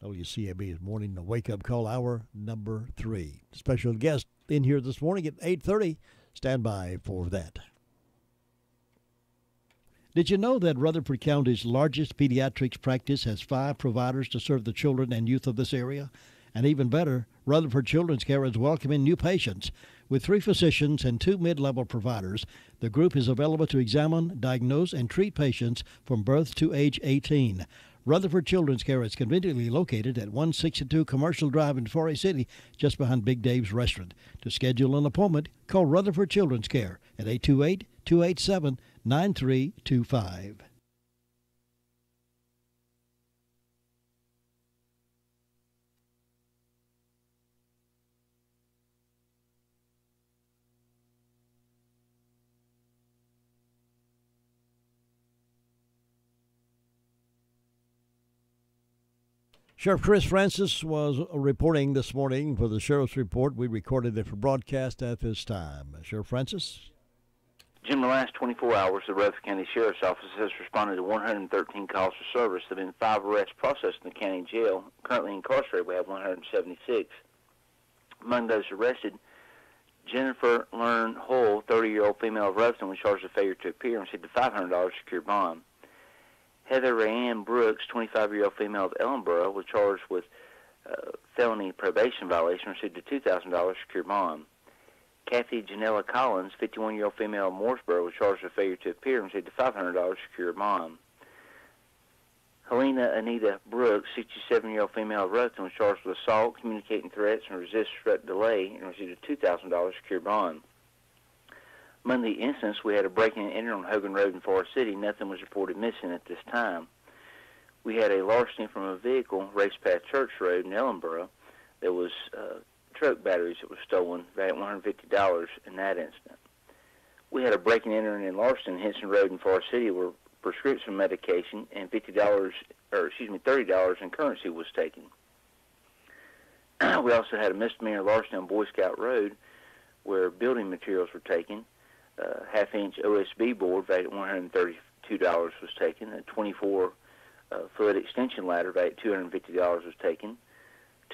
WCAB's Morning Wake-Up Call, hour number 3. Special guest in here this morning at 8:30. Stand by for that. Did you know that Rutherford County's largest pediatrics practice has 5 providers to serve the children and youth of this area? And even better, Rutherford Children's Care is welcoming new patients. With 3 physicians and 2 mid-level providers, the group is available to examine, diagnose, and treat patients from birth to age 18. Rutherford Children's Care is conveniently located at 162 Commercial Drive in Forest City, just behind Big Dave's Restaurant. To schedule an appointment, call Rutherford Children's Care at 828-287-9325. Sheriff Chris Francis was reporting this morning for the Sheriff's Report. We recorded it for broadcast at this time. Sheriff Francis? Jim, the last 24 hours, the Rutherford County Sheriff's Office has responded to 113 calls for service. There have been 5 arrests processed in the county jail. Currently incarcerated, we have 176. Among those arrested, Jennifer Learn Hull, 30-year-old female of Rutherford, was charged with failure to appear and received a $500 secure bond. Heather Rayanne Brooks, 25-year-old female of Ellenboro, was charged with felony probation violation and received a $2,000 secure bond. Kathy Janella Collins, 51-year-old female of Mooresboro, was charged with failure to appear and received a $500 secure bond. Helena Anita Brooks, 67-year-old female of Rutherford, was charged with assault, communicating threats, and resist threat delay and received a $2,000 secure bond. Among the incidents, we had a break-in and enter on Hogan Road in Forest City. Nothing was reported missing at this time. We had a larceny from a vehicle raced past Church Road in Ellenboro. There was truck batteries that were stolen, valued $150 in that incident. We had a break-in and entering in larceny in Henson Road in Forest City where prescription medication and $30 in currency was taken. We also had a misdemeanor larceny on Boy Scout Road where building materials were taken. Half-inch OSB board valued at $132 was taken. A 24-foot extension ladder valued at $250 was taken.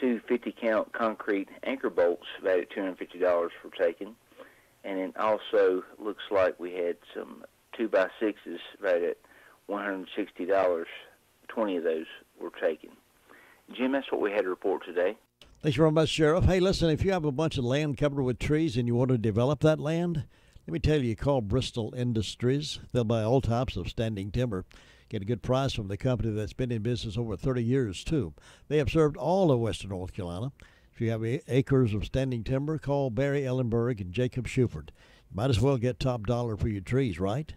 2 50-count concrete anchor bolts valued at $250 were taken. And it also looks like we had some 2x6s valued at $160. 20 of those were taken. Jim, that's what we had to report today. Thanks very much, Sheriff. Hey, listen, if you have a bunch of land covered with trees and you want to develop that land, Let me tell you, call Bristol Industries. They'll buy all types of standing timber. Get a good price from the company that's been in business over 30 years, too. They have served all of western North Carolina. If you have acres of standing timber, call Barry Ellenberg and Jacob Schuford. You might as well get top dollar for your trees, right?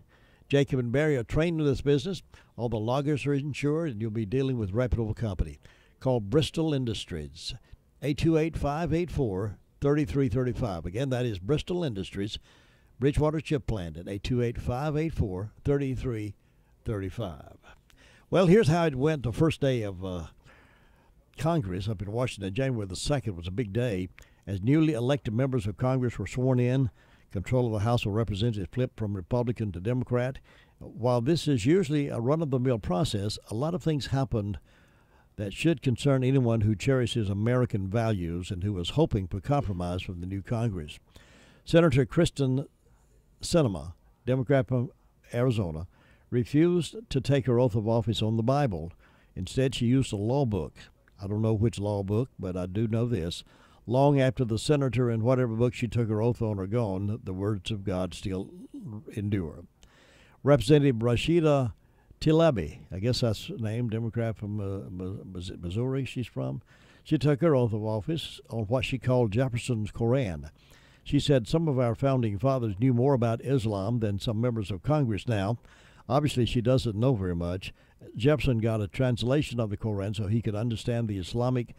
Jacob and Barry are trained in this business. All the loggers are insured, and you'll be dealing with a reputable company. Call Bristol Industries, 828-584-3335. Again, that is Bristol Industries, Bridgewater Chip Plant at 828-584-3335. Well, here's how it went the first day of Congress up in Washington. January the 2nd was a big day as newly elected members of Congress were sworn in. Control of the House of Representatives flipped from Republican to Democrat. While this is usually a run-of-the-mill process, a lot of things happened that should concern anyone who cherishes American values and who was hoping for compromise from the new Congress. Senator Kristen Sinema, Democrat from Arizona, refused to take her oath of office on the Bible. Instead, she used a law book. I don't know which law book, but I do know this. Long after the senator and whatever book she took her oath on are gone, the words of God still endure. Representative Rashida Tlaib, I guess that's her name, Democrat from Missouri she's from. She took her oath of office on what she called Jefferson's Koran. She said some of our founding fathers knew more about Islam than some members of Congress now. Obviously, she doesn't know very much. Jefferson got a translation of the Koran so he could understand the Islamic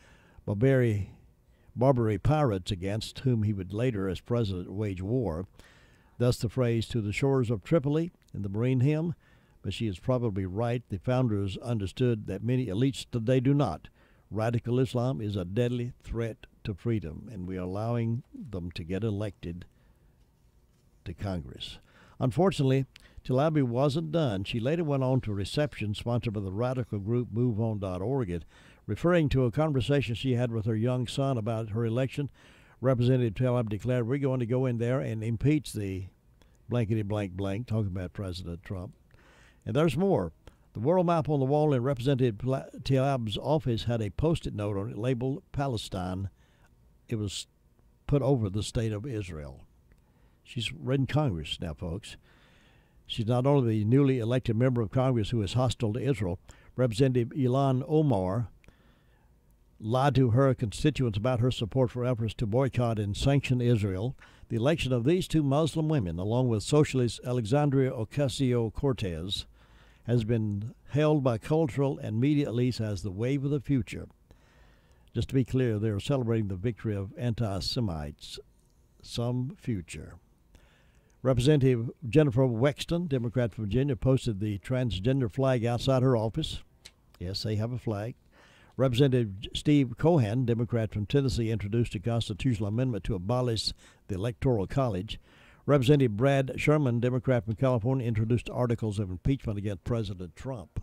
Barbary pirates against whom he would later, as president, wage war. Thus the phrase, "to the shores of Tripoli," in the Marine hymn. But she is probably right. The founders understood that many elites today do not. Radical Islam is a deadly threat to freedom, and we are allowing them to get elected to Congress. Unfortunately, Tlaib wasn't done. She later went on to a reception sponsored by the radical group MoveOn.org. Referring to a conversation she had with her young son about her election, Representative Tlaib declared, "We're going to go in there and impeach the blankety blank blank," talking about President Trump. And there's more. The world map on the wall in Representative Tlaib's office had a Post-it note on it labeled Palestine. It was put over the state of Israel. She's in Congress now, folks. She's not only the newly elected member of Congress who is hostile to Israel. Representative Ilhan Omar lied to her constituents about her support for efforts to boycott and sanction Israel. The election of these two Muslim women, along with socialist Alexandria Ocasio-Cortez, has been hailed by cultural and media elites as the wave of the future. Just to be clear, they are celebrating the victory of anti-Semites. Some future. Representative Jennifer Wexton, Democrat from Virginia, posted the transgender flag outside her office. Yes, they have a flag. Representative Steve Cohen, Democrat from Tennessee, introduced a constitutional amendment to abolish the Electoral College. Representative Brad Sherman, Democrat from California, introduced articles of impeachment against President Trump.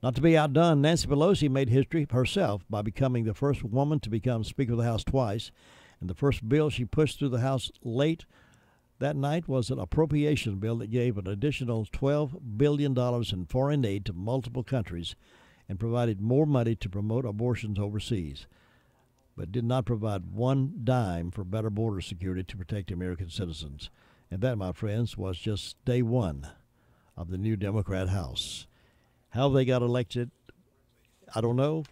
Not to be outdone, Nancy Pelosi made history herself by becoming the first woman to become Speaker of the House twice. And the first bill she pushed through the House late that night was an appropriation bill that gave an additional $12 billion in foreign aid to multiple countries and provided more money to promote abortions overseas, but did not provide one dime for better border security to protect American citizens. And that, my friends, was just day one of the new Democrat House. How they got elected, I don't know,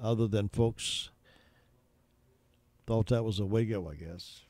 other than folks thought that was the way to go, I guess.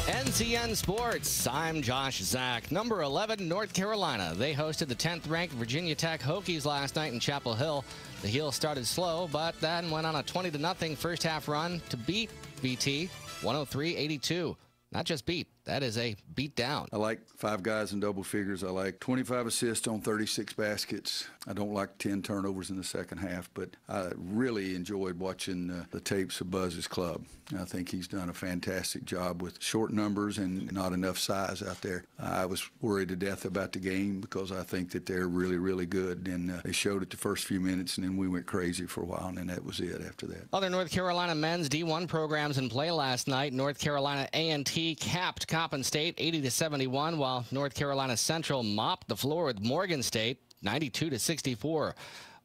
NCN Sports, I'm Josh Zach. Number 11, North Carolina. They hosted the 10th-ranked Virginia Tech Hokies last night in Chapel Hill. The Heels started slow, but then went on a 20-0 first-half run to beat VT 103-82. Not just beat, That is a beat down. I like 5 guys in double figures. I like 25 assists on 36 baskets. I don't like 10 turnovers in the second half, but I really enjoyed watching the tapes of Buzz's club. I think he's done a fantastic job with short numbers and not enough size out there. I was worried to death about the game because I think that they're really, really good, and they showed it the first few minutes, and then we went crazy for a while, and then that was it after that. Other North Carolina men's D1 programs in play last night. North Carolina A&T capped Coppin State 80-71, while North Carolina Central mopped the floor with Morgan State 92-64.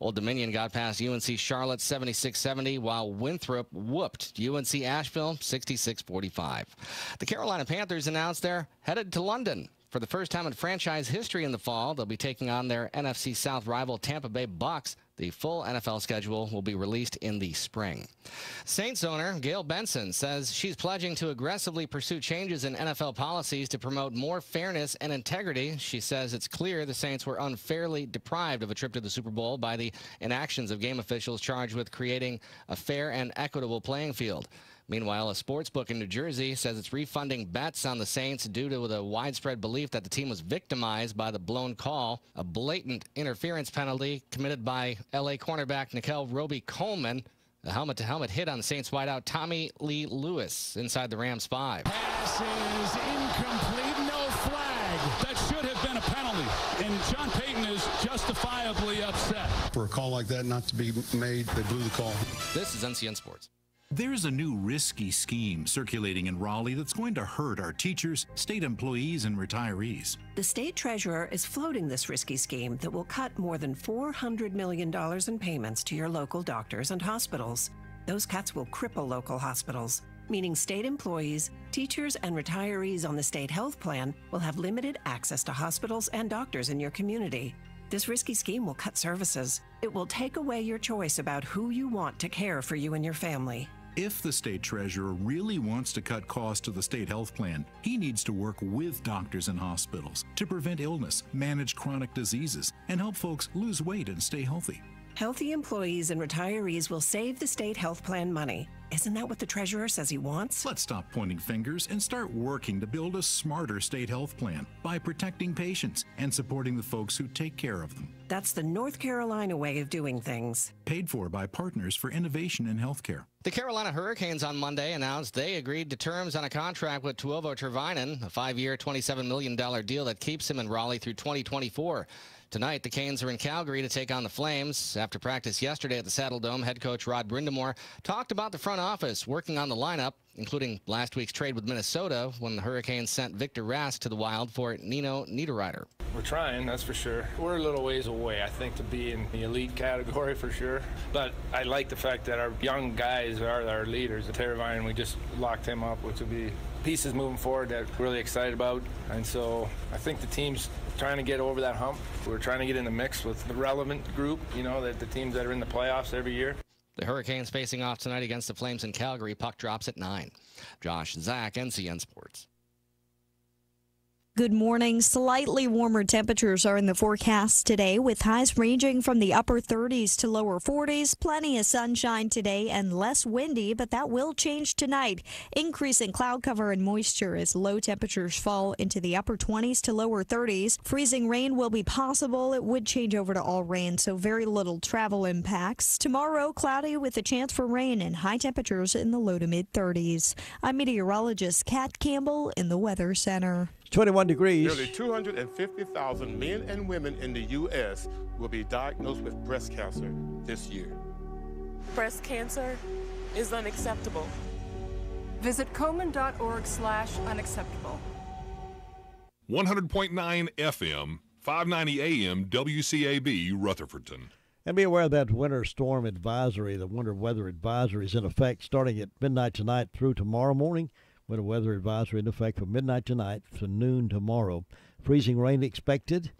Old Dominion got past UNC Charlotte 76-70, while Winthrop whooped UNC Asheville 66-45. The Carolina Panthers announced they're headed to London. For the first time in franchise history in the fall, they'll be taking on their NFC South rival Tampa Bay Bucks. The full NFL schedule will be released in the spring. Saints owner Gail Benson says she's pledging to aggressively pursue changes in NFL policies to promote more fairness and integrity. She says it's clear the Saints were unfairly deprived of a trip to the Super Bowl by the inactions of game officials charged with creating a fair and equitable playing field. Meanwhile, a sports book in New Jersey says it's refunding bets on the Saints due to the widespread belief that the team was victimized by the blown call, a blatant interference penalty committed by L.A. cornerback Nickel Roby-Coleman. The helmet-to-helmet hit on the Saints wideout Tommy Lee Lewis inside the Rams 5. Pass is incomplete, no flag. That should have been a penalty, and Sean Payton is justifiably upset. For a call like that not to be made, they blew the call. This is NCN Sports. There's a new risky scheme circulating in Raleigh that's going to hurt our teachers, state employees, and retirees. The state treasurer is floating this risky scheme that will cut more than $400 million in payments to your local doctors and hospitals. Those cuts will cripple local hospitals, meaning state employees, teachers, and retirees on the state health plan will have limited access to hospitals and doctors in your community. This risky scheme will cut services. It will take away your choice about who you want to care for you and your family. If the state treasurer really wants to cut costs to the state health plan, he needs to work with doctors and hospitals to prevent illness, manage chronic diseases, and help folks lose weight and stay healthy. Healthy employees and retirees will save the state health plan money. Isn't that what the treasurer says he wants? Let's stop pointing fingers and start working to build a smarter state health plan by protecting patients and supporting the folks who take care of them. That's the North Carolina way of doing things. Paid for by Partners for Innovation in Healthcare. The Carolina Hurricanes on Monday announced they agreed to terms on a contract with Tuovo Tervainen, a 5-year, $27 million deal that keeps him in Raleigh through 2024. Tonight, the Canes are in Calgary to take on the Flames. After practice yesterday at the Saddle Dome, head coach Rod Brindamore talked about the front office working on the lineup, including last week's trade with Minnesota when the Hurricanes sent Victor Rask to the Wild for Nino Niederreiter. We're trying, that's for sure. We're a little ways away, I think, to be in the elite category for sure. But I like the fact that our young guys are our leaders. Teravainen, we just locked him up, which will be pieces moving forward that we're really excited about. And so I think the team's trying to get over that hump. We're trying to get in the mix with the relevant group, you know, that the teams that are in the playoffs every year. The Hurricanes facing off tonight against the Flames in Calgary. Puck drops at 9. Josh Zach, NCN Sports. Good morning. Slightly warmer temperatures are in the forecast today, with highs ranging from the upper 30s to lower 40s. Plenty of sunshine today and less windy, but that will change tonight. Increasing cloud cover and moisture as low temperatures fall into the upper 20s to lower 30s. Freezing rain will be possible. It would change over to all rain, so very little travel impacts. Tomorrow, cloudy with a chance for rain and high temperatures in the low to mid 30s. I'm meteorologist Kat Campbell in the Weather Center. 21 degrees. Nearly 250,000 men and women in the U.S. will be diagnosed with breast cancer this year. Breast cancer is unacceptable. Visit Komen.org/unacceptable. 100.9 FM, 590 AM, WCAB, Rutherfordton. And be aware that winter storm advisory, the winter weather advisory, is in effect starting at midnight tonight through tomorrow morning. Winter weather advisory in effect from midnight tonight to noon tomorrow. Freezing rain expected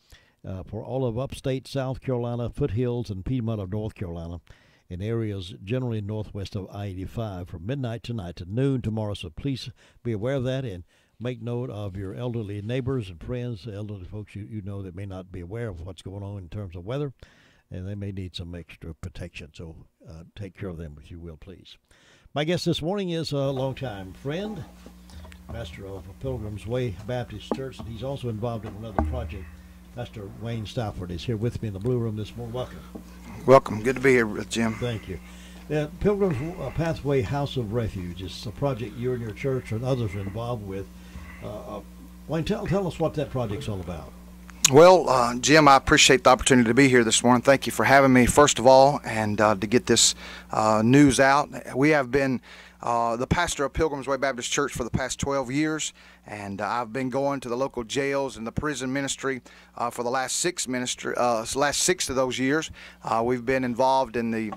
for all of upstate South Carolina, foothills, and Piedmont of North Carolina, in areas generally northwest of I-85 from midnight tonight to noon tomorrow. So please be aware of that and make note of your elderly neighbors and friends, elderly folks you know that may not be aware of what's going on in terms of weather, and they may need some extra protection. So take care of them if you will, please. My guest this morning is a longtime friend, pastor of Pilgrim's Way Baptist Church, and he's also involved in another project. Pastor Wayne Stafford is here with me in the Blue Room this morning. Welcome. Welcome. Good to be here, Jim. Thank you. Pilgrim's Pathway House of Refuge is a project you and your church and others are involved with. Wayne, tell us what that project's all about. Well, Jim, I appreciate the opportunity to be here this morning. Thank you for having me, first of all, and to get this news out. We have been the pastor of Pilgrim's Way Baptist Church for the past 12 years, and I've been going to the local jails and the prison ministry for the last six of those years. We've been involved in the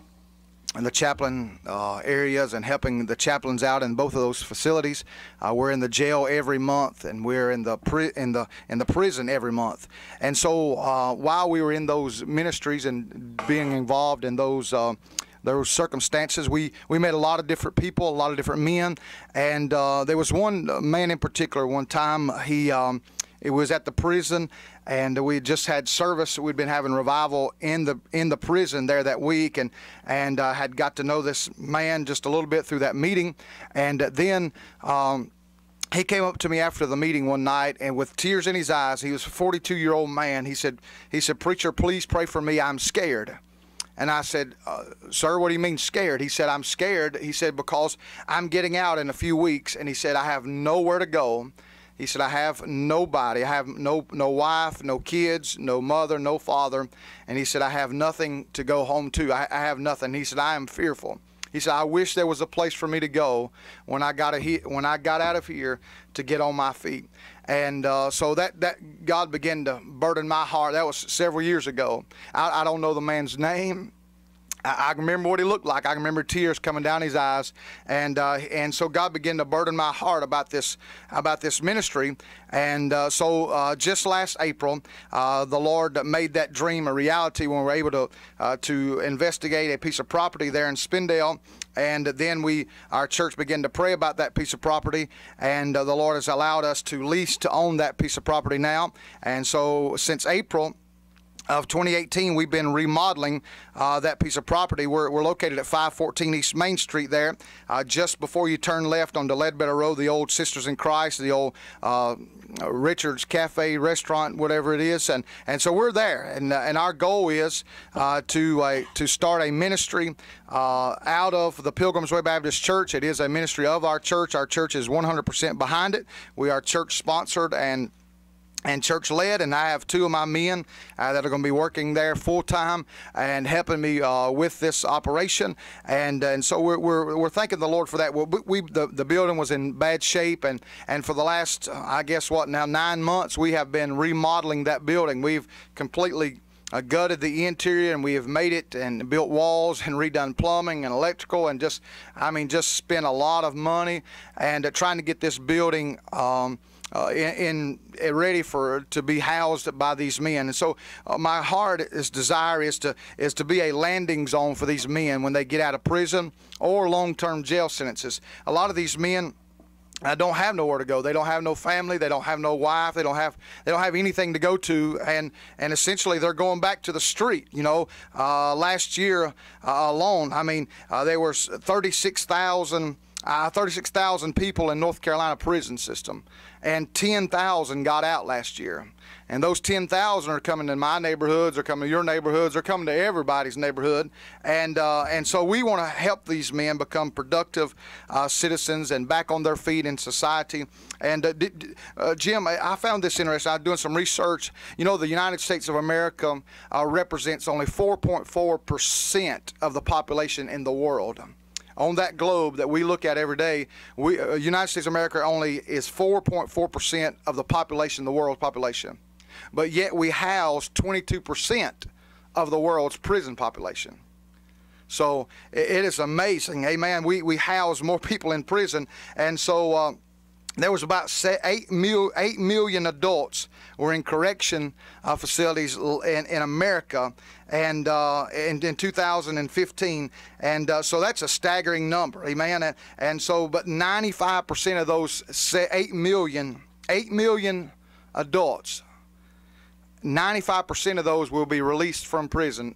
chaplain areas and helping the chaplains out in both of those facilities. We're in the jail every month, and we're in the prison every month. And so while we were in those ministries and being involved in those circumstances, we met a lot of different people, a lot of different men, and there was one man in particular. One time it was at the prison, and we just had service. We'd been having revival in the prison there that week, and had got to know this man just a little bit through that meeting. And then he came up to me after the meeting one night, and with tears in his eyes, he was a 42-year-old man. He said, "Preacher, please pray for me. I'm scared." And I said, "Sir, what do you mean scared?" He said, "I'm scared." He said, "Because I'm getting out in a few weeks." And he said, "I have nowhere to go." He said, "I have nobody. I have no wife, no kids, no mother, no father." And he said, "I have nothing to go home to. I have nothing." He said, "I am fearful." He said, "I wish there was a place for me to go when I got out of here to get on my feet." And so that God began to burden my heart. That was several years ago. I don't know the man's name. I remember what he looked like. I remember tears coming down his eyes, and so God began to burden my heart about this ministry. And so just last April, the Lord made that dream a reality when we were able to investigate a piece of property there in Spindale. And then our church began to pray about that piece of property, and the Lord has allowed us to lease to own that piece of property now. And so since April of 2018, we've been remodeling that piece of property. We're located at 514 East Main Street there, just before you turn left onto Ledbetter Road, the old Sisters in Christ, the old Richard's Cafe restaurant, whatever it is, and so we're there, and our goal is to start a ministry out of the Pilgrim's Way Baptist Church. It is a ministry of our church. Our church is 100% behind it. We are church sponsored and church led, and I have two of my men that are going to be working there full time and helping me with this operation, and so we're thanking the Lord for that. Well, the building was in bad shape, and for the last 9 months we have been remodeling that building. We've completely gutted the interior, and we have made it and built walls and redone plumbing and electrical, and just spent a lot of money and trying to get this building ready to be housed by these men. And so my desire is to be a landing zone for these men when they get out of prison or long-term jail sentences. A lot of these men don't have nowhere to go. They don't have no family. They don't have no wife. They don't have anything to go to, and essentially they're going back to the street. Last year alone, there were 36,000 people in North Carolina prison system, and 10,000 got out last year. And those 10,000 are coming to my neighborhoods, or coming to your neighborhoods, or coming to everybody's neighborhood. And so we want to help these men become productive citizens and back on their feet in society. And Jim, I found this interesting. I was doing some research. The United States of America represents only 4.4% of the population in the world. On that globe that we look at every day, United States of America only is 4.4% of the population, the world's population. But yet we house 22% of the world's prison population. So it is amazing. Amen. We house more people in prison. And so there was about 8 million adults were in correction facilities in America, and in 2015, and so that's a staggering number, amen. And so, but 95% of those 8 million adults, 95% of those will be released from prison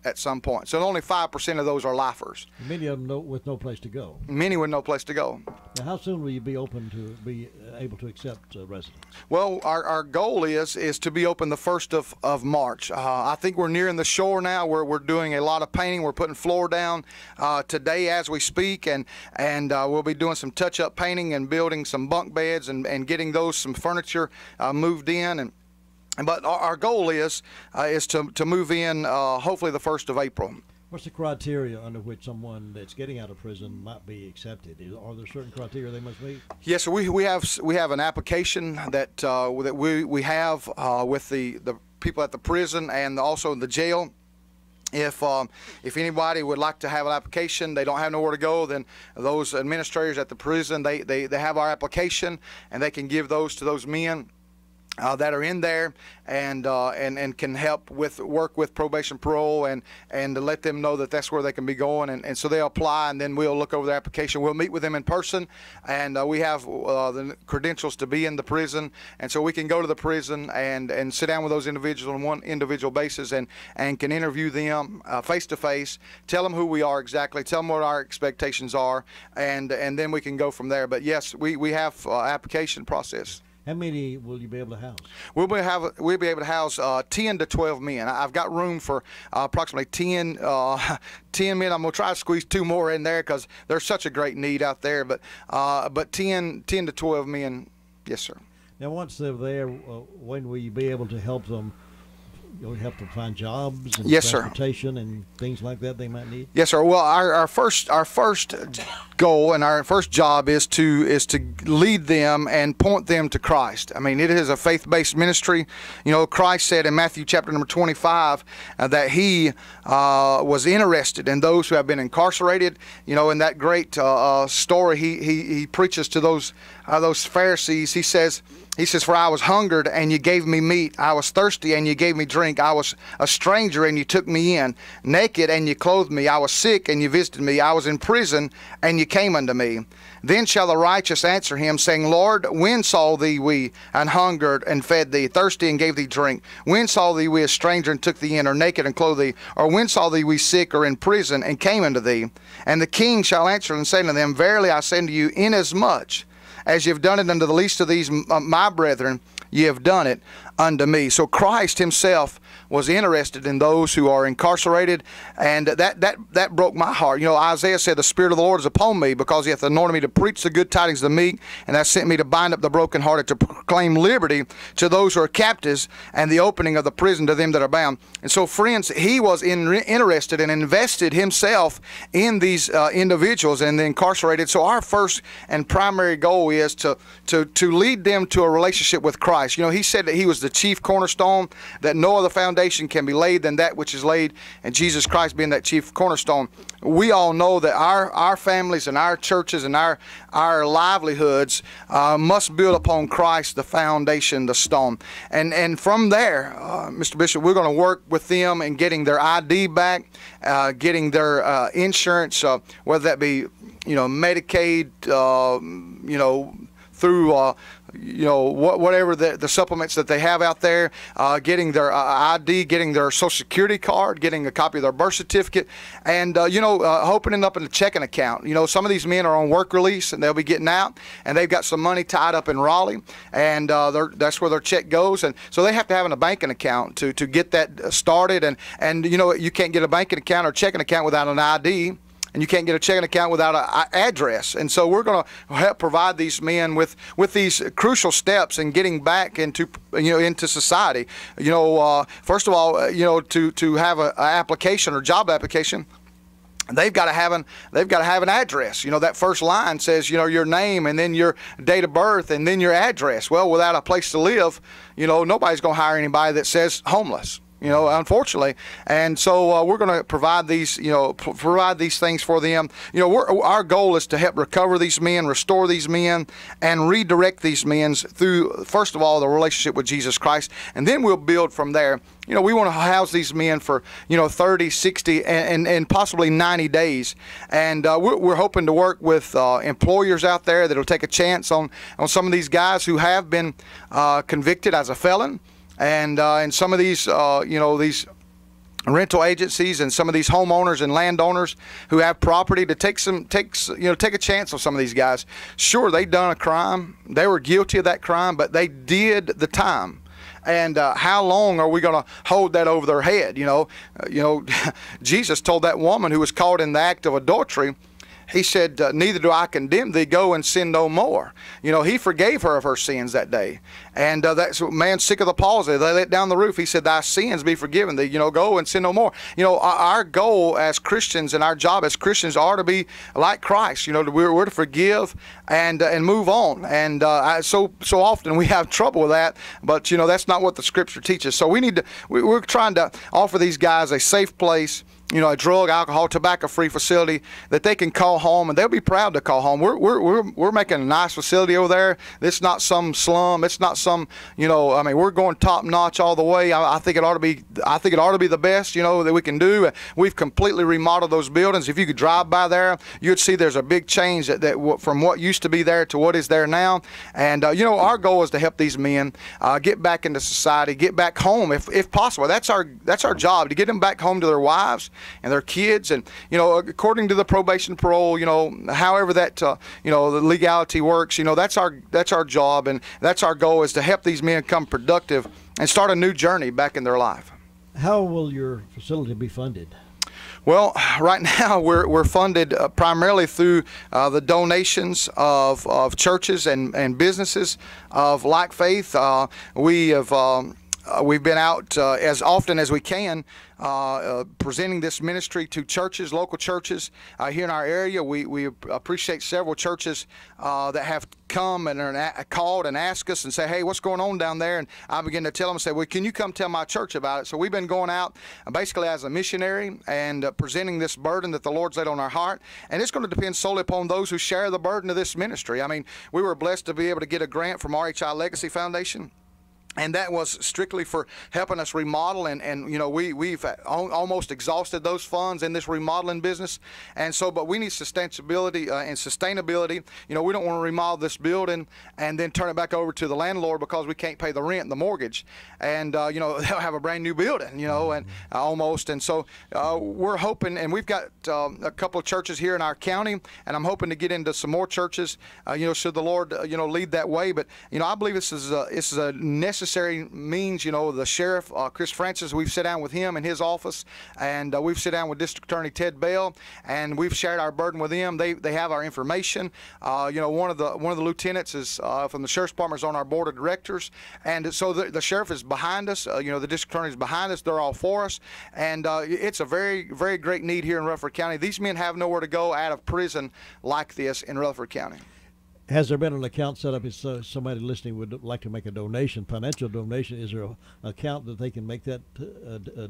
at some point. So only 5% of those are lifers. Many of them with no place to go. Many with no place to go. Now, how soon will you be open to be able to accept residents? Well, our goal is to be open the 1st of March. I think we're nearing the shore now where we're doing a lot of painting. We're putting floor down today as we speak, and we'll be doing some touch-up painting and building some bunk beds and getting some furniture moved in. But our goal is to move in hopefully the 1st of April. What's the criteria under which someone that's getting out of prison might be accepted? Are there certain criteria they must meet? Yes, so we have an application that we have with the people at the prison and also the jail. If anybody would like to have an application, they don't have nowhere to go, then those administrators at the prison, they have our application, and they can give those to those men that are in there and can help work with probation parole and to let them know that that's where they can be going, and so they apply, and then we'll look over their application. We'll meet with them in person, and we have the credentials to be in the prison, and so we can go to the prison and sit down with those individuals on one individual basis and can interview them face to face, tell them who we are exactly, tell them what our expectations are, and then we can go from there. But yes, we have application process. How many will you be able to house? We'll be able to house 10 to 12 men. I've got room for approximately 10 men. I'm going to try to squeeze 2 more in there because there's such a great need out there. But 10 to 12 men, yes, sir. Now, once they're there, when will you be able to help them? You'll help them find jobs and yes, transportation and things like that they might need? Yes, sir. Well, our first goal and our first job is to lead them and point them to Christ. I mean, it is a faith-based ministry. You know, Christ said in Matthew chapter number 25 that he was interested in those who have been incarcerated. You know, in that great story, he preaches to those Pharisees. He says, for I was hungered and you gave me meat. I was thirsty and you gave me drink. I was a stranger and you took me in. Naked and you clothed me. I was sick and you visited me. I was in prison and you came unto me. Then shall the righteous answer him, saying, Lord, when saw thee we and hungered and fed thee, thirsty and gave thee drink? When saw thee we a stranger and took thee in, or naked and clothed thee? Or when saw thee we sick or in prison and came unto thee? And the king shall answer and say unto them, Verily I say unto you, inasmuch as you have done it unto the least of these my brethren, ye have done it unto me. So Christ himself was interested in those who are incarcerated, and that broke my heart. You know, Isaiah said, the Spirit of the Lord is upon me, because he hath anointed me to preach the good tidings to the meek, and hath sent me to bind up the brokenhearted, to proclaim liberty to those who are captives, and the opening of the prison to them that are bound. And so, friends, he was interested and invested himself in these individuals and the incarcerated. So our first and primary goal is to lead them to a relationship with Christ. You know, he said that he was the chief cornerstone, that no other foundation can be laid than that which is laid, and Jesus Christ being that chief cornerstone. We all know that our families and our churches and our livelihoods must build upon Christ, the foundation, the stone. And from there, Mr. Bishop, we're going to work with them in getting their ID back, getting their insurance, whether that be, you know, Medicaid, you know, through you know, whatever the supplements that they have out there, getting their ID, getting their Social Security card, getting a copy of their birth certificate, and you know, opening up in a checking account. You know, some of these men are on work release and they'll be getting out, and they've got some money tied up in Raleigh, and that's where their check goes, and so they have to have a banking account to get that started, and you know, you can't get a banking account or checking account without an ID. And you can't get a checking account without an address. And so we're going to help provide these men with these crucial steps in getting back into, you know, into society. You know, first of all, you know, to have an application or job application, they've got to have an address. You know, that first line says, you know, your name and then your date of birth and then your address. Well, without a place to live, you know, nobody's going to hire anybody that says homeless. You know, unfortunately, and so we're going to provide these, you know, provide these things for them. You know, our goal is to help recover these men, restore these men, and redirect these men through, first of all, the relationship with Jesus Christ, and then we'll build from there. You know, we want to house these men for, you know, 30, 60, and possibly 90 days. And we're hoping to work with employers out there that will take a chance on some of these guys who have been convicted as a felon. And some of these, you know, these rental agencies and some of these homeowners and landowners who have property to take a chance on some of these guys. Sure, they done a crime. They were guilty of that crime, but they did the time. And how long are we going to hold that over their head? Jesus told that woman who was caught in the act of adultery, he said, neither do I condemn thee, go and sin no more. He forgave her of her sins that day. And that's man sick of the palsy. They let down the roof. He said, thy sins be forgiven thee, go and sin no more. Our goal as Christians and our job as Christians are to be like Christ. We're to forgive and move on. And so often we have trouble with that, but that's not what the Scripture teaches. So we're trying to offer these guys a safe place, a drug, alcohol, tobacco-free facility that they can call home, and they'll be proud to call home. We're making a nice facility over there. It's not some slum. It's not some, we're going top notch all the way. I think it ought to be. I think it ought to be the best, that we can do. We've completely remodeled those buildings. If you could drive by there, you'd see there's a big change that from what used to be there to what is there now. And our goal is to help these men get back into society, get back home if possible. That's our job, to get them back home to their wives and their kids, and according to the probation parole, however that the legality works, that's our job, and that's our goal, is to help these men become productive and start a new journey back in their life. How will your facility be funded? Well, right now we're funded primarily through the donations of churches and businesses of like faith. We've been out as often as we can presenting this ministry to churches, local churches here in our area. We appreciate several churches that have come and are called and asked us and say, hey, what's going on down there? And I begin to tell them, say, well, can you come tell my church about it? So we've been going out basically as a missionary and presenting this burden that the Lord's laid on our heart. And it's going to depend solely upon those who share the burden of this ministry. I mean, we were blessed to be able to get a grant from RHI Legacy Foundation. And that was strictly for helping us remodel, and we've almost exhausted those funds in this remodeling business. And so, but we need sustainability and sustainability. We don't want to remodel this building and then turn it back over to the landlord because we can't pay the rent and the mortgage. And they'll have a brand new building, and almost. And so we're hoping, and we've got a couple of churches here in our county, and I'm hoping to get into some more churches. Should the Lord lead that way. But I believe this is a necessary means. The sheriff, Chris Francis, we've sat down with him in his office, and we've sat down with District Attorney Ted Bell, and we've shared our burden with them. They have our information. One of the lieutenants is from the sheriff's department is on our board of directors, and so the sheriff is behind us. The district attorney is behind us. They're all for us, and it's a very, very great need here in Rutherford County. These men have nowhere to go out of prison like this in Rutherford County. Has there been an account set up if somebody listening would like to make a donation, financial donation? Is there an account that they can make that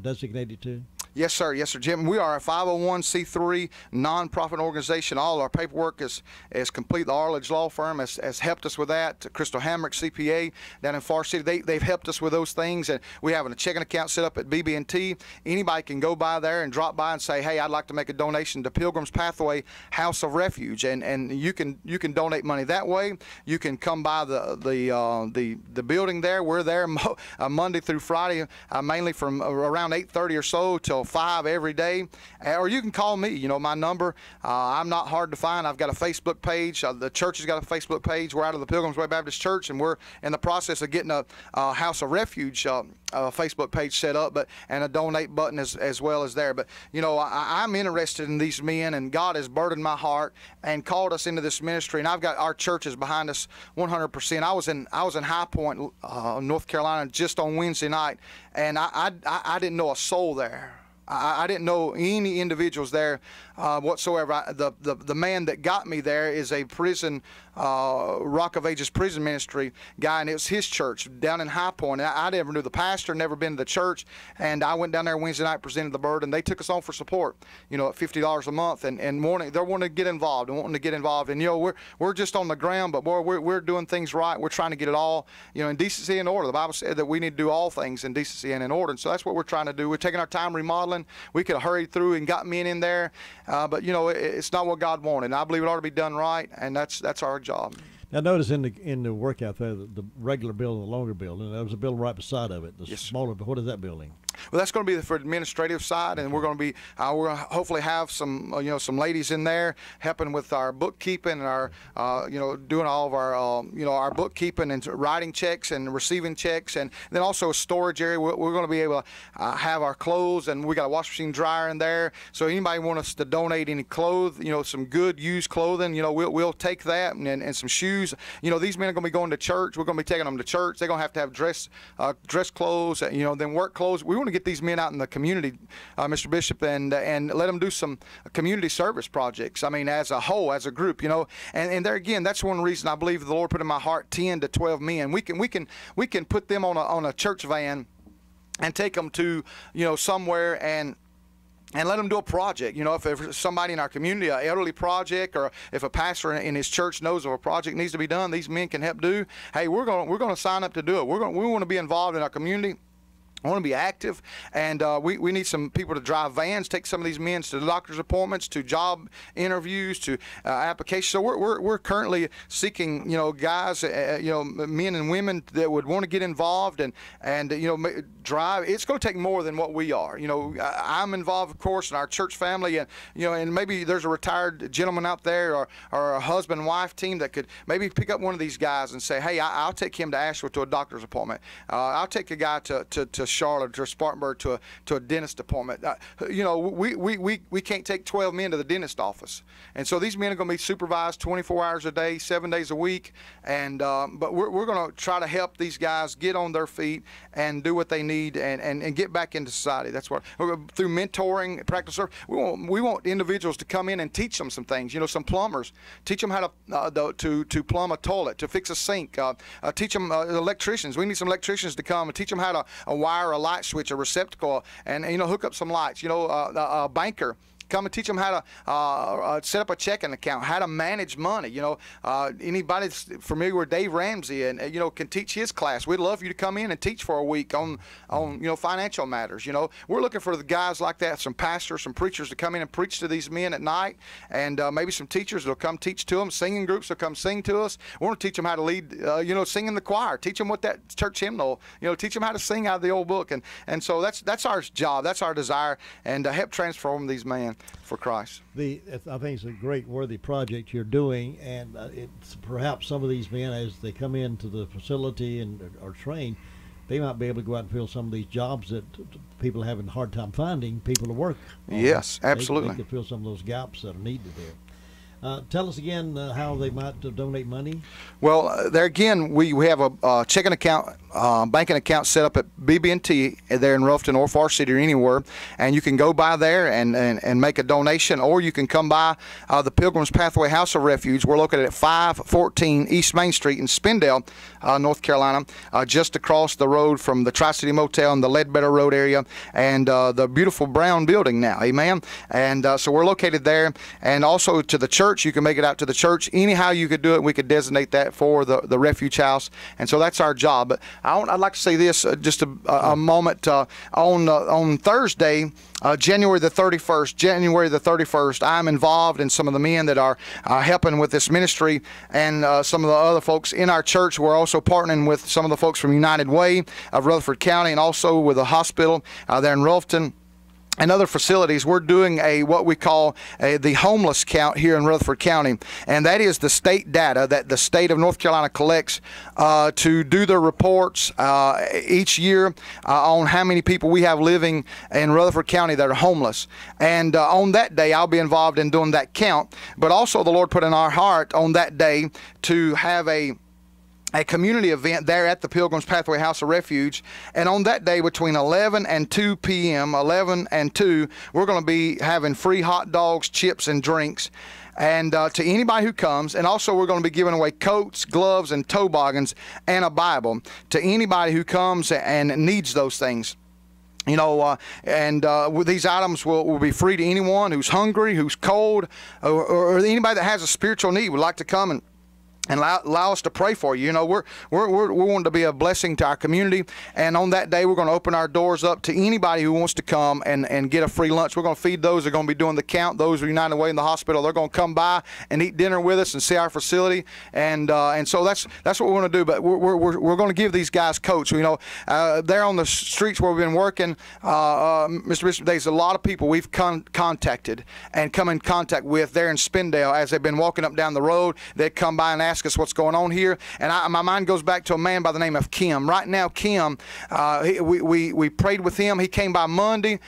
designated to? Yes, sir. Yes, sir, Jim. We are a 501c3 nonprofit organization. All our paperwork is complete. The Arledge Law Firm has helped us with that. Crystal Hamrick CPA down in Far City, they've helped us with those things. And we have a checking account set up at BB&T. Anybody can go by there and drop by and say, hey, I'd like to make a donation to Pilgrim's Pathway House of Refuge, and you can donate money that way. You can come by the building there. We're there Monday through Friday, mainly from around 8:30 or so till 5 every day. Or you can call me. My number. I'm not hard to find. I've got a Facebook page. The church has got a Facebook page. We're out of the Pilgrim's Way Baptist Church, and we're in the process of getting a House of Refuge Facebook page set up, and a donate button as well as there. But I'm interested in these men, and God has burdened my heart and called us into this ministry. And I've got our churches behind us 100%. I was in High Point, North Carolina, just on Wednesday night, and I didn't know a soul there. I didn't know any individuals there whatsoever. The man that got me there is a prison, Rock of Ages prison ministry guy, and it was his church down in High Point. I never knew the pastor, never been to the church, and I went down there Wednesday night, presented the burden. They took us on for support, at $50 a month, and they're wanting to get involved and wanting to get involved. And we're just on the ground, but boy, we're doing things right. We're trying to get it all, in decency and order. The Bible said that we need to do all things in decency and in order, and so that's what we're trying to do. We're taking our time remodeling. We could have hurried through and got men in there, but it's not what God wanted. And I believe it ought to be done right, and that's our job. Now, notice in the workout there, the regular building, the longer building, there was a building right beside of it. The smaller, what is that building? Well, that's going to be for the administrative side, and we're going to be we're going to hopefully have some some ladies in there helping with our bookkeeping and our doing all of our our bookkeeping and writing checks and receiving checks, and then also a storage area. We're going to be able to have our clothes, and we got a wash machine dryer in there. So anybody want us to donate any clothes, some good used clothing, we'll take that, and some shoes. These men are going to be going to church. We're going to be taking them to church. They're going to have dress clothes, then work clothes. We want to get these men out in the community, Mr. Bishop, and let them do some community service projects. I mean, as a whole, as a group, and there again, that's one reason I believe the Lord put in my heart 10 to 12 men. We can put them on a church van and take them to somewhere and let them do a project. If there's somebody in our community, an elderly project, or if a pastor in his church knows of a project needs to be done, these men can help do. Hey, we're going to sign up to do it. We want to be involved in our community. I want to be active, and we need some people to drive vans, take some of these men to the doctor's appointments, to job interviews, to applications. So we're currently seeking guys, men and women that would want to get involved and drive. It's going to take more than what we are. I'm involved, of course, in our church family, and and maybe there's a retired gentleman out there or a husband and wife team that could maybe pick up one of these guys and say, hey, I'll take him to Asheville to a doctor's appointment. I'll take a guy to Charlotte or Spartanburg to a dentist appointment. We can't take 12 men to the dentist office, and so these men are going to be supervised 24 hours a day, 7 days a week, and but we're going to try to help these guys get on their feet and do what they need and get back into society. That's what through mentoring, practice. We want individuals to come in and teach them some things. Some plumbers, teach them how to plumb a toilet, to fix a sink. Teach them electricians. We need some electricians to come and teach them how to wire a light switch, a receptacle, and hook up some lights. A banker, come and teach them how to set up a checking account, how to manage money. Anybody that's familiar with Dave Ramsey and can teach his class. We'd love you to come in and teach for a week on financial matters. We're looking for the guys like that, some pastors, some preachers to come in and preach to these men at night, and maybe some teachers that'll come teach to them. Singing groups will come sing to us. We want to teach them how to lead, sing in the choir. Teach them what that church hymnal. Teach them how to sing out of the old book, and so that's our job. That's our desire, and help transform these men for Christ. I think it's a great, worthy project you're doing, and it's perhaps some of these men, as they come into the facility and are trained, they might be able to go out and fill some of these jobs that people are having a hard time finding people to work on. Yes, absolutely. They could fill some of those gaps that are needed there. Tell us again how they might donate money. Well, there again, we have a checking account, banking account set up at BB&T there in Ruffton or Far City or anywhere, and you can go by there and make a donation, or you can come by the Pilgrim's Pathway House of Refuge. We're located at 514 East Main Street in Spindale, North Carolina, just across the road from the Tri-City Motel and the Ledbetter Road area, and the beautiful brown building now, amen. And so we're located there, and also to the church. You can make it out to the church. Anyhow you could do it, we could designate that for the refuge house, and so that's our job. But I'd like to say this just a moment. On Thursday, January the 31st, I'm involved in some of the men that are helping with this ministry, and some of the other folks in our church. We're also partnering with some of the folks from United Way of Rutherford County, and also with a hospital there in Rufton and other facilities. We're doing what we call the homeless count here in Rutherford County, and that is the state data that the state of North Carolina collects to do their reports each year on how many people we have living in Rutherford County that are homeless. And on that day, I'll be involved in doing that count, but also the Lord put in our heart on that day to have a community event there at the Pilgrim's Pathway House of Refuge. And on that day, between 11 and 2 p.m., 11 and 2, we're going to be having free hot dogs, chips, and drinks. And to anybody who comes, and also we're going to be giving away coats, gloves, and toboggans, and a Bible to anybody who comes and needs those things. These items will be free to anyone who's hungry, who's cold, or anybody that has a spiritual need would like to come and allow us to pray for you. You know, we want to be a blessing to our community, and on that day we're going to open our doors up to anybody who wants to come and get a free lunch. We're going to feed those that are going to be doing the count. Those who are United Way in the hospital, they're going to come by and eat dinner with us and see our facility, and so that's what we're going to do. But we're going to give these guys coats. You know, there on the streets where we've been working, Mr. Bishop, there's a lot of people we've contacted and come in contact with there in Spindale as they've been walking up down the road. They come by and ask us what's going on here, and my mind goes back to a man by the name of Kim. Right now, Kim, we prayed with him. He came by Monday,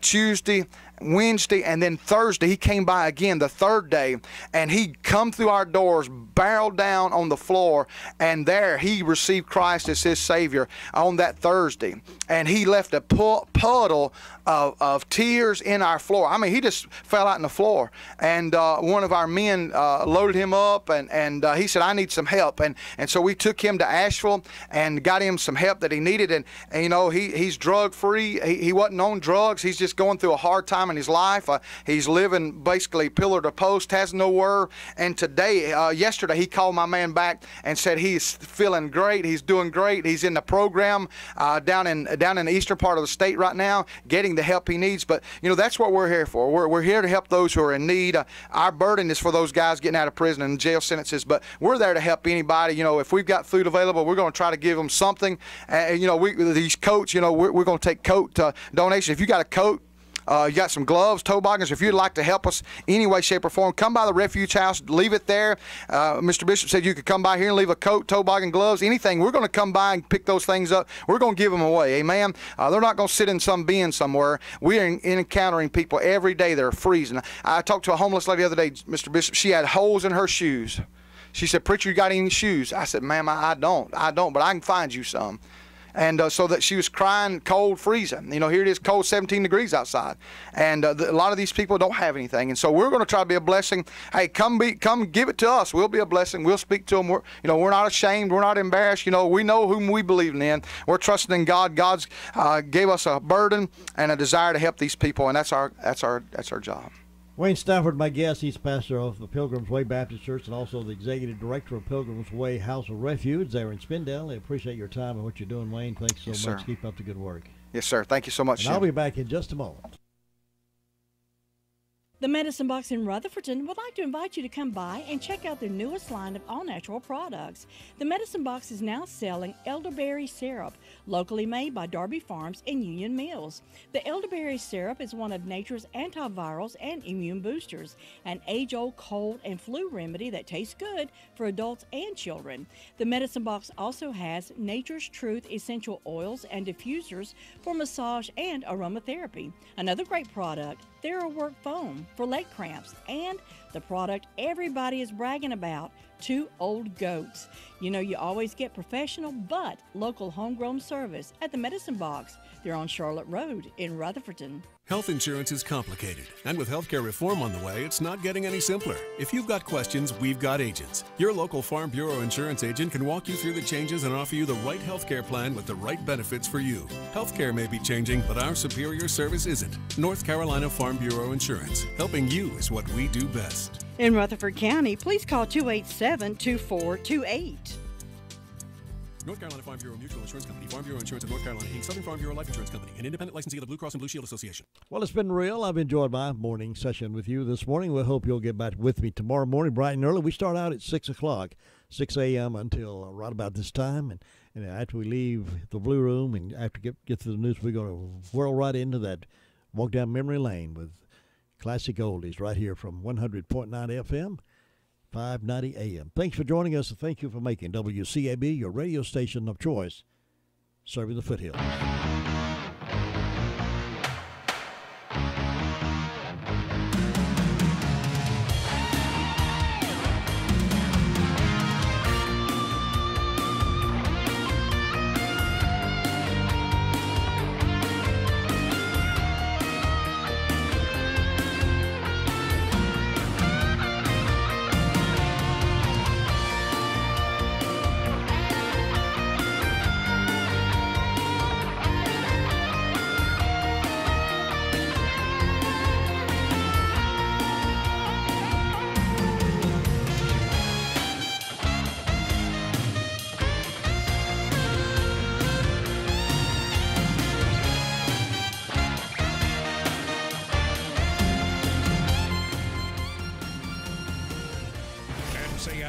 Tuesday, Wednesday, and then Thursday he came by again the third day, and he come through our doors, barreled down on the floor, and there he received Christ as his Savior on that Thursday, and he left a puddle of tears in our floor. I mean, he just fell out in the floor, and one of our men loaded him up, and he said, I need some help, and so we took him to Asheville and got him some help that he needed, and you know, he's drug free. He wasn't on drugs. He's just going through a hard time in his life. He's living basically pillar to post, has nowhere. And today, yesterday, he called my man back and said he's feeling great. He's doing great. He's in the program down in the eastern part of the state right now, getting the help he needs. But you know, that's what we're here for. We're here to help those who are in need. Our burden is for those guys getting out of prison and jail sentences. But we're there to help anybody. You know, if we've got food available, we're going to try to give them something. You know, these coats. You know, we're going to take coat donation. If you got a coat. You got some gloves, toboggans. If you'd like to help us any way, shape, or form, come by the refuge house, leave it there. Mr. Bishop said you could come by here and leave a coat, toboggan, gloves, anything. We're going to come by and pick those things up. We're going to give them away. Amen. They're not going to sit in some bin somewhere. We are encountering people every day that are freezing. I talked to a homeless lady the other day, Mr. Bishop. She had holes in her shoes. She said, "Preacher, you got any shoes?" I said, "Ma'am, I don't, but I can find you some." And so that she was crying, cold, freezing. You know, here it is, cold, 17 degrees outside. And a lot of these people don't have anything. And so we're going to try to be a blessing. Hey, come give it to us. We'll be a blessing. We'll speak to them. We're not ashamed. We're not embarrassed. You know, we know whom we believe in. We're trusting in God. God's gave us a burden and a desire to help these people, and that's our job. Wayne Stafford, my guest. He's pastor of the Pilgrim's Way Baptist Church and also the executive director of Pilgrim's Way House of Refuge there in Spindale. I appreciate your time and what you're doing, Wayne. Thanks so much. Sir. Keep up the good work. Yes, sir. Thank you so much, and I'll be back in just a moment. The Medicine Box in Rutherfordton would like to invite you to come by and check out their newest line of all-natural products. The Medicine Box is now selling elderberry syrup, locally made by Darby Farms in Union Mills. The elderberry syrup is one of nature's antivirals and immune boosters, an age-old cold and flu remedy that tastes good for adults and children. The Medicine Box also has Nature's Truth essential oils and diffusers for massage and aromatherapy. Another great product, TheraWork foam for leg cramps, and the product everybody is bragging about, 2 Old Goats. You know, you always get professional but local homegrown service at the Medicine Box. They're on Charlotte Road in Rutherfordton. Health insurance is complicated, and with healthcare reform on the way, it's not getting any simpler. If you've got questions, we've got agents. Your local Farm Bureau insurance agent can walk you through the changes and offer you the right healthcare plan with the right benefits for you. Healthcare may be changing, but our superior service isn't. North Carolina Farm Bureau Insurance. Helping you is what we do best. In Rutherford County, please call 287-2428. North Carolina Farm Bureau Mutual Insurance Company, Farm Bureau Insurance of North Carolina, Inc., Southern Farm Bureau Life Insurance Company, an independent licensee of the Blue Cross and Blue Shield Association. Well, it's been real. I've enjoyed my morning session with you this morning. We hope you'll get back with me tomorrow morning, bright and early. We start out at 6 o'clock, 6 a.m. until right about this time. And after we leave the Blue Room and after get to the news, we're going to whirl right into that walk down memory lane with classic oldies right here from 100.9 FM. 590 AM. Thanks for joining us, and thank you for making WCAB your radio station of choice, serving the foothills.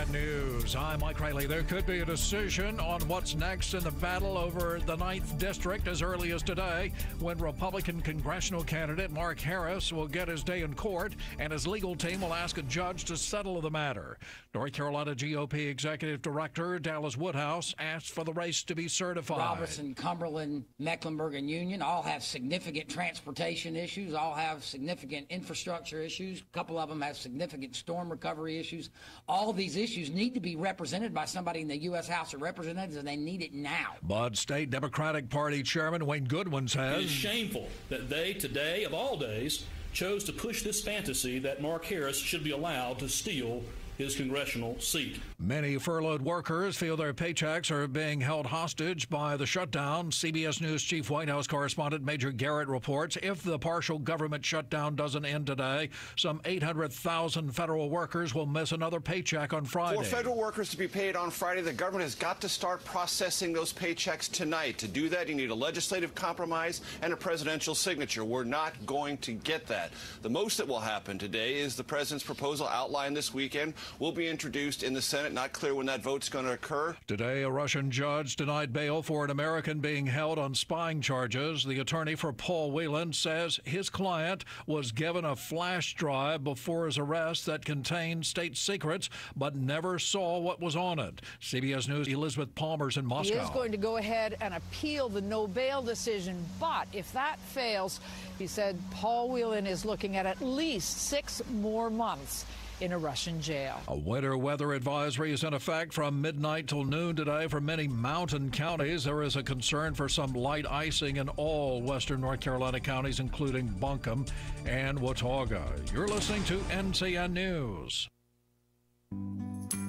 NCN News. I'm Mike Riley. There could be a decision on what's next in the battle over the 9th District as early as today, when Republican congressional candidate Mark Harris will get his day in court, and his legal team will ask a judge to settle the matter. North Carolina GOP Executive Director Dallas Woodhouse asked for the race to be certified. Robertson, Cumberland, Mecklenburg, and Union all have significant transportation issues, all have significant infrastructure issues. A couple of them have significant storm recovery issues. All of these issues need to be represented by somebody in the U.S. House of Representatives, and they need it now. But State Democratic Party Chairman Wayne Goodwin says it is shameful that they, today of all days, chose to push this fantasy that Mark Harris should be allowed to steal his congressional seat. Many furloughed workers feel their paychecks are being held hostage by the shutdown. CBS News Chief White House correspondent Major Garrett reports if the partial government shutdown doesn't end today, some 800,000 federal workers will miss another paycheck on Friday. For federal workers to be paid on Friday, the government has got to start processing those paychecks tonight. To do that, you need a legislative compromise and a presidential signature. We're not going to get that. The most that will happen today is the president's proposal outlined this weekend will be introduced in the Senate. Not clear when that vote's going to occur. Today, a Russian judge denied bail for an American being held on spying charges. The attorney for Paul Whelan says his client was given a flash drive before his arrest that contained state secrets, but never saw what was on it. CBS News' Elizabeth Palmer's in Moscow. He is going to go ahead and appeal the no bail decision, but if that fails, he said Paul Whelan is looking at least 6 more months in a Russian jail. A winter weather advisory is in effect from midnight till noon today for many mountain counties. There is a concern for some light icing in all western North Carolina counties, including Buncombe and Watauga. You're listening to NCN News.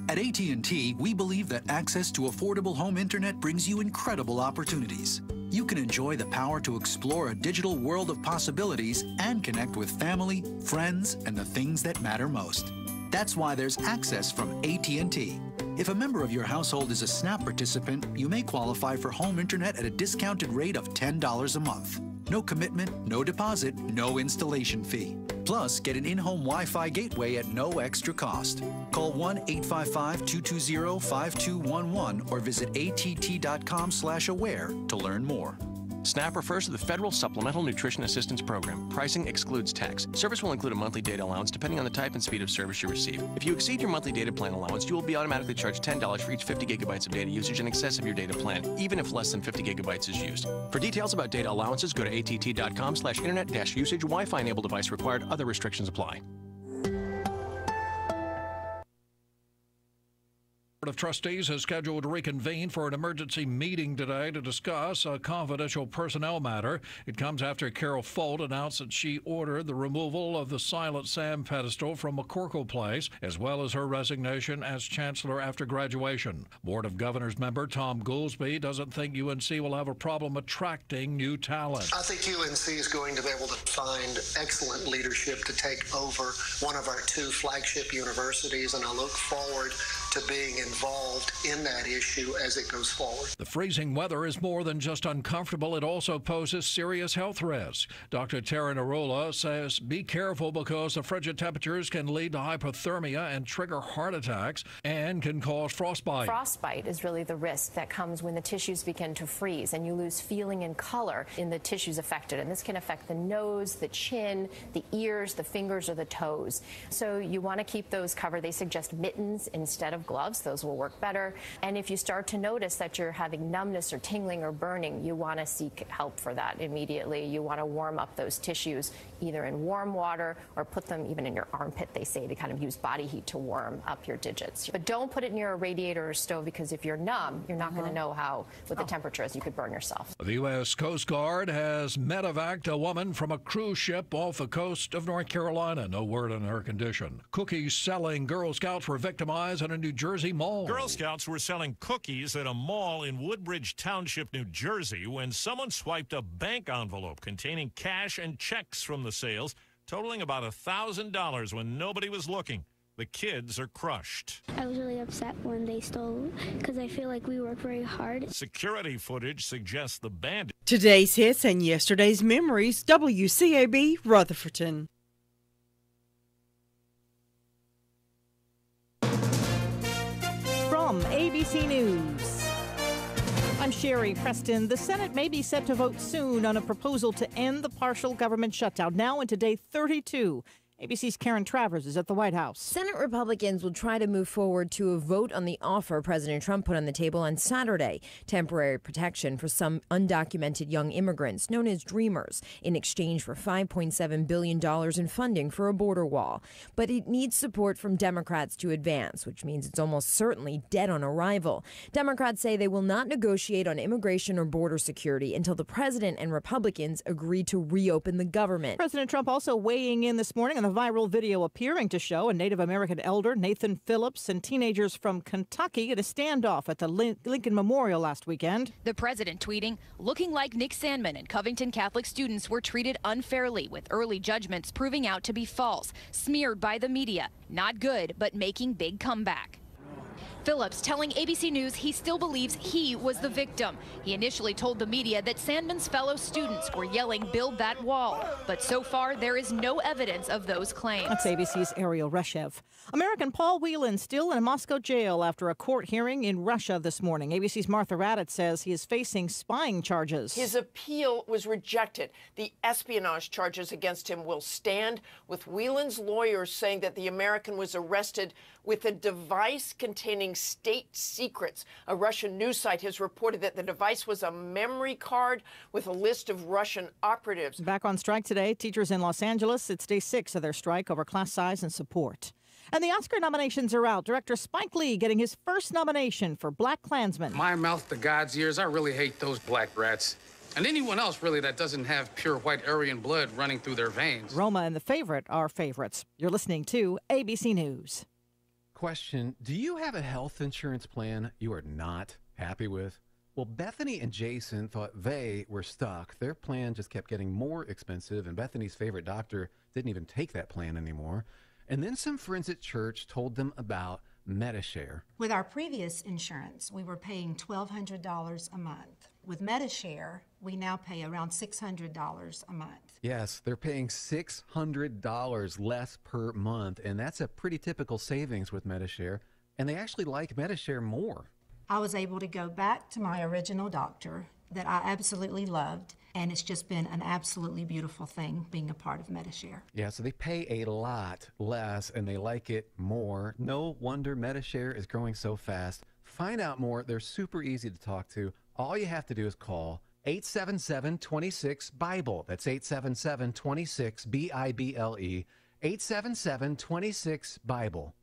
At AT&T, we believe that access to affordable home internet brings you incredible opportunities. You can enjoy the power to explore a digital world of possibilities and connect with family, friends, and the things that matter most. That's why there's access from AT&T. If a member of your household is a SNAP participant, you may qualify for home internet at a discounted rate of $10 a month. No commitment, no deposit, no installation fee. Plus, get an in-home Wi-Fi gateway at no extra cost. Call 1-855-220-5211 or visit att.com/aware to learn more. SNAP refers to the Federal Supplemental Nutrition Assistance Program. Pricing excludes tax. Service will include a monthly data allowance depending on the type and speed of service you receive. If you exceed your monthly data plan allowance, you will be automatically charged $10 for each 50 gigabytes of data usage in excess of your data plan, even if less than 50 gigabytes is used. For details about data allowances, go to att.com/internet-usage. Wi-Fi enabled device required. Other restrictions apply. Board of Trustees has scheduled to reconvene for an emergency meeting today to discuss a confidential personnel matter. It comes after Carol Folt announced that she ordered the removal of the Silent Sam pedestal from McCorkle Place, as well as her resignation as chancellor after graduation. Board of Governors member Tom Goolsbee doesn't think UNC will have a problem attracting new talent. I think UNC is going to be able to find excellent leadership to take over one of our 2 flagship universities, and I look forward to being involved in that issue as it goes forward. The freezing weather is more than just uncomfortable. It also poses serious health risks. Dr. Tara Narola says be careful because the frigid temperatures can lead to hypothermia and trigger heart attacks and can cause frostbite. Frostbite is really the risk that comes when the tissues begin to freeze and you lose feeling and color in the tissues affected. And this can affect the nose, the chin, the ears, the fingers, or the toes. So you want to keep those covered. They suggest mittens instead of gloves. Those will work better. And if you start to notice that you're having numbness or tingling or burning, you want to seek help for that immediately. You want to warm up those tissues either in warm water or put them even in your armpit, they say, to kind of use body heat to warm up your digits. But don't put it near a radiator or stove because if you're numb, you're not going to know what the temperature is. You could burn yourself. The U.S. Coast Guard has medevaced a woman from a cruise ship off the coast of North Carolina. No word on her condition. Cookies-selling Girl Scouts were victimized at a New Jersey mall. Girl Scouts were selling cookies at a mall in Woodbridge Township, New Jersey, when someone swiped a bank envelope containing cash and checks from the sales, totaling about $1,000 when nobody was looking. The kids are crushed. I was really upset when they stole because I feel like we work very hard. Security footage suggests the bandit. Today's hits and yesterday's memories, WCAB From ABC News, I'm Sherry Preston. The Senate may be set to vote soon on a proposal to end the partial government shutdown, now into day 32. ABC's Karen Travers is at the White House. Senate Republicans will try to move forward to a vote on the offer President Trump put on the table on Saturday, temporary protection for some undocumented young immigrants known as Dreamers, in exchange for $5.7 billion in funding for a border wall. But it needs support from Democrats to advance, which means it's almost certainly dead on arrival. Democrats say they will not negotiate on immigration or border security until the president and Republicans agree to reopen the government. President Trump also weighing in this morning on the viral video appearing to show a Native American elder, Nathan Phillips, and teenagers from Kentucky at a standoff at the Lincoln Memorial last weekend. The president tweeting, looking like Nick Sandmann and Covington Catholic students were treated unfairly, with early judgments proving out to be false, smeared by the media. Not good, but making big comeback. Phillips telling ABC News he still believes he was the victim. He initially told the media that Sandman's fellow students were yelling, "Build that wall." But so far, there is no evidence of those claims. That's ABC's Ariel Reshev. American Paul Whelan still in a Moscow jail after a court hearing in Russia this morning. ABC's Martha Raddatz says he is facing spying charges. His appeal was rejected. The espionage charges against him will stand, with Whelan's lawyers saying that the American was arrested with a device containing state secrets. A Russian news site has reported that the device was a memory card with a list of Russian operatives. Back on strike today, teachers in Los Angeles. It's day 6 of their strike over class size and support. And the Oscar nominations are out. Director Spike Lee getting his first nomination for Black Klansman. My mouth to God's ears, I really hate those black rats. And anyone else, really, that doesn't have pure white Aryan blood running through their veins. Roma and The Favorite are favorites. You're listening to ABC News. Question, do you have a health insurance plan you are not happy with? Well, Bethany and Jason thought they were stuck. Their plan just kept getting more expensive, and Bethany's favorite doctor didn't even take that plan anymore. And then some friends at church told them about Medishare. With our previous insurance, we were paying $1,200 a month. With Medishare, we now pay around $600 a month. Yes, they're paying $600 less per month, and that's a pretty typical savings with Medishare, and they actually like Medishare more. I was able to go back to my original doctor that I absolutely loved, and it's just been an absolutely beautiful thing being a part of Medishare. Yeah, so they pay a lot less, and they like it more. No wonder Medishare is growing so fast. Find out more. They're super easy to talk to. All you have to do is call 877-26-BIBLE. That's 877-26-BIBLE. 877-26-BIBLE.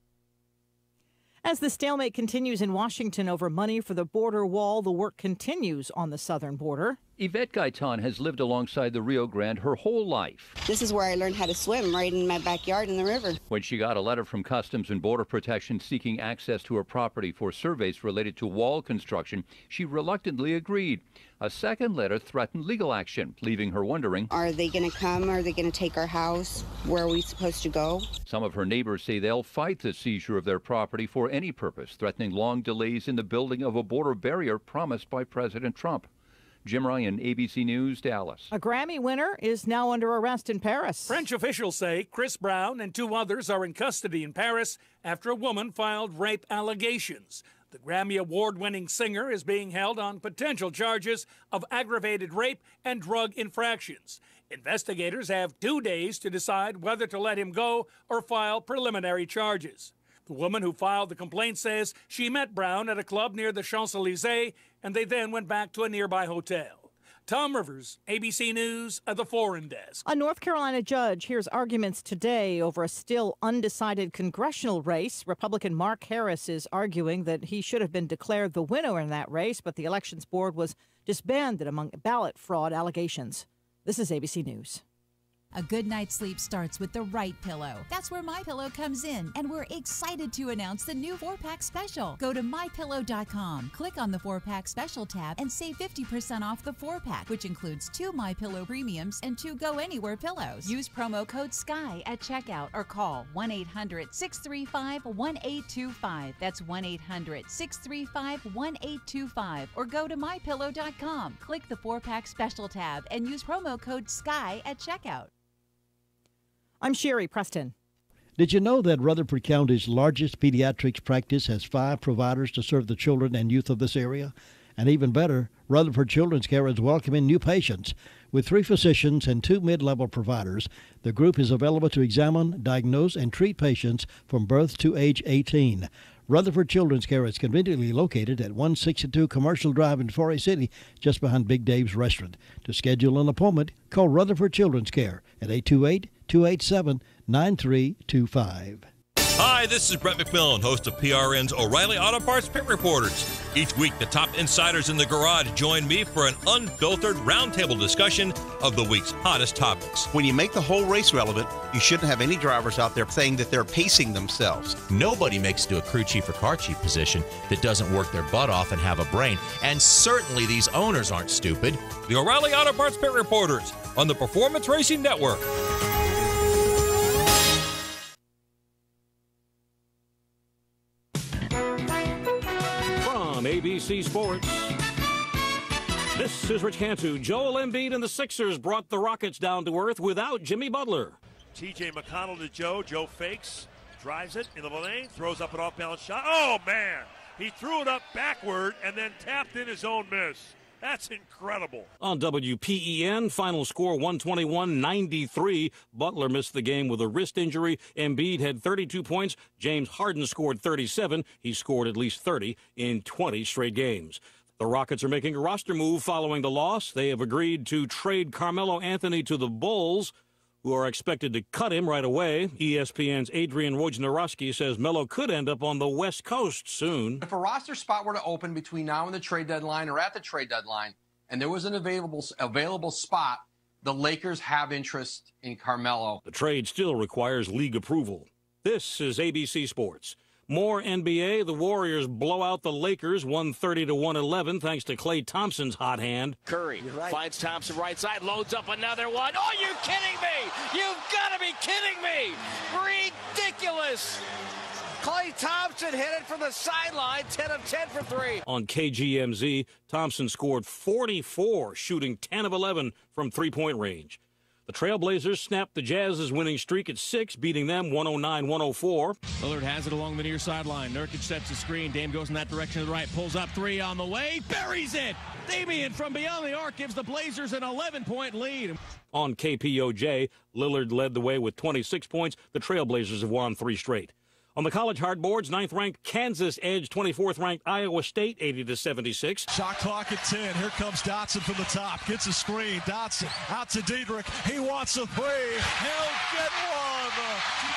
As the stalemate continues in Washington over money for the border wall, the work continues on the southern border. Yvette Gaitan has lived alongside the Rio Grande her whole life. This is where I learned how to swim, right in my backyard in the river. When she got a letter from Customs and Border Protection seeking access to her property for surveys related to wall construction, she reluctantly agreed. A second letter threatened legal action, leaving her wondering, are they going to come? Are they going to take our house? Where are we supposed to go? Some of her neighbors say they'll fight the seizure of their property for any purpose, threatening long delays in the building of a border barrier promised by President Trump. Jim Ryan, ABC News, Dallas. A Grammy winner is now under arrest in Paris. French officials say Chris Brown and 2 others are in custody in Paris after a woman filed rape allegations. The Grammy Award-winning singer is being held on potential charges of aggravated rape and drug infractions. Investigators have 2 days to decide whether to let him go or file preliminary charges. The woman who filed the complaint says she met Brown at a club near the Champs-Élysées, and they then went back to a nearby hotel. Tom Rivers, ABC News at the Foreign Desk. A North Carolina judge hears arguments today over a still undecided congressional race. Republican Mark Harris is arguing that he should have been declared the winner in that race, but the elections board was disbanded among ballot fraud allegations. This is ABC News. A good night's sleep starts with the right pillow. That's where MyPillow comes in, and we're excited to announce the new 4-pack special. Go to MyPillow.com, click on the 4-pack special tab, and save 50% off the 4-pack, which includes 2 MyPillow premiums and 2 Go Anywhere pillows. Use promo code SKY at checkout or call 1-800-635-1825. That's 1-800-635-1825. Or go to MyPillow.com, click the 4-pack special tab, and use promo code SKY at checkout. I'm Sherry Preston. Did you know that Rutherford County's largest pediatrics practice has 5 providers to serve the children and youth of this area? And even better, Rutherford Children's Care is welcoming new patients. With 3 physicians and 2 mid-level providers, the group is available to examine, diagnose, and treat patients from birth to age 18. Rutherford Children's Care is conveniently located at 162 Commercial Drive in Forest City, just behind Big Dave's Restaurant. To schedule an appointment, call Rutherford Children's Care at 828-287-9325. Hi, this is Brett McMillan, host of PRN's O'Reilly Auto Parts Pit Reporters. Each week, the top insiders in the garage join me for an unfiltered roundtable discussion of the week's hottest topics. When you make the whole race relevant, you shouldn't have any drivers out there saying that they're pacing themselves. Nobody makes it to a crew chief or car chief position that doesn't work their butt off and have a brain. And certainly these owners aren't stupid. The O'Reilly Auto Parts Pit Reporters on the Performance Racing Network. ABC Sports. This is Rich Cantu. Joel Embiid and the Sixers brought the Rockets down to earth without Jimmy Butler. T.J. McConnell to Joe. Joe fakes, drives it into the lane, throws up an off-balance shot. Oh, man! He threw it up backward and then tapped in his own miss. That's incredible. On WPEN, final score 121-93. Butler missed the game with a wrist injury. Embiid had 32 points. James Harden scored 37. He scored at least 30 in 20 straight games. The Rockets are making a roster move following the loss. They have agreed to trade Carmelo Anthony to the Bulls, who are expected to cut him right away. ESPN's Adrian Wojnarowski says Melo could end up on the West Coast soon. If a roster spot were to open between now and the trade deadline or at the trade deadline, and there was an available spot, the Lakers have interest in Carmelo. The trade still requires league approval. This is ABC Sports. More NBA. The Warriors blow out the Lakers 130-111 thanks to Klay Thompson's hot hand. Curry finds Thompson right side, loads up another one. Oh, you kidding me? You've got to be kidding me. Ridiculous. Klay Thompson hit it from the sideline, 10 of 10 for 3. On KGMZ, Thompson scored 44, shooting 10 of 11 from three-point range. The Trailblazers snapped the Jazz's winning streak at 6, beating them 109-104. Lillard has it along the near sideline. Nurkic sets the screen. Dame goes in that direction to the right. Pulls up 3 on the way. Buries it. Damian from beyond the arc gives the Blazers an 11-point lead. On KPOJ, Lillard led the way with 26 points. The Trailblazers have won 3 straight. On the college hardboards, 9th-ranked Kansas edged 24th-ranked Iowa State 80-76. Shot clock at 10. Here comes Dotson from the top. Gets a screen. Dotson out to Diedrich. He wants a 3. He'll get one.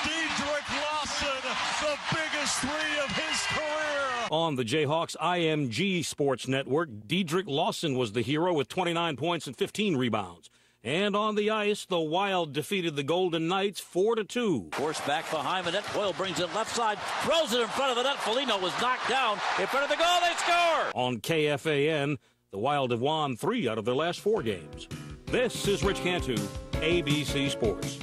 Diedrich Lawson, the biggest 3 of his career. On the Jayhawks IMG Sports Network, Diedrich Lawson was the hero with 29 points and 15 rebounds. And on the ice, the Wild defeated the Golden Knights 4-2. Forced back behind the net. Boyle brings it left side, throws it in front of the net. Foligno was knocked down in front of the goal. They score! On KFAN, the Wild have won 3 out of their last 4 games. This is Rich Cantu, ABC Sports.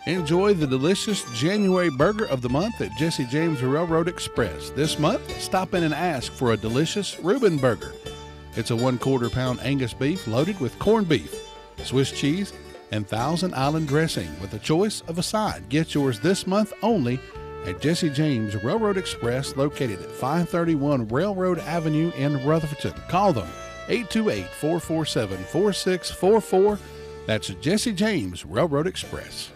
Enjoy the delicious January burger of the month at Jesse James Railroad Express. This month, stop in and ask for a delicious Reuben burger. It's a 1/4 pound Angus beef loaded with corned beef, Swiss cheese, and Thousand Island dressing with a choice of a side. Get yours this month only at Jesse James Railroad Express, located at 531 Railroad Avenue in Rutherford. Call them 828-447-4644. That's Jesse James Railroad Express.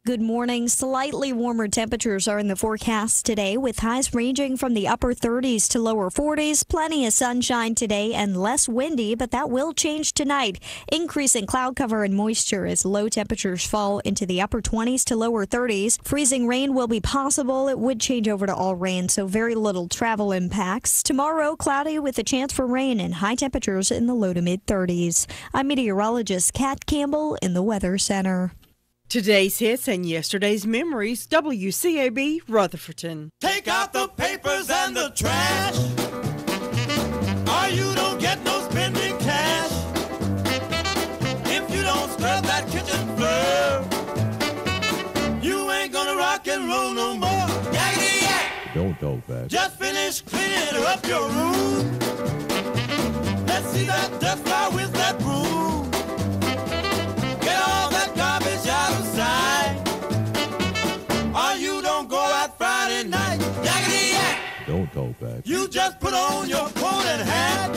Good morning. Slightly warmer temperatures are in the forecast today, with highs ranging from the upper 30s to lower 40s. Plenty of sunshine today and less windy, but that will change tonight. Increasing cloud cover and moisture as low temperatures fall into the upper 20s to lower 30s. Freezing rain will be possible. It would change over to all rain, so very little travel impacts. Tomorrow, cloudy with a chance for rain and high temperatures in the low to mid 30s. I'm meteorologist Kat Campbell in the Weather Center. Today's hits and yesterday's memories, WCAB Rutherford. Take out the papers and the trash, or you don't get no spending cash. If you don't scrub that kitchen floor, you ain't gonna rock and roll no more. Yakety yak! Don't talk fast. Just finish cleaning up your room. Let's see that dust fly with that broom. You just put on your coat and hat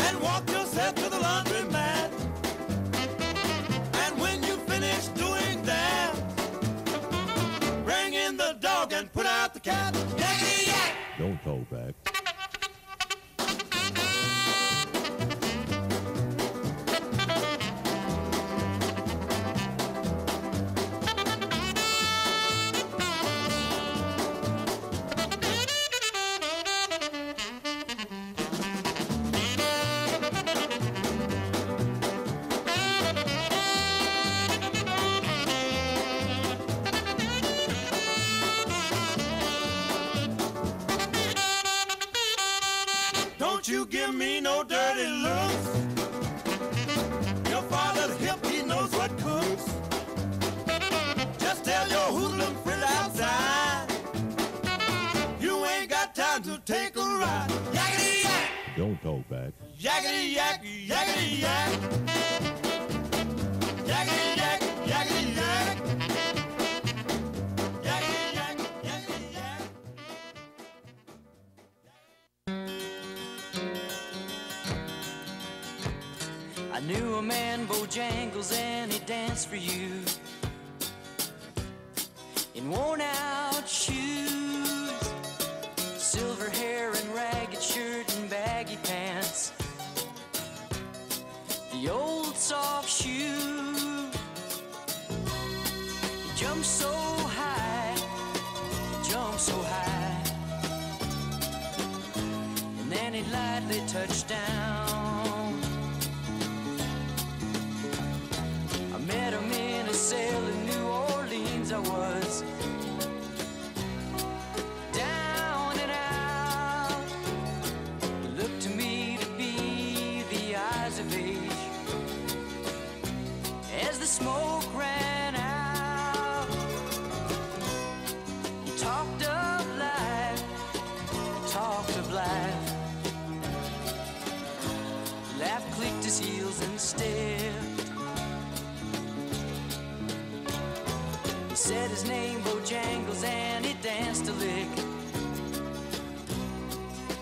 and walk yourself to the laundromat. And when you finish doing that, bring in the dog and put out the cat. Yakety yak! Don't talk back. Don't you give me no dirty looks. Your father's hip, he knows what cooks. Just tell your hoodlum friend outside you ain't got time to take a ride. Yakety yak! Don't talk back. Yakety yak, yakety yak. Yakety yak, yakety yak. Yakety yak, yakety yak. I knew a man, Bojangles, and he danced for you in worn-out shoes, silver hair and ragged shirt and baggy pants, the old soft shoe. He jumped so high, and then he lightly touched down. I met him in a cell in New Orleans. I was down and out. It looked to me to be the eyes of age as the smoke ran out. He talked of life, laughed, clicked his heels and stepped. He said his name, Bojangles, and he danced a lick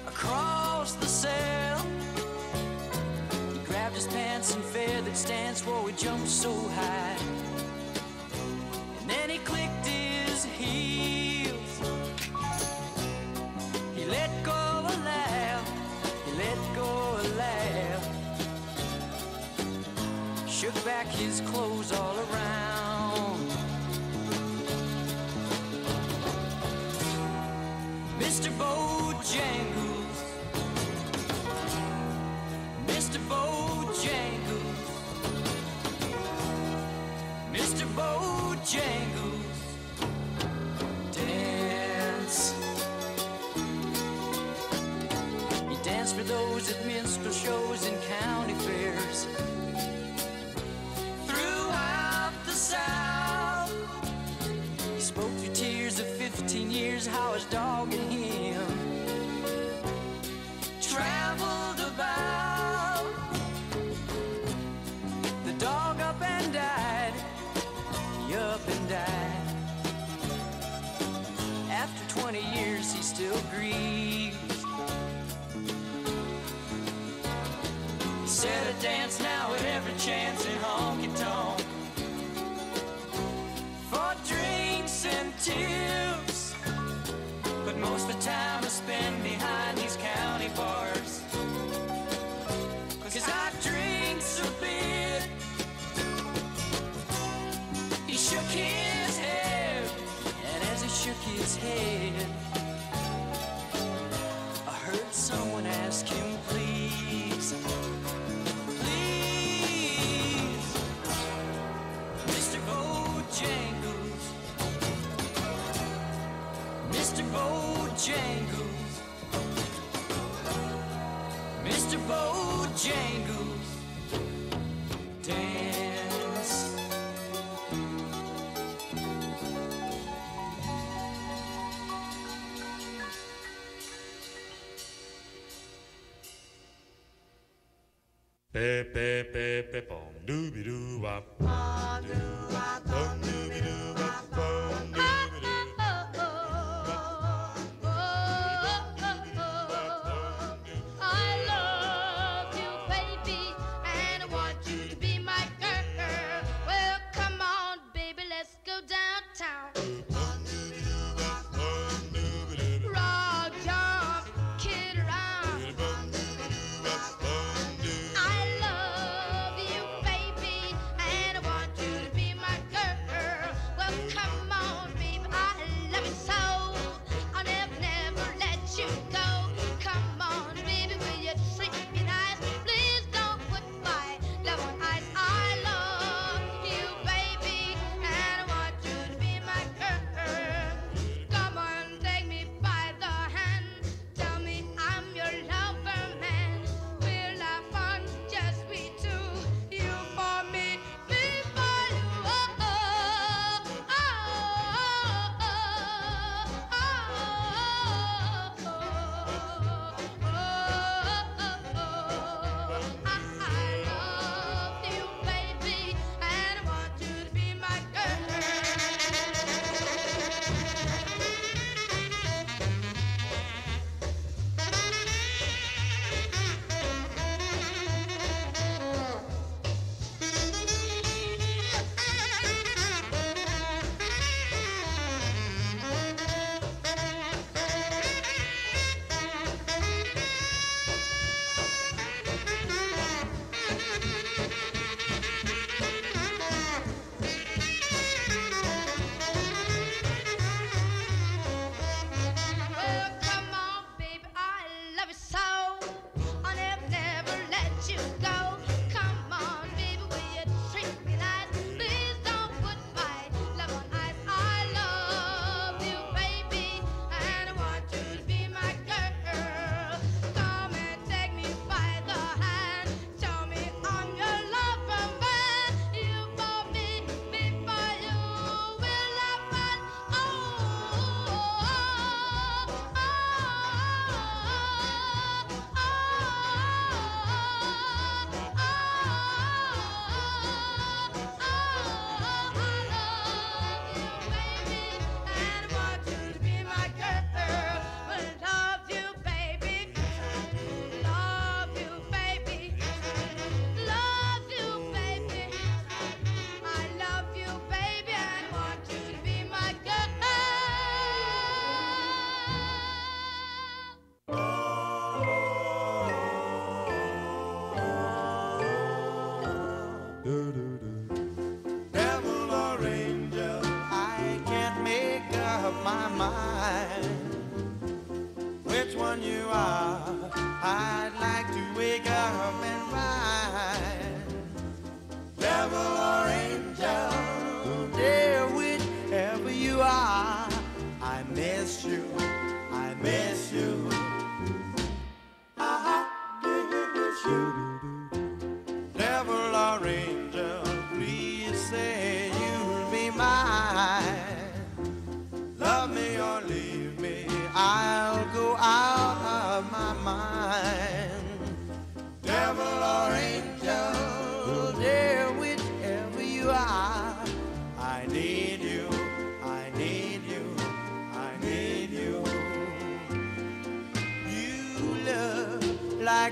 across the cell. He grabbed his pants and feathered stance, whoa, he jumped so high. And then he clicked his heels. He let go a laugh, he let go a laugh. Shook back his clothes all around. Mr. Bojangles, Mr. Bojangles, Mr. Bojangles, dance. He danced for those at minstrel shows and county fairs throughout the South. He spoke through tears of 15 years, how his dog and him traveled about. The dog up and died, he up and died. After 20 years, he still grieves. He said, I dance now at every chance in honky-tonk for drinks and tips, but most of the time I spend behind these county bars, 'cause I drinks a bit. He shook his head, and as he shook his head, I heard someone ask him, please, please, Mr. Bojangles, Mr. Bojangles, Mr. Bojangles, dance. Pe pe pe pe pom dooby doo wop. Pom dooby doo wop, pom dooby doo.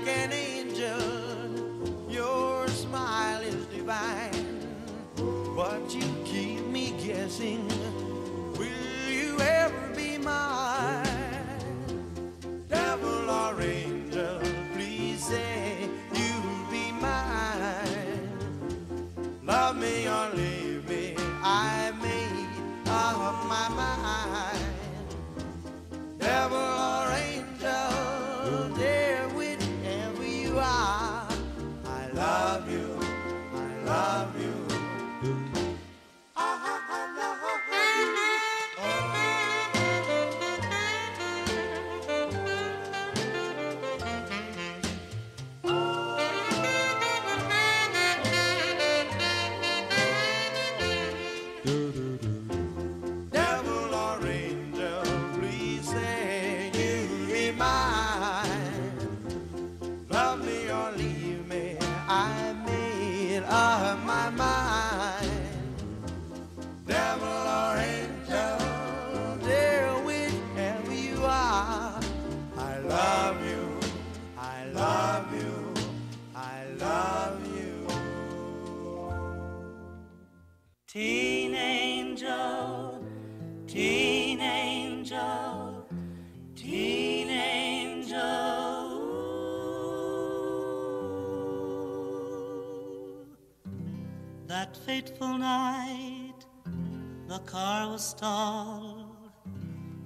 like an angel. Your smile is divine, but you keep me guessing. Will you ever be mine? Devil or angel, please say you'll be mine. Love me or leave me, I made up my mind. Devil or angel, there whichever you are, I love you, I love you. Devil or angel, please say you'll be mine. Love me or leave me, I made up my mind. Devil or angel, dear, whichever you are, I love you, I love you, I love you. Teen angel, teen angel, teen angel. That fateful night, the car was stalled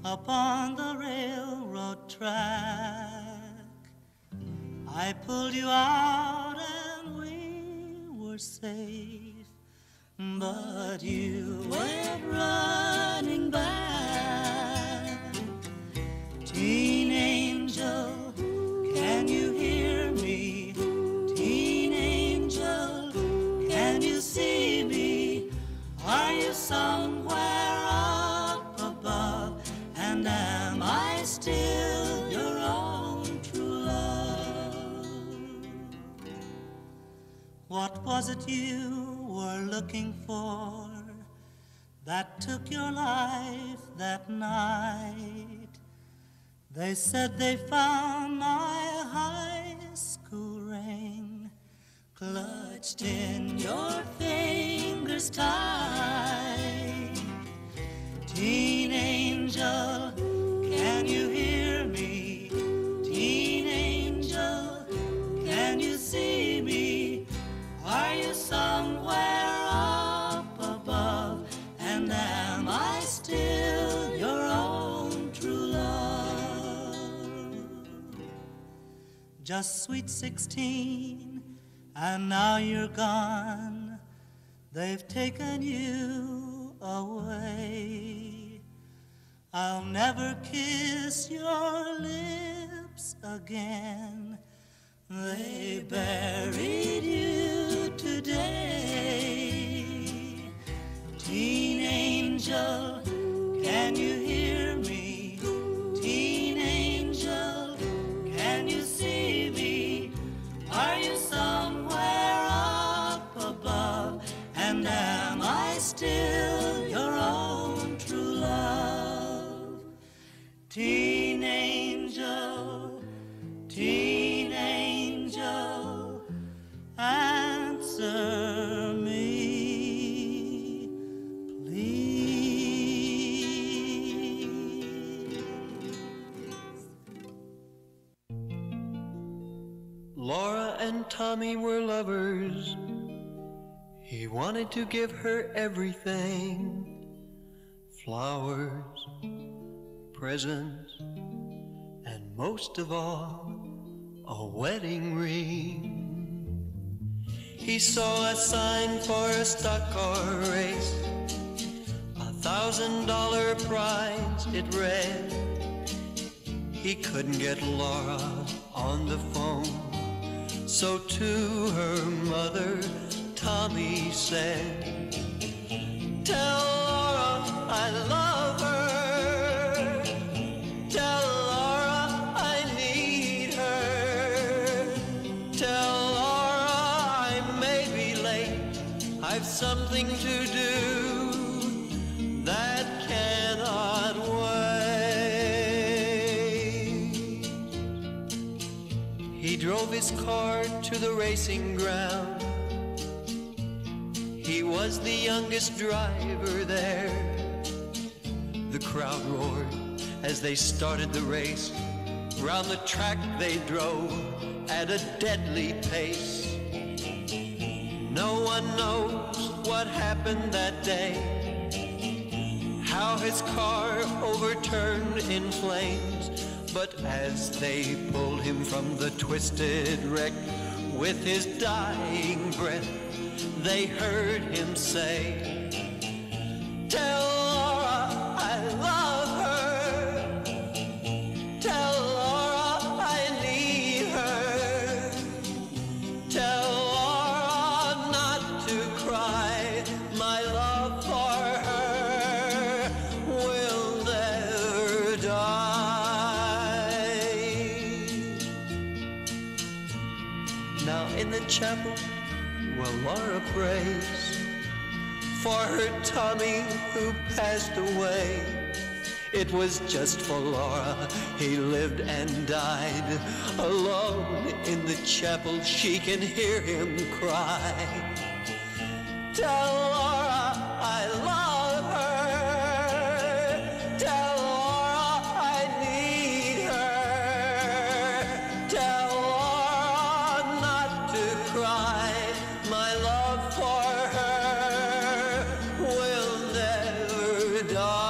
upon the railroad track. I pulled you out and we were safe. But you went running back. Teen angel, can you hear me? Teen angel, can you see me? Are you somewhere up above? And am I still your own true love? What was it you were looking for that took your life that night? They said they found my high school ring clutched in your fingers tight. Teen angel, can you hear me? Teen angel, can you see me? Are you somewhere up above? And am I still your own true love? Just sweet 16, and now you're gone. They've taken you away. I'll never kiss your lips again. They buried you today. Teen angel, can you hear me? Teen angel, can you see me? Are you somewhere up above? And am I still your own true love? Teen angel, teen angel, answer me, please. Laura and Tommy were lovers. He wanted to give her everything. Flowers, presents, and most of all, a wedding ring. He saw a sign for a stock car race, $1,000 prize it read. He couldn't get Laura on the phone, so to her mother Tommy said, "Tell Laura I love her. Tell Laura I need her. Tell Laura I may be late. I've something to do that cannot wait." He drove his car to the racing ground. He was the youngest driver there. The crowd roared as they started the race. Round the track they drove at a deadly pace. No one knows what happened that day, how his car overturned in flames. But as they pulled him from the twisted wreck, with his dying breath, they heard him say, "Tell Laura I love her. Tell Laura I need her. Tell Laura not to cry. My love for her will never die." Now in the chapel, well, Laura prays for her Tommy who passed away. It was just for Laura he lived and died. Alone in the chapel she can hear him cry, "Tell Laura I love her. Tell Laura I need her. Tell Laura not to cry. My love for her will never die.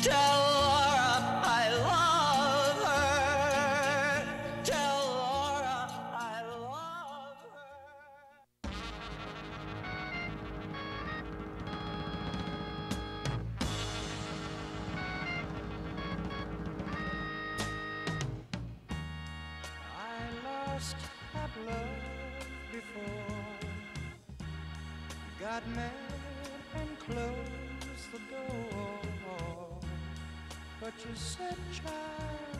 Tell Laura I love her. Tell Laura I love her." I lost that love before, got mad and closed the door. But you said, child,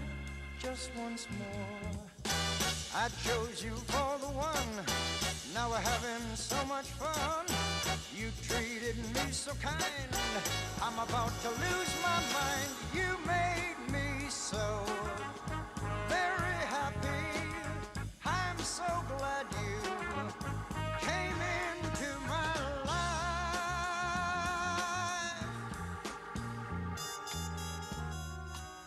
just once more. I chose you for the one, now we're having so much fun. You treated me so kind, I'm about to lose my mind. You made me so very happy. I'm so glad you came into my life.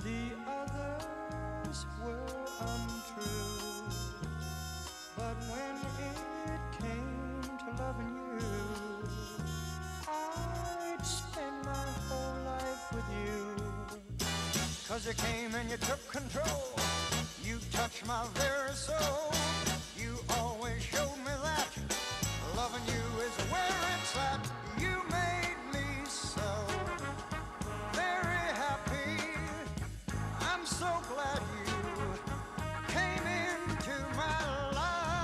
The others were untrue, but when it came to loving you, I'd spend my whole life with you. 'Cause you came and you took control, you touched my very soul. You always showed me that loving you is where it's at. You made me so very happy. I'm so glad you came into my life.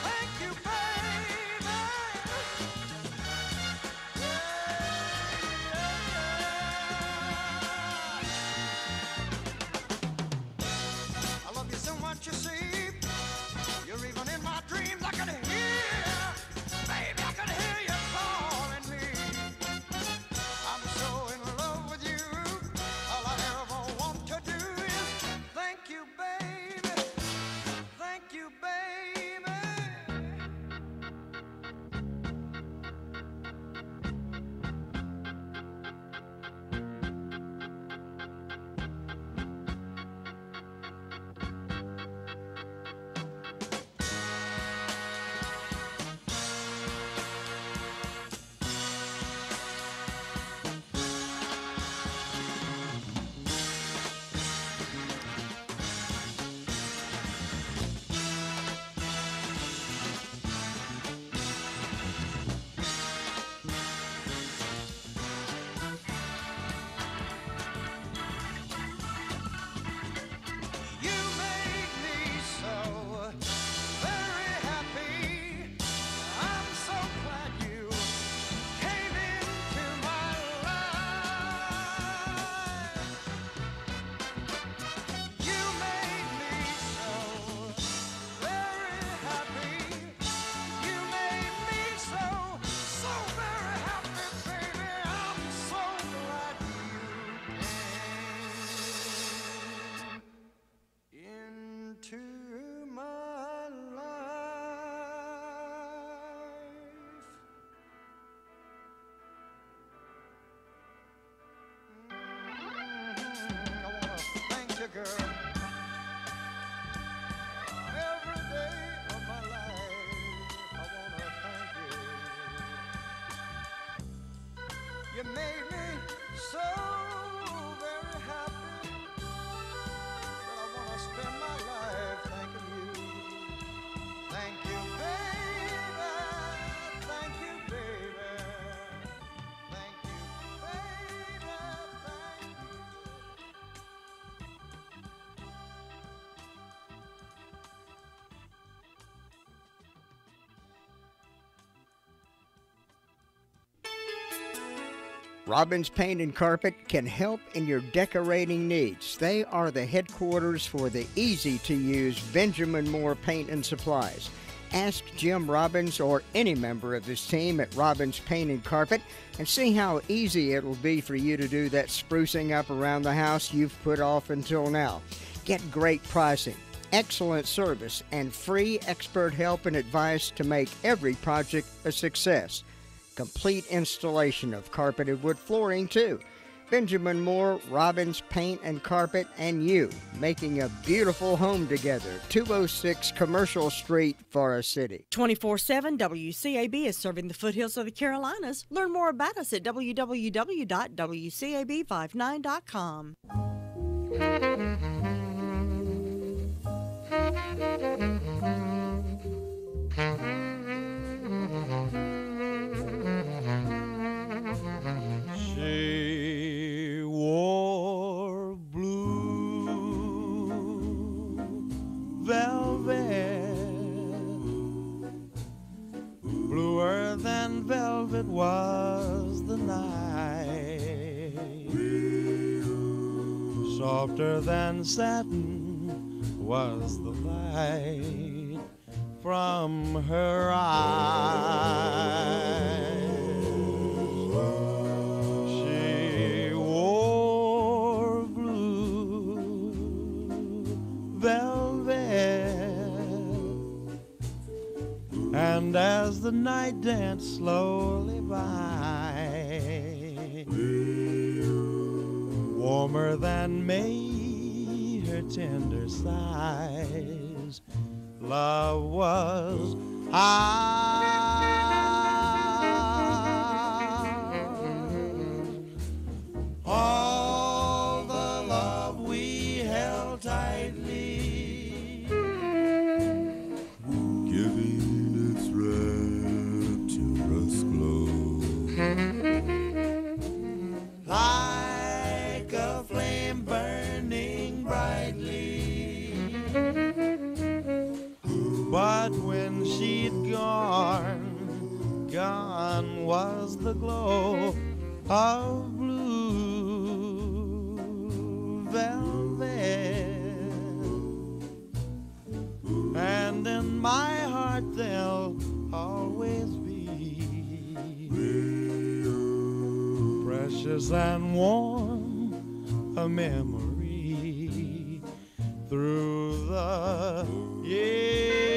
Thank you, baby. Yeah, yeah, yeah. girl. Every day of my life, I wanna thank you. You made me so very happy that I wanna spend my life thanking you. Thank you, baby. Thank you, baby. Thank you, baby. Thank you. Robbins Paint and Carpet can help in your decorating needs. They are the headquarters for the easy-to-use Benjamin Moore Paint and Supplies. Ask Jim Robbins or any member of his team at Robbins Paint and Carpet and see how easy it will be for you to do that sprucing up around the house you've put off until now. Get great pricing, excellent service, and free expert help and advice to make every project a success. Complete installation of carpeted wood flooring, too. Benjamin Moore, Robbins Paint and Carpet, and you, making a beautiful home together. 206 Commercial Street, Forest City. 24/7 WCAB is serving the foothills of the Carolinas. Learn more about us at www.wcab59.com. She wore blue velvet, bluer than velvet was the night, softer than satin was the light from her eyes. She wore blue velvet, and as the night danced slowly by, warmer than May her tender sighs, love was all the love we held tightly, giving its rapturous glow, like a flame burning brightly. But when she'd gone, gone was the glow of blue velvet, and in my heart there'll always be precious and warm a memory through the years,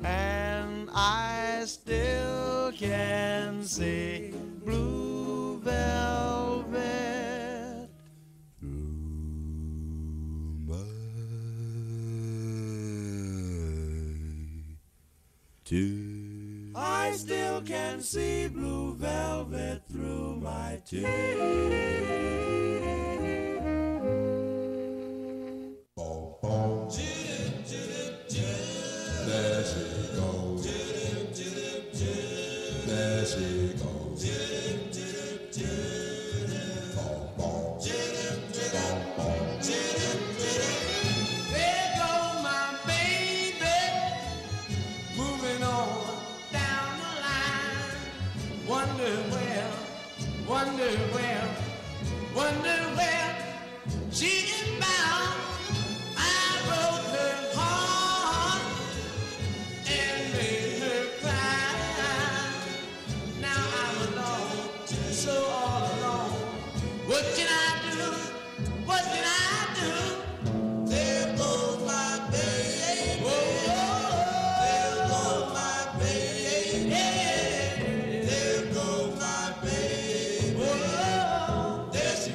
and I still can see blue velvet through my tears. I still can see blue velvet through my tears. There she goes. There she goes. There goes my baby, moving on down the line. Wonder where she is bound. I broke her heart and made her cry. Now I'm alone, so all alone. What can I do? What can I do? There goes my baby. There goes my baby. There goes my baby. There she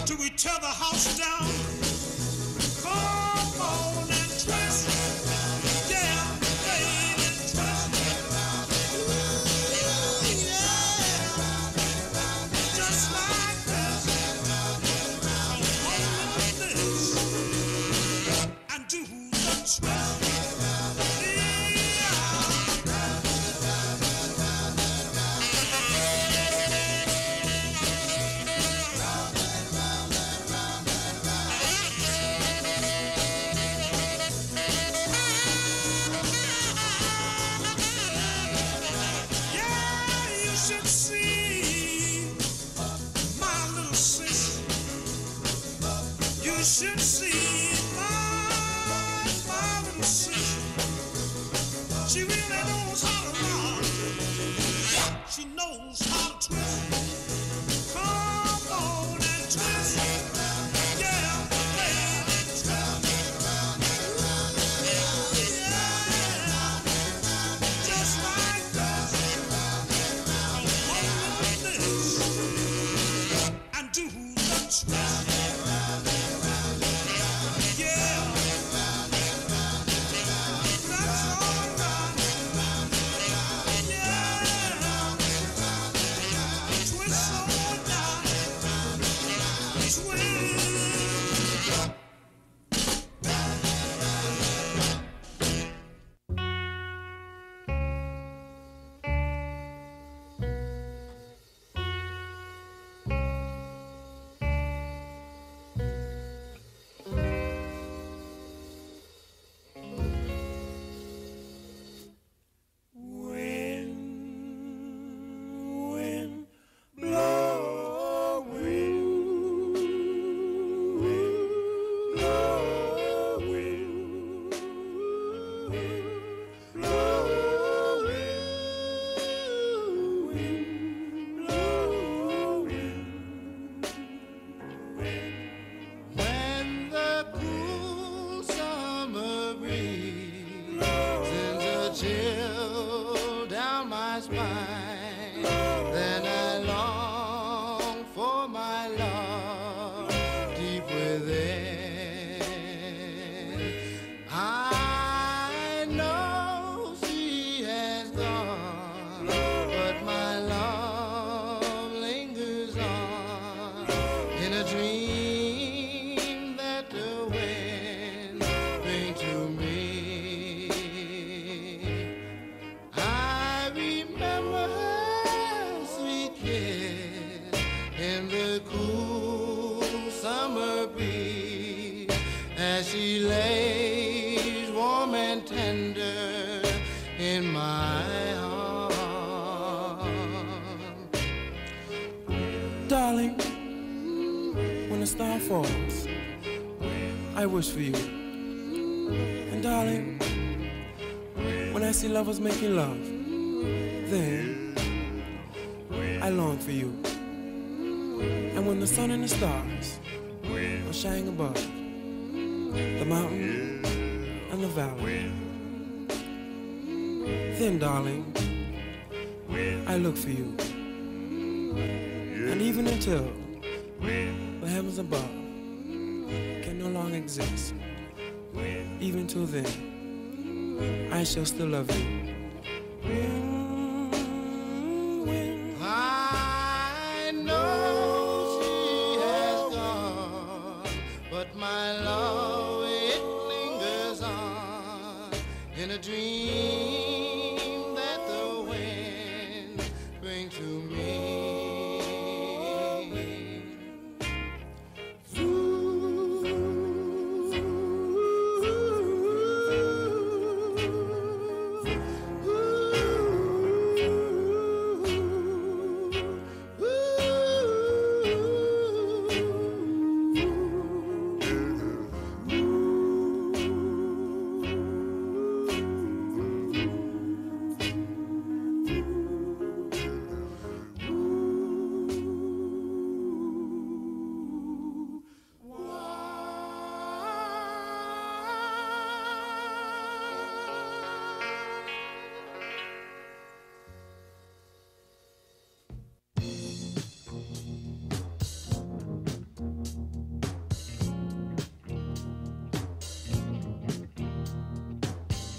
Till we tear the house down. Come on and twist. Yeah, baby, twist. Yeah, just like this. Hold this and do the twist. Should see my little sister. She really knows how to rock. She knows how to twist. Come on and twist. Yeah, baby, twist. Yeah, just like that. Hold this and do the twist. as she lays warm and tender in my arms. Darling, when the star falls, I wish for you. And darling, when I see lovers making love, then I long for you. And when the sun and the stars are shining above the mountain and the valley, then darling, I look for you. And even until the heavens above can no longer exist, even till then, I shall still love you. I know she has gone, but my love, it lingers on in a dream that the wind brings to me.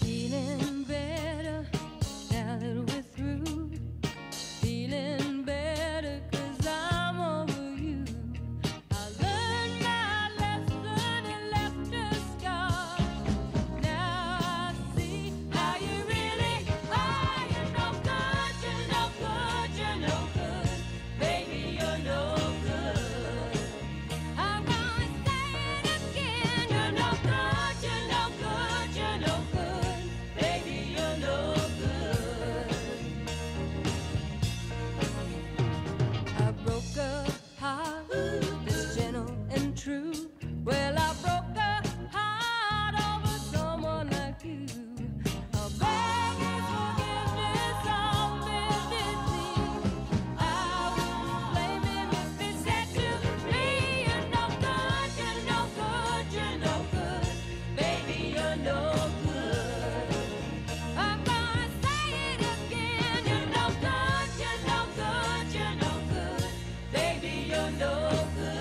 Feeling better now that we're through. Feeling better 'cause I'm over you. I learned my lesson and left a scar. Now I see how you really are. You're no good, you're no good, you're no good. Baby, you're no good. I'm gonna say it again. You're no good, you're no good, you're no good. Baby, you're no good. I broke a heart that's gentle and true. Well, I broke a heart over someone like you. I'll beg his forgiveness on bended knee. I wouldn't blame him if he said to me, you're no good, you're no good, you're no good. Baby, you're no good. I'm gonna say it again. You're no good, you're no good, you're no good. Baby, you're no good.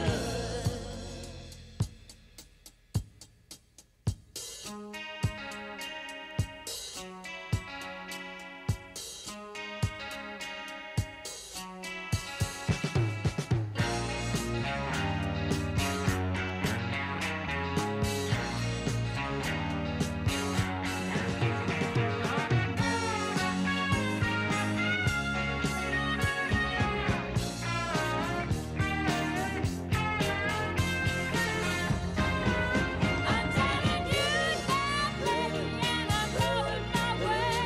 I'm telling you that, baby, and I'm going my way.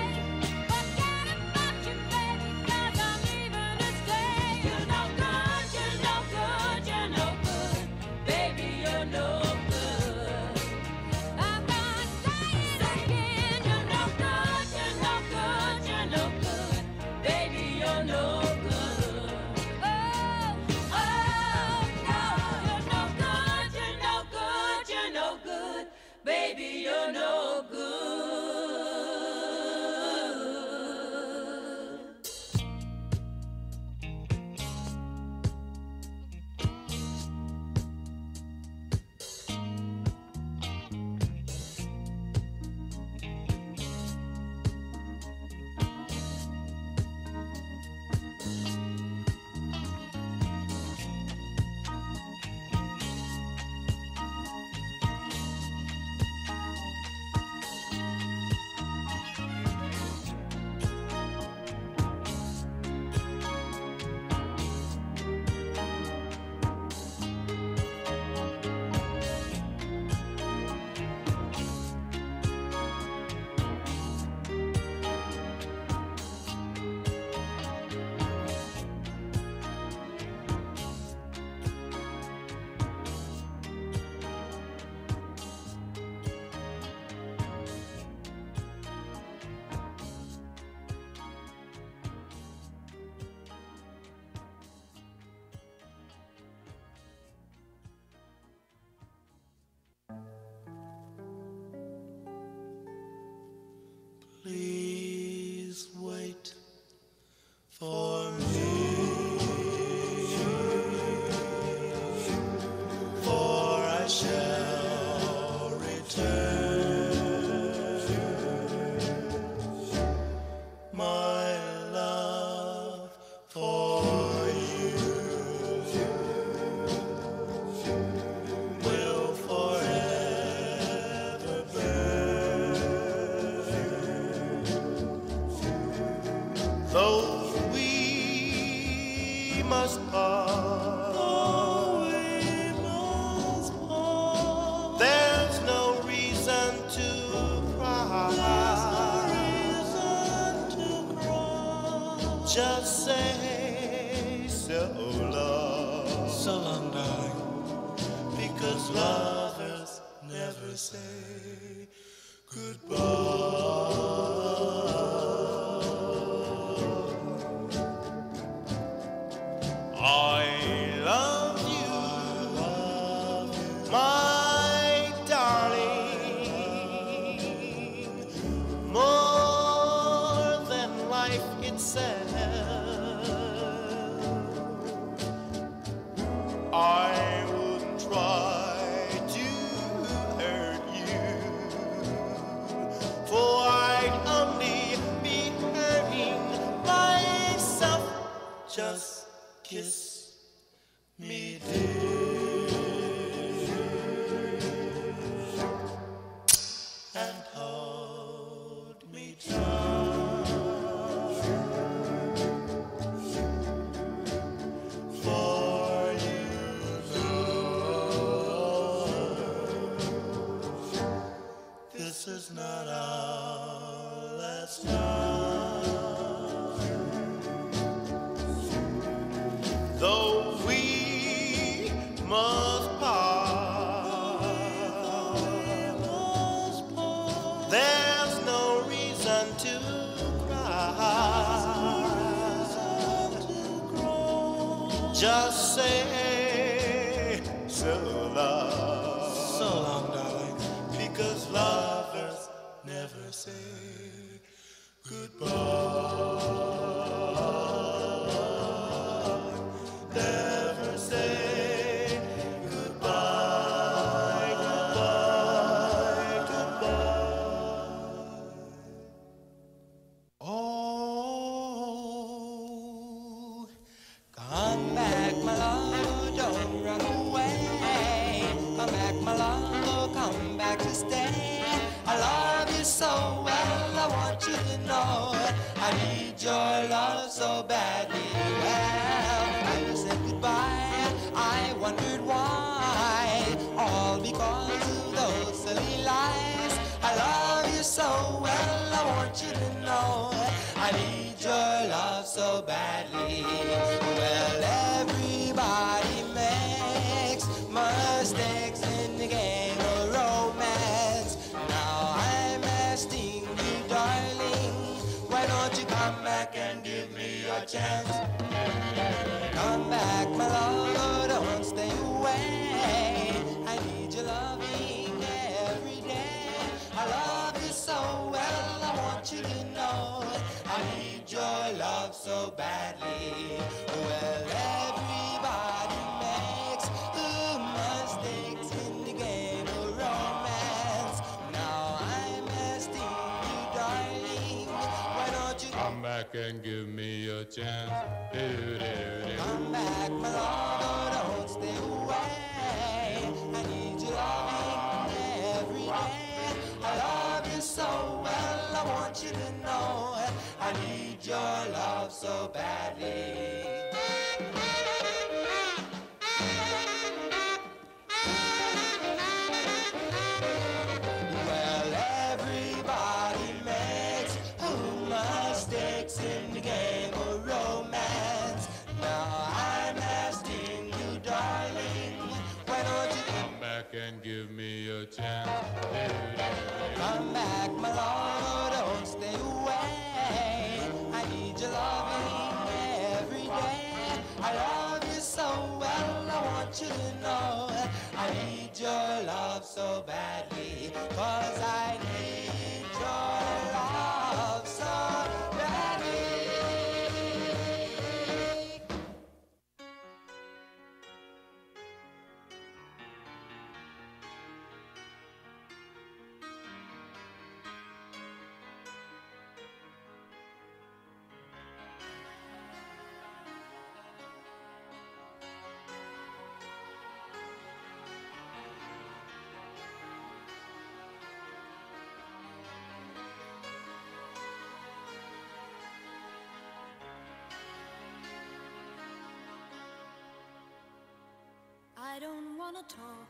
Forget about you, baby, 'cause I'm leaving to stay. You're no good, you're no good, you're no good. Baby, you're no good. I'm gonna say it again. You're no good, you're no good, you're no good. Baby, you're no good. Oh, no, you're no good, you're no good, you're no good. Baby, you're no good. never say goodbye. I love you, my darling, more than life itself. I wouldn't try to hurt you, for I'd only be hurting myself. Just kiss me, dear, and hold me tight, for you know this is not our last time. Though we must part, there's no reason to cry. Just say so long, darling, because lovers never say goodbye. Never say goodbye, goodbye, goodbye. Oh, come back, my love, don't run away. Come back, my love, come back to stay. I love you so well, I want you to know I need your love so badly. Well, I said goodbye, I wondered why, all because of those silly lies. I love you so well, I want you to know I need your love so badly. Well, everybody makes mistakes in the game of romance. Now I'm asking you, darling, why don't you come back and give me your chance? Come back, my love, don't stay away. I need your loving every day. I love you so well, I want you to know I need your love so badly. Well, everybody makes mistakes in the game of romance. Now I'm asking you, darling, why don't you come back and give me a chance? Come back, my love, don't stay away. I need your loving every day. I love you so well, I want you to know I need your love so badly. Well, everybody makes mistakes in the game of romance. Now I'm asking you, darling, why don't you come back and give me a chance? come back, my love, don't stay away. I need your loving every day. I love you so well, I want you to know I need your love so badly, 'cause I need your love so badly. I don't wanna talk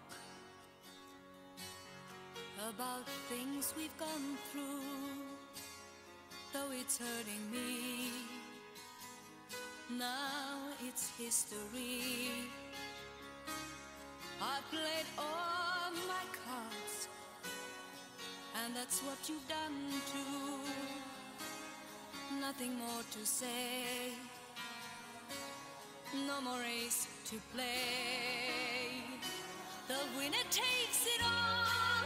about things we've gone through, though it's hurting me. Now it's history. I played all my cards that's what you've done too. Nothing more to say. No more race to play. The winner takes it all.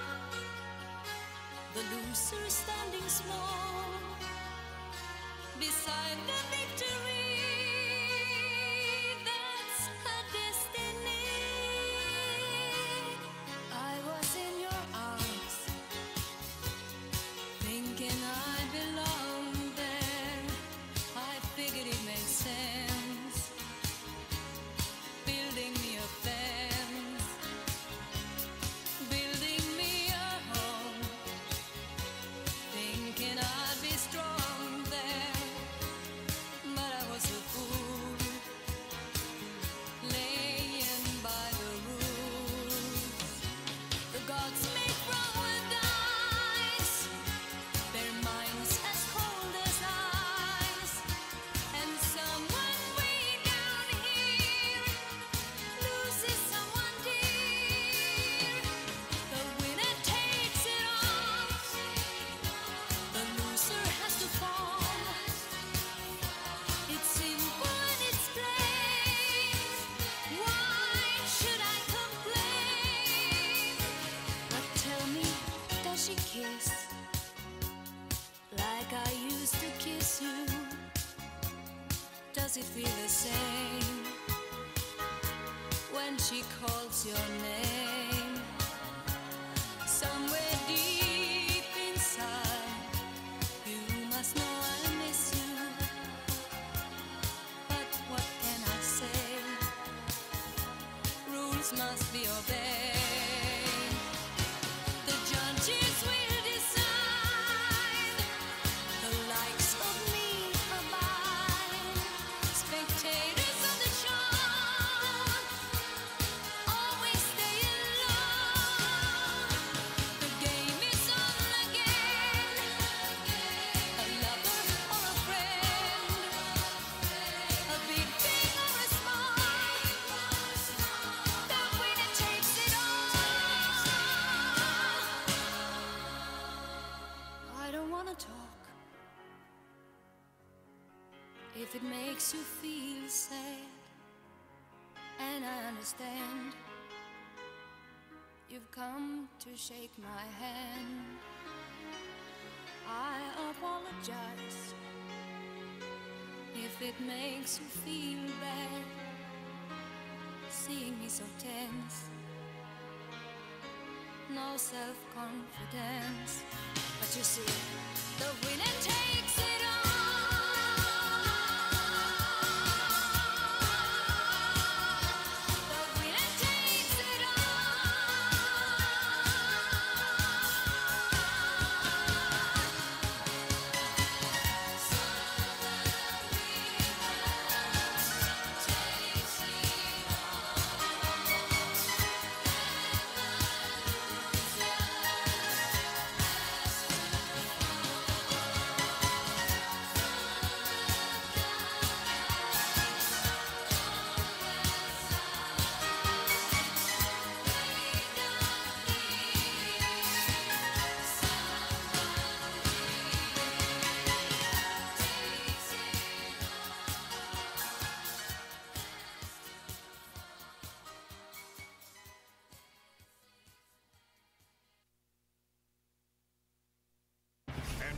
The loser standing small beside the victory. That's her destiny. I was in your arms, thinking I belonged there. I figured it made sense, building me a fence, building me a home, thinking I'd be strong there. But I was a fool, laying by the rules. The gods make wrong with dice, their minds as cold as ice. And someone way down here loses someone dear. The winner takes it all. The loser has to fall. It's simple and it's plain. Why should I complain? But tell me, does she kiss like I used to kiss you? Does it feel the same when she calls your name? Somewhere deep inside, you must know I miss you. But what can I say? Rules must be obeyed. The judges will decide. The likes of me abide. Spectators of the show always stay alone. The game is on again. A lover or a friend, a big thing or a small. The winner takes it all. I don't wanna talk if it makes you feel sad, and I understand. You've come to shake my hand. I apologize if it makes you feel bad, seeing me so tense, no self-confidence. But you see, the winner takes it all. The winner takes it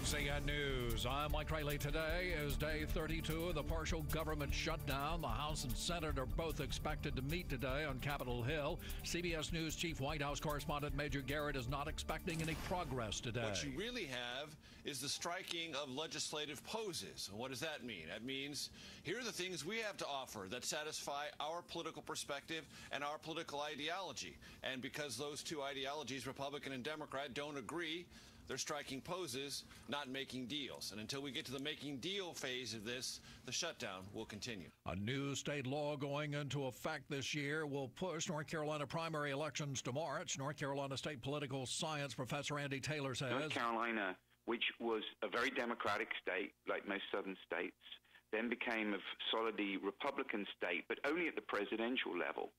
NCN News. I'm Mike Riley. Today is day 32 of the partial government shutdown. The House and Senate are both expected to meet today on Capitol Hill. CBS News Chief White House Correspondent Major Garrett is not expecting any progress today. What you really have is the striking of legislative poses. And what does that mean? That means here are the things we have to offer that satisfy our political perspective and our political ideology. And because those two ideologies, Republican and Democrat, don't agree, they're striking poses, not making deals. And until we get to the making deal phase of this, the shutdown will continue. A new state law going into effect this year will push North Carolina primary elections to March. North Carolina State political science professor Andy Taylor says North Carolina, which was a very democratic state, like most southern states, then became a solidly Republican state, but only at the presidential level.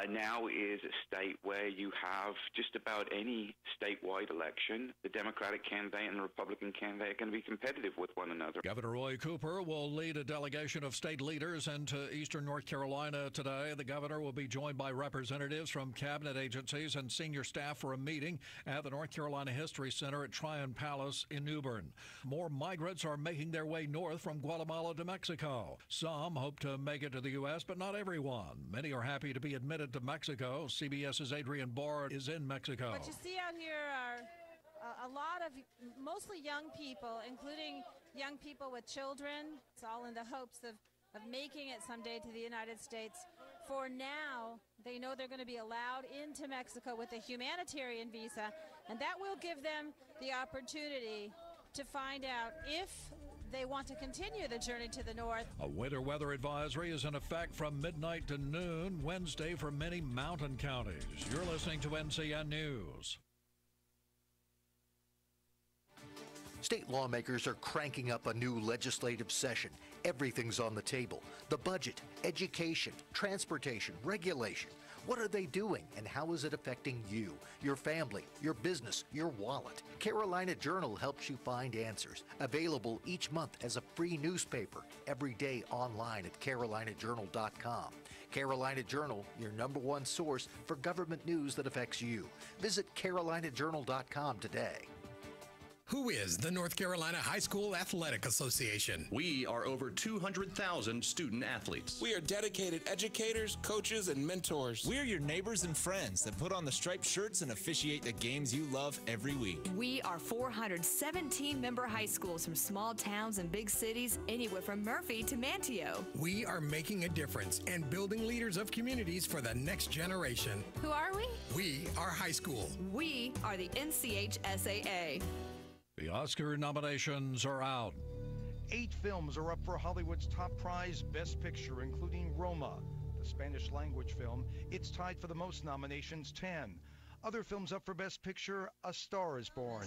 now is a state where you have just about any statewide election. The Democratic candidate and the Republican candidate are going to be competitive with one another. Governor Roy Cooper will lead a delegation of state leaders into eastern North Carolina today. The governor will be joined by representatives from cabinet agencies and senior staff for a meeting at the North Carolina History Center at Tryon Palace in New Bern. More migrants are making their way north from Guatemala to Mexico. Some hope to make it to the U.S., but not everyone. Many are happy to be admitted to Mexico. CBS's Adrian Barr is in Mexico. What you see out here are a lot of mostly young people, including young people with children. It's all in the hopes of making it someday to the United States. For now, they know they're going to be allowed into Mexico with a humanitarian visa, and that will give them the opportunity to find out if they want to continue the journey to the north. A winter weather advisory is in effect from midnight to noon Wednesday for many mountain counties. You're listening to NCN News. State lawmakers are cranking up a new legislative session. Everything's on the table. The budget, education, transportation, regulation. What are they doing, and how is it affecting you, your family, your business, your wallet? Carolina Journal helps you find answers. Available each month as a free newspaper, every day online at carolinajournal.com. Carolina Journal, your #1 source for government news that affects you. Visit carolinajournal.com today. Who is the North Carolina High School Athletic Association? We are over 200,000 student athletes. We are dedicated educators, coaches, and mentors. We're your neighbors and friends that put on the striped shirts and officiate the games you love every week. We are 417 member high schools from small towns and big cities, anywhere from Murphy to Manteo. We are making a difference and building leaders of communities for the next generation. Who are we? We are high school. We are the NCHSAA. The Oscar nominations are out. 8 films are up for Hollywood's top prize, Best Picture, including Roma, the Spanish-language film. It's tied for the most nominations, 10. Other films up for Best Picture, A Star is Born.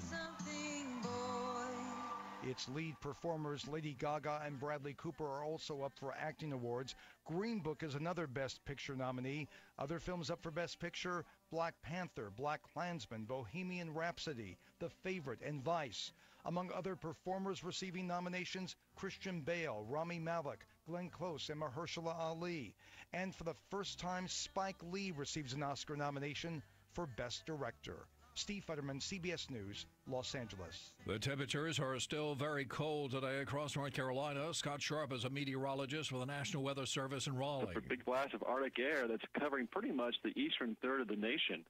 Its lead performers Lady Gaga and Bradley Cooper are also up for acting awards. Green Book is another Best Picture nominee. Other films up for Best Picture, Black Panther, Black Klansman, Bohemian Rhapsody, The Favorite, and Vice. Among other performers receiving nominations, Christian Bale, Rami Malek, Glenn Close, and Mahershala Ali. And for the first time, Spike Lee receives an Oscar nomination for Best Director. Steve Futterman, CBS News, Los Angeles. The temperatures are still very cold today across North Carolina. Scott Sharp is a meteorologist with the National Weather Service in Raleigh. A big blast of Arctic air that's covering pretty much the eastern third of the nation.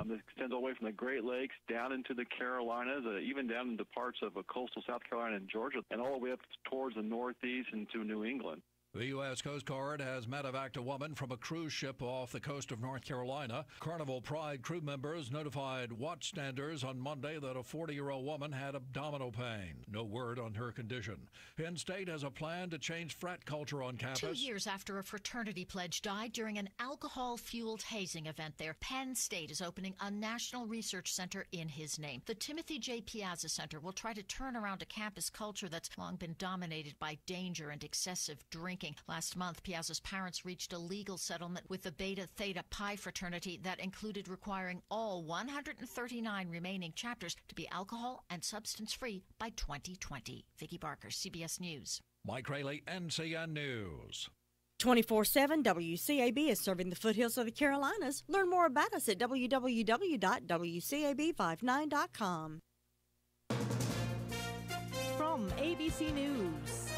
This extends all the way from the Great Lakes down into the Carolinas, even down into parts of coastal South Carolina and Georgia, and all the way up towards the Northeast into New England. The U.S. Coast Guard has medevaced a woman from a cruise ship off the coast of North Carolina. Carnival Pride crew members notified watchstanders on Monday that a 40-year-old woman had abdominal pain. No word on her condition. Penn State has a plan to change frat culture on campus. 2 years after a fraternity pledge died during an alcohol-fueled hazing event there, Penn State is opening a national research center in his name. The Timothy J. Piazza Center will try to turn around a campus culture that's long been dominated by danger and excessive drinking. Last month, Piazza's parents reached a legal settlement with the Beta Theta Pi fraternity that included requiring all 139 remaining chapters to be alcohol and substance-free by 2020. Vicki Barker, CBS News. Mike Rayleigh, NCN News. 24/7 WCAB is serving the foothills of the Carolinas. Learn more about us at www.wcab59.com. From ABC News,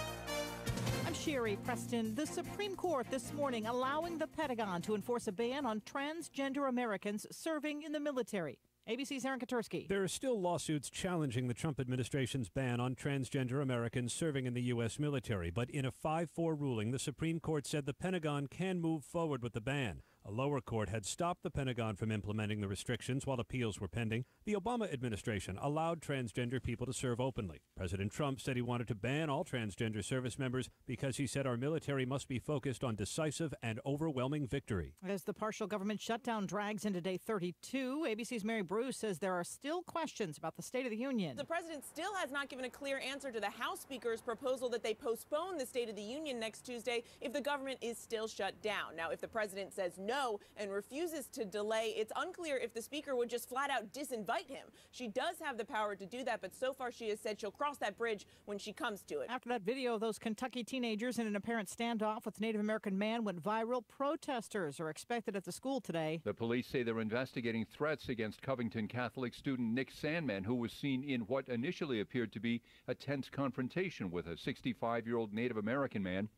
I'm Sherry Preston. The Supreme Court this morning allowing the Pentagon to enforce a ban on transgender Americans serving in the military. ABC's Aaron Katursky. There are still lawsuits challenging the Trump administration's ban on transgender Americans serving in the U.S. military. But in a 5-4 ruling, the Supreme Court said the Pentagon can move forward with the ban. A lower court had stopped the Pentagon from implementing the restrictions while appeals were pending. The Obama administration allowed transgender people to serve openly. President Trump said he wanted to ban all transgender service members because he said our military must be focused on decisive and overwhelming victory. As the partial government shutdown drags into day 32, ABC's Mary Bruce says there are still questions about the State of the Union. The president still has not given a clear answer to the House Speaker's proposal that they postpone the State of the Union next Tuesday if the government is still shut down. Now, if the president says no no and refuses to delay. It's unclear if the speaker would just flat out disinvite him. She does have the power to do that, but so far she has said she'll cross that bridge when she comes to it. After that video of those Kentucky teenagers in an apparent standoff with a Native American man went viral, protesters are expected at the school today. The police say they're investigating threats against Covington Catholic student Nick Sandman, who was seen in what initially appeared to be a tense confrontation with a 65-year-old Native American man.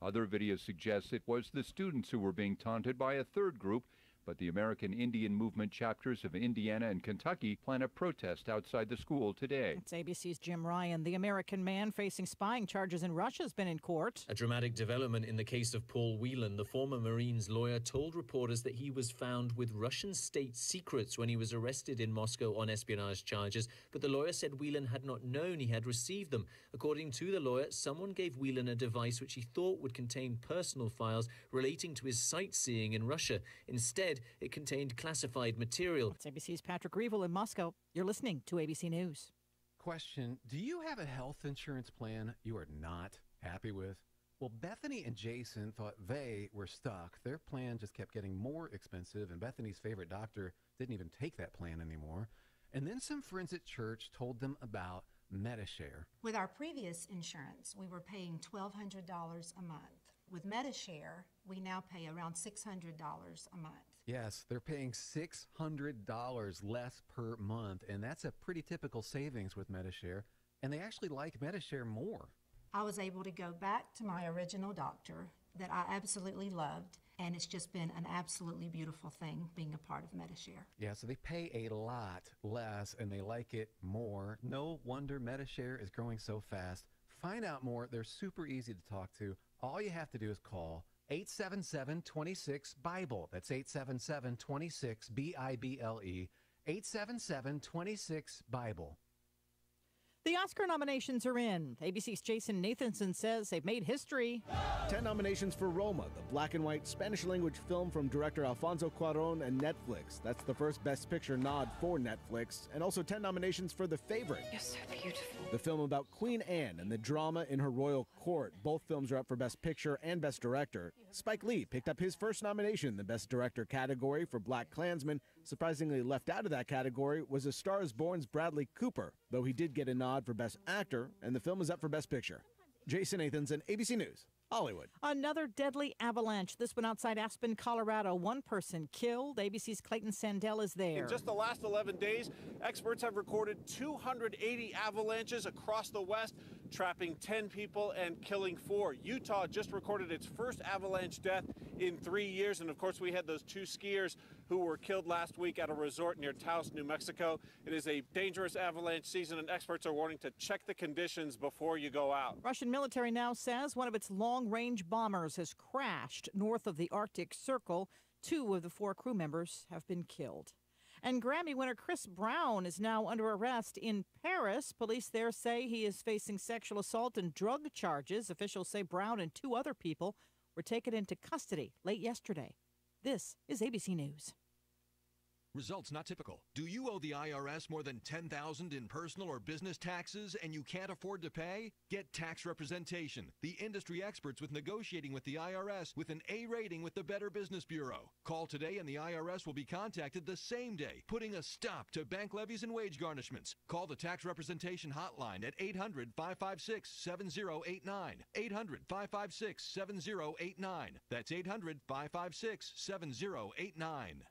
Other videos suggest it was the students who were being taunted by a third group, but the American Indian Movement chapters of Indiana and Kentucky plan a protest outside the school today. It's ABC's Jim Ryan. The American man facing spying charges in Russia has been in court. A dramatic development in the case of Paul Whelan. The former Marines lawyer told reporters that he was found with Russian state secrets when he was arrested in Moscow on espionage charges, but the lawyer said Whelan had not known he had received them. According to the lawyer, someone gave Whelan a device which he thought would contain personal files relating to his sightseeing in Russia. Instead, it contained classified material. It's ABC's Patrick Reevil in Moscow. You're listening to ABC News. Question, do you have a health insurance plan you are not happy with? Well, Bethany and Jason thought they were stuck. Their plan just kept getting more expensive, and Bethany's favorite doctor didn't even take that plan anymore. And then some friends at church told them about MediShare. With our previous insurance, we were paying $1,200 a month. With MediShare, we now pay around $600 a month. Yes, they're paying $600 less per month, and that's a pretty typical savings with MediShare, and they actually like MediShare more. I was able to go back to my original doctor that I absolutely loved, and it's just been an absolutely beautiful thing being a part of MediShare. Yeah, so they pay a lot less, and they like it more. No wonder MediShare is growing so fast. Find out more. They're super easy to talk to. All you have to do is call 877-26-BIBLE. That's 877-26-BIBLE. 877-26-BIBLE. The Oscar nominations are in. ABC's Jason Nathanson says they've made history. 10 nominations for Roma, the black and white Spanish-language film from director Alfonso Cuarón and Netflix. That's the first Best Picture nod for Netflix. And also 10 nominations for The Favorite. You're so beautiful. The film about Queen Anne and the drama in her royal court. Both films are up for Best Picture and Best Director. Spike Lee picked up his first nomination in the Best Director category for Black Klansman. Surprisingly left out of that category was A Star is Born's Bradley Cooper, though he did get a nod for Best Actor, and the film is up for Best Picture. Jason Nathanson, ABC News, Hollywood. Another deadly avalanche, this one outside Aspen, Colorado. One person killed. ABC's Clayton Sandell is there. In just the last 11 days, experts have recorded 280 avalanches across the West, trapping 10 people and killing 4. Utah just recorded its first avalanche death in 3 years, and of course we had those 2 skiers who were killed last week at a resort near Taos, New Mexico. It is a dangerous avalanche season, and experts are warning to check the conditions before you go out. Russian military now says one of its long-range bombers has crashed north of the Arctic Circle. 2 of the 4 crew members have been killed. And Grammy winner Chris Brown is now under arrest in Paris. Police there say he is facing sexual assault and drug charges. Officials say Brown and 2 other people were taken into custody late yesterday. This is ABC News. Results not typical. Do you owe the IRS more than $10,000 in personal or business taxes and you can't afford to pay? Get tax representation, the industry experts with negotiating with the IRS with an A rating with the Better Business Bureau. Call today and the IRS will be contacted the same day, putting a stop to bank levies and wage garnishments. Call the tax representation hotline at 800-556-7089. 800-556-7089. That's 800-556-7089.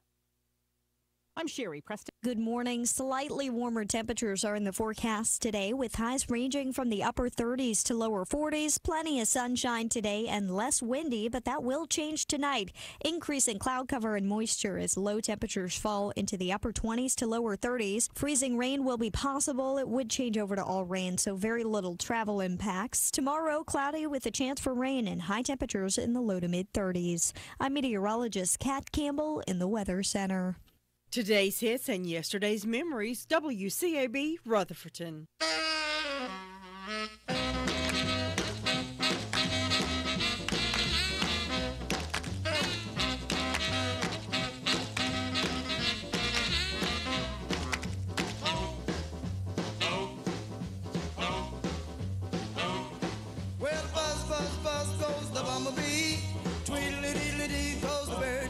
I'm Sherry Preston. Good morning. Slightly warmer temperatures are in the forecast today, with highs ranging from the upper 30s to lower 40s. Plenty of sunshine today and less windy, but that will change tonight. Increase in cloud cover and moisture as low temperatures fall into the upper 20s to lower 30s. Freezing rain will be possible. It would change over to all rain, so very little travel impacts. Tomorrow, cloudy with a chance for rain and high temperatures in the low to mid 30s. I'm meteorologist Kat Campbell in the Weather Center. Today's hits and yesterday's memories, WCAB Rutherfordton. Well, buzz, buzz, buzz goes the bumblebee. Tweedledee goes the bird.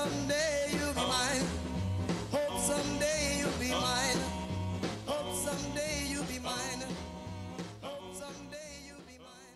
someday you'll be mine. Hope someday you'll be mine. Hope someday you'll be mine. Hope someday you'll be mine.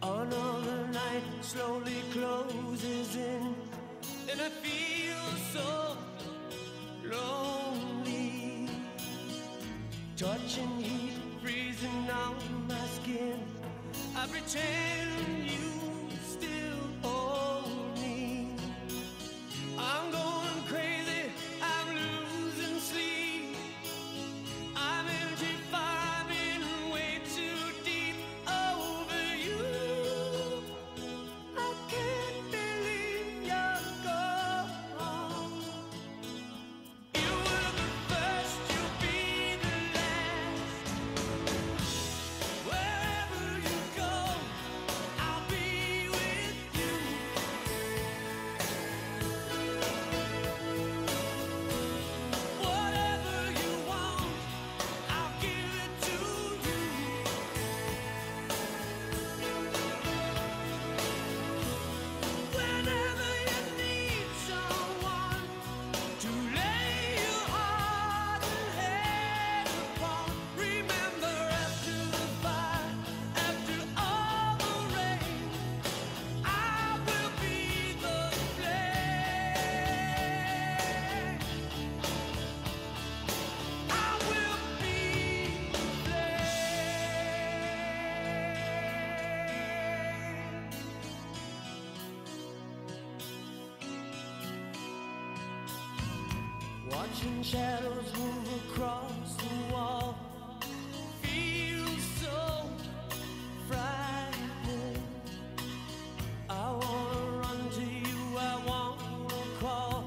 Another night slowly closes in, and I feel so lonely. Touching heat, freezing on my skin. I pretend you still hold me. I'm going crazy, I'm losing sleep. I'm empty, firing way too deep over you. I can't believe you're gone. You were the first, you'll be the last. Wherever you go, I'll be with you. Whatever you want, I'll give it to you. Whenever you need someone to lay your heart and head upon, remember after the fire, after all the rain, I will be the flame. I will be the flame. Watching shadows move across the wall feels so frightening. I wanna run to you, I wanna call.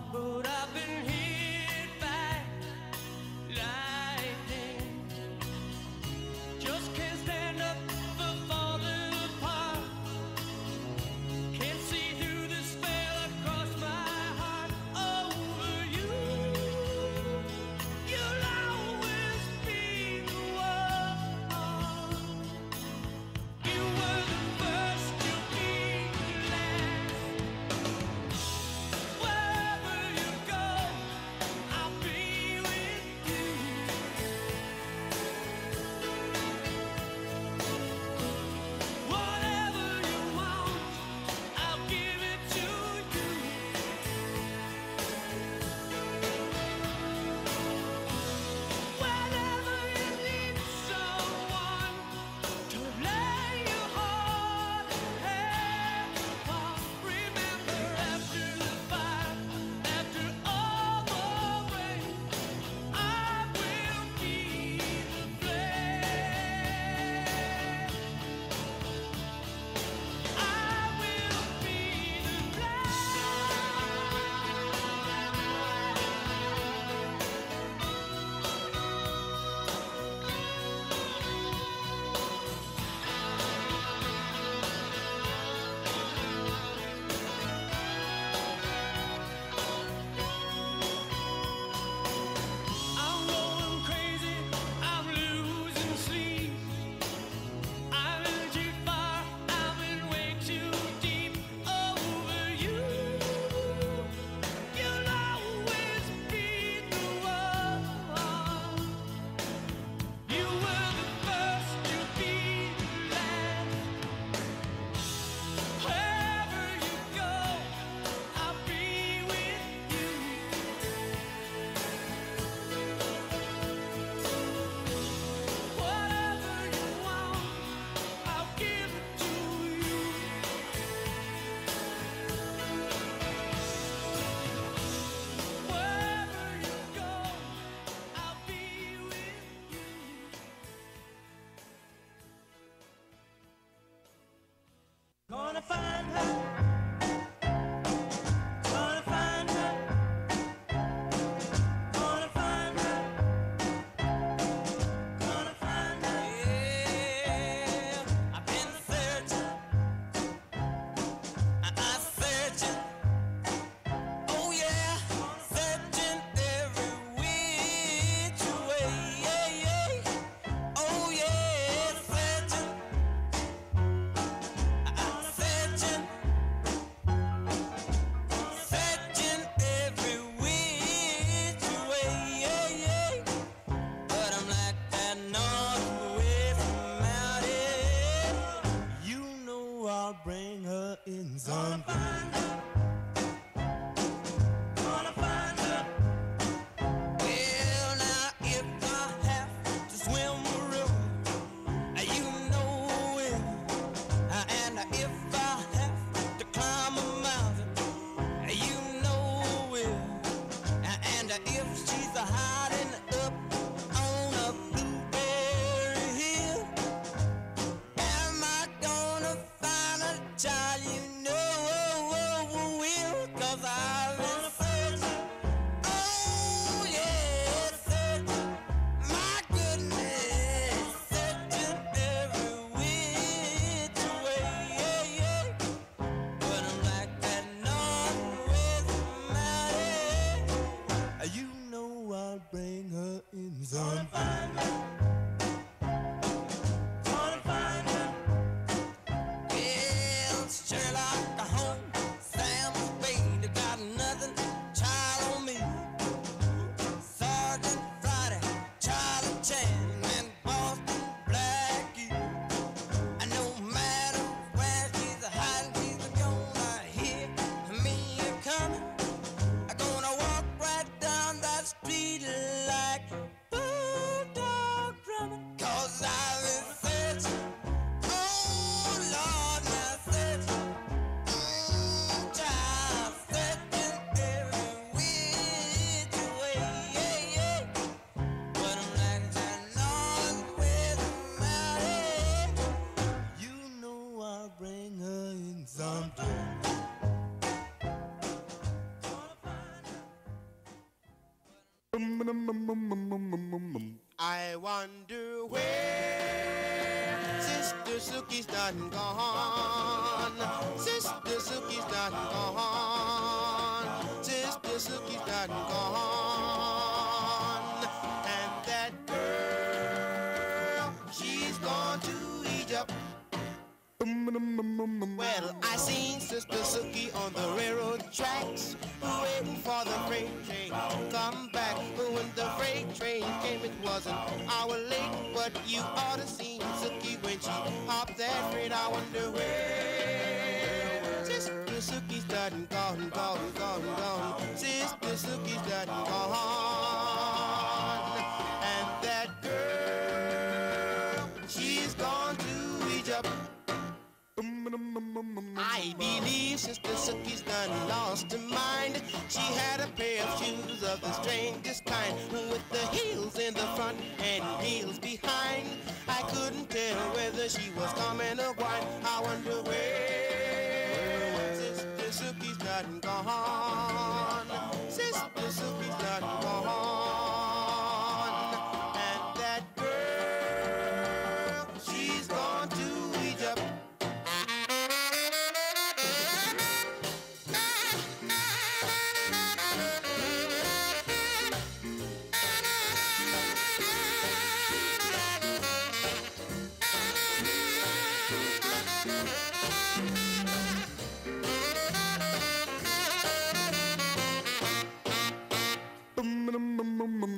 Gonna find her. Gonna find her. Gonna find her. Gonna find her. Yeah, I've been searching. I'm searching. Oh yeah, searching every which way. Yeah, yeah. Oh yeah, searching. I'm searching. Searching every which way. Yeah, yeah. But I'm like that northwest mountain. You know I'll bring her in someday. Gonna find her. Well, now if I have to swim the river, you know it. And if I have to climb a mountain, you know it. And if she's hiding up on a blueberry hill, am I gonna find a child you know will? 'Cause I've been searching. Oh yeah, searching. My goodness, searching every which way. Yeah, yeah. But I'm like that northwest mountain. You know I'll bring her in someday. Gonna find her. Well, Sherlock Holmes, Sam Spade, got nothing, child on me. Sergeant Friday, Charlie Chan, and Boston Blackie. No matter where she's hiding, she's gonna hear me coming. I'm gonna walk right down that street like bulldog drumming. 'Cause I've been searching. Oh Lord, now searching. Child, searching every which way. Yeah, yeah. But I'm like that northwest mountain. You know I'll bring her in someday. I wonder where Sister Sookie's done gone. Sister Sookie's done gone. Sister Sookie's done gone. And that girl, she's gone to Egypt. Well, I seen Sister Sookie on the railroad tracks, waiting for the freight train to come back. But when the freight train came, it was an hour late. But you ought to seen Sookie when she hopped that freight. I wonder where Sister Sookie's done gone, gone, gone, gone. Sister Sookie's done gone. And that girl, she's gone to Egypt. I believe Sister Sookie's done lost her mind. She had a pair of shoes of the strangest kind, with the heels in the front and heels behind. I couldn't tell whether she was coming or going. I wonder where Sister Sookie's done gone. Sister Sookie's done gone. And that girl, she's gone to Egypt.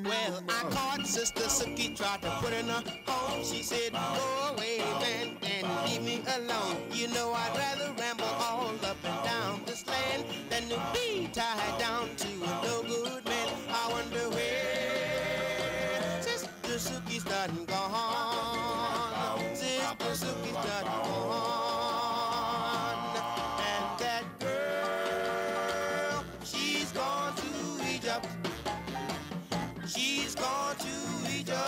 Well, I caught Sister Sookie, tried to put in a home. She said, go away, man, and leave me alone. You know I'd rather ramble all up and down this land than to be tied down to a no good man. I wonder where Sister Sookie's done gone. Sister Sookie's done gone. And that girl, she's gone to Egypt. She's gone to Egypt.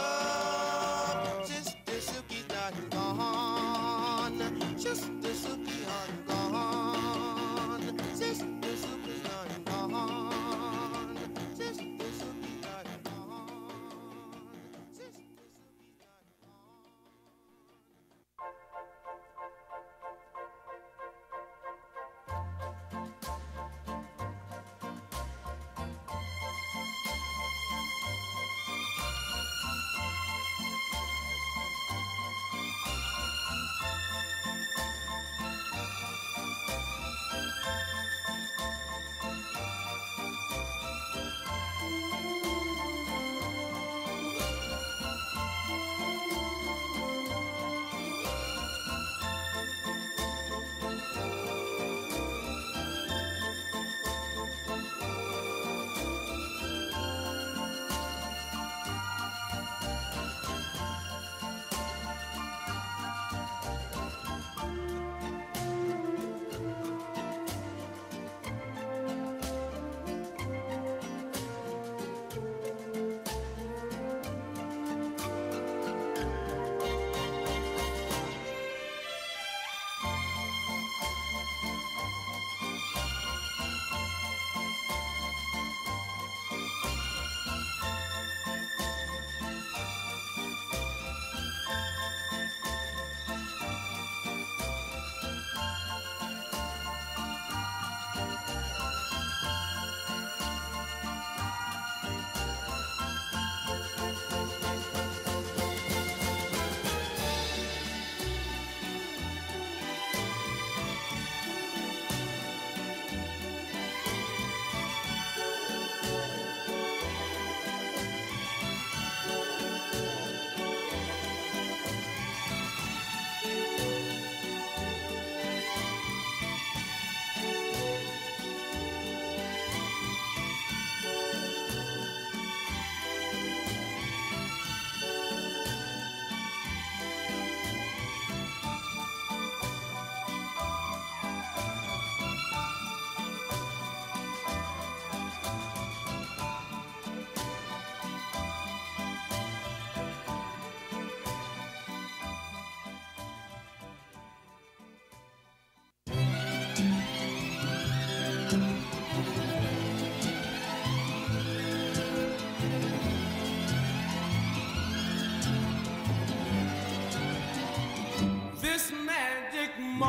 Sister Sookie's done gone. Sister Sookie's done gone.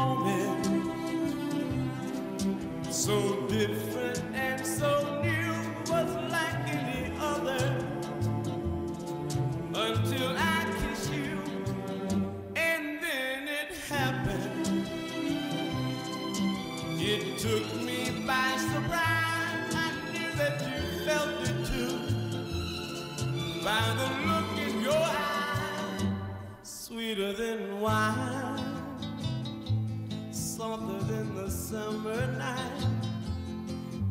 moment, so different and so new, was like any other, until I kissed you, and then it happened. It took me by surprise. I knew that you felt it too, by the look in your eye, sweeter than wine, softer than the summer night.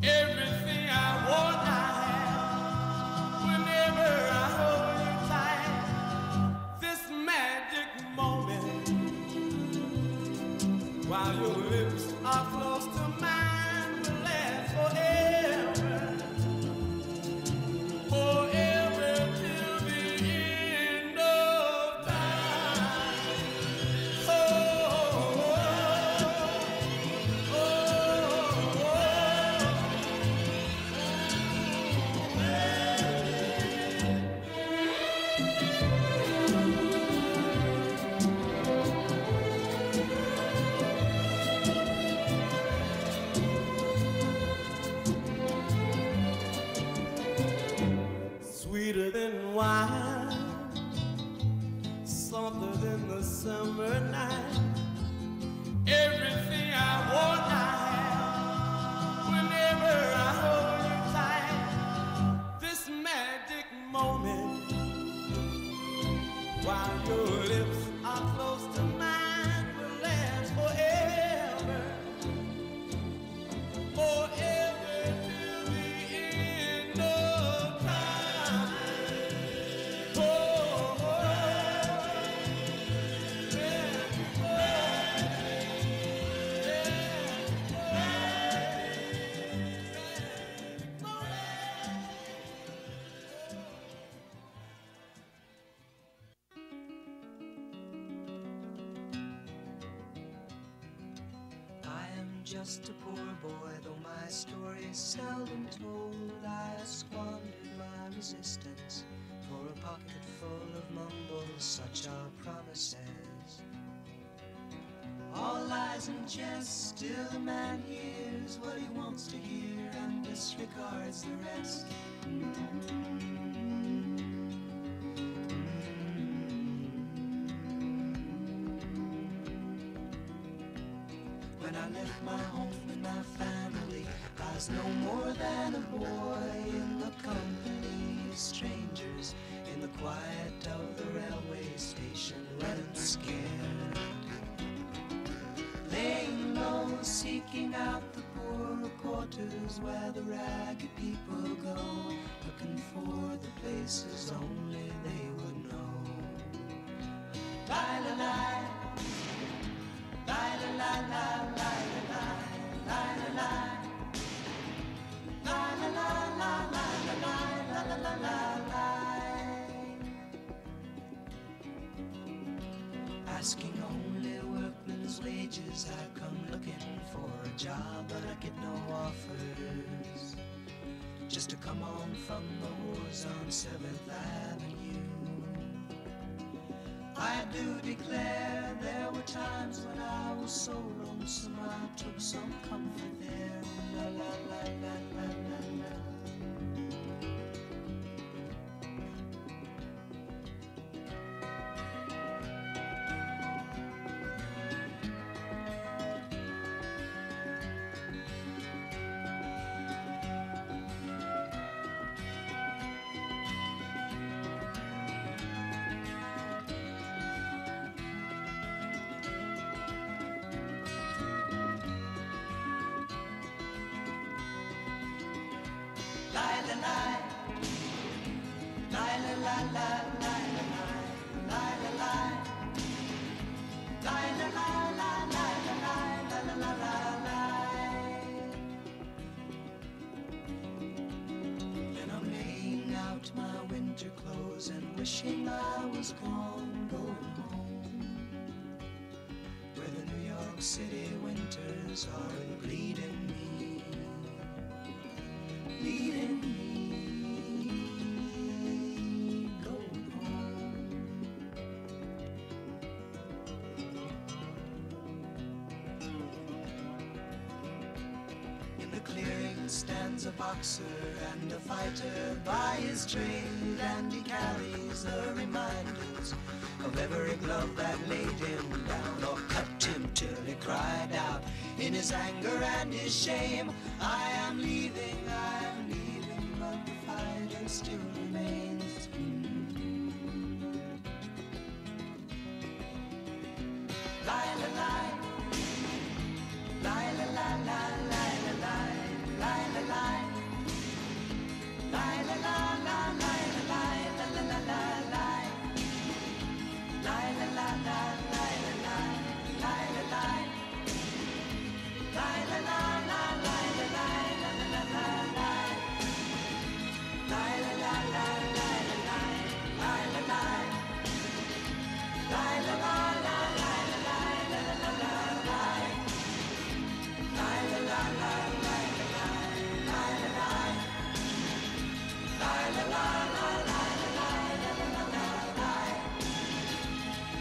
Everything I want, I have. Whenever I hold you tight, this magic moment, while your lips are close to mine, will last forever, forever till the end of time. Oh, sweeter than wine, softer than the summer night. Everything I want, I have. Whenever I hold you tight, this magic moment, while your lips are close to mine, will last forever, forever till the end of time. Just a poor boy, though my story is seldom told. I squandered my resistance for a pocket full of mumbles, such are promises. All lies and jest, still a man hears what he wants to hear and disregards the rest. When I left my home and my family, I was no more than a boy in the company of strangers, in the quiet of the railway station, running scared, laying low, seeking out the poorer quarters where the ragged people go, looking for the places only they would know. Lie-la-lie, asking only workmen's wages, I come looking for a job, but I get no offers. Just to come on from the wars on 7th Avenue. I do declare there were times when I was so lonesome I took some comfort there. La la la la la la la. Then I'm laying out my winter clothes and wishing I was gone, going home, where the New York City winters are bleeding me, bleeding me. clearing stands a boxer and a fighter by his trade, and he carries the reminders of every glove that laid him down or cut him till he cried out in his anger and his shame, I am leaving, but the fighter still remains. Lie, la, lie. Lie, la, la, la, lie, la, lie. Lie, la, lie. Lie, la, la, la, lie, la, lie, la, la, la, la, lie. Lie, la, la, la, lie, la, lie. Lie, la, lie. Lie, la, la, la, lie, la, lie, la, la, la, la, lie. Lie, la, la, la, lie, la, lie. Lie, la, lie. Lie, la, la, la, lie, la, lie, la, la, la, la, lie. Lie, la, la, la, lie, la, lie. Lie, la, lie. Lie, la, la, la, lie, la, lie, la, la, la, la, lie.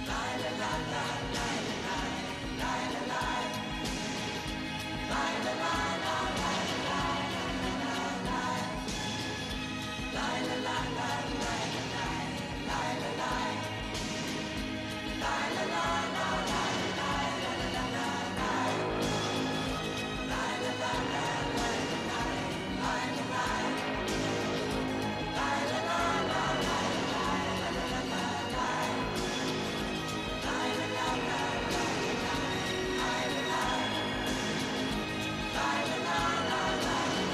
Lie, la, la, la, lie, la, lie. Lie, la, lie. Lie, la, la, la, lie, la, lie, la, la, la, lie. Lie, la, la, la, lie, la, lie. Lie, la, lie. Lie, la, la, la, lie, la, lie, la, la, la, la, lie. Lie, la, la, la, lie, la, lie. Lie, la, lie. Lie, la, la, la, lie, la, lie, la, la, la, la, lie. Lie, la, la, la, lie, la, lie. Lie, la, lie. Lie, la, la, la, lie, la, lie,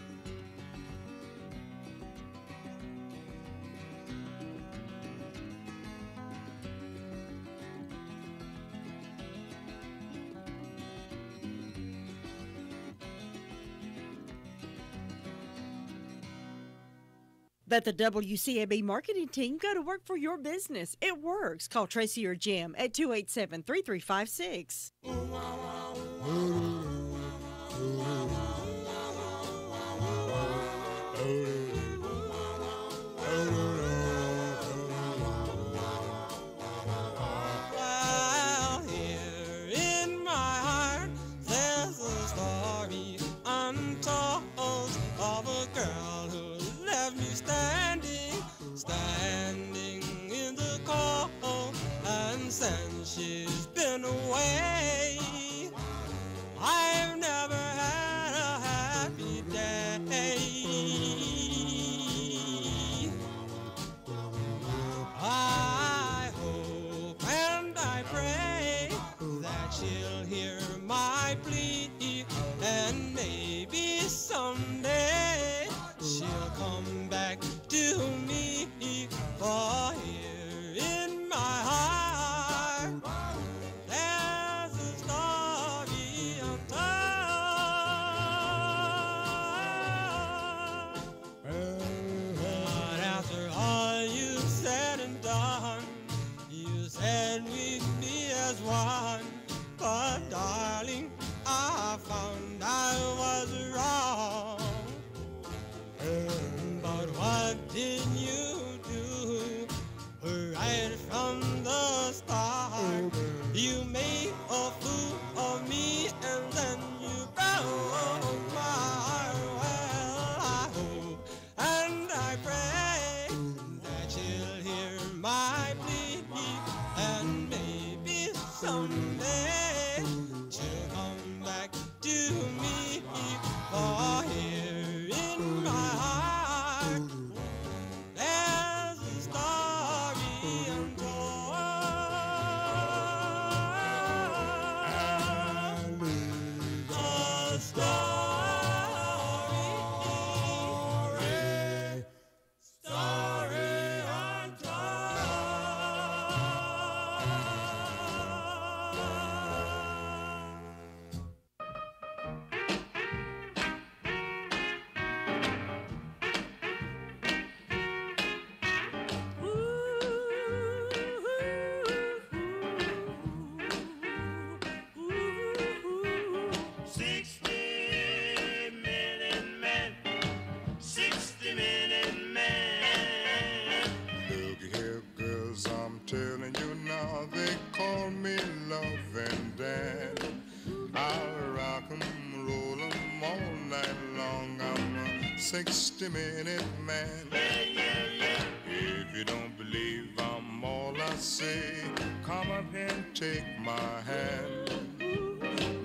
la, la, la, la, lie. Let the WCAB marketing team go to work for your business. It works. Call Tracy or Jim at 287-3356. Well, here in my heart, there's a story untold of a girl who left me standing in the cold, and since she's been away, I've never had a happy day. I hope and I pray that she'll hear my plea, and maybe someday she'll come back to me. For here in my heart, there's a story untold. But after all you've said and done, you said we'd be as one. But darling, I found I was wrong. But what did you do right from the start? You made a fool of me and then you broke my heart. Well, I hope and I pray that you'll hear my plea, and maybe someday she'll come back to me. For here in my heart, there's 60-minute man. If you don't believe I'm all I say, come up and take my hand.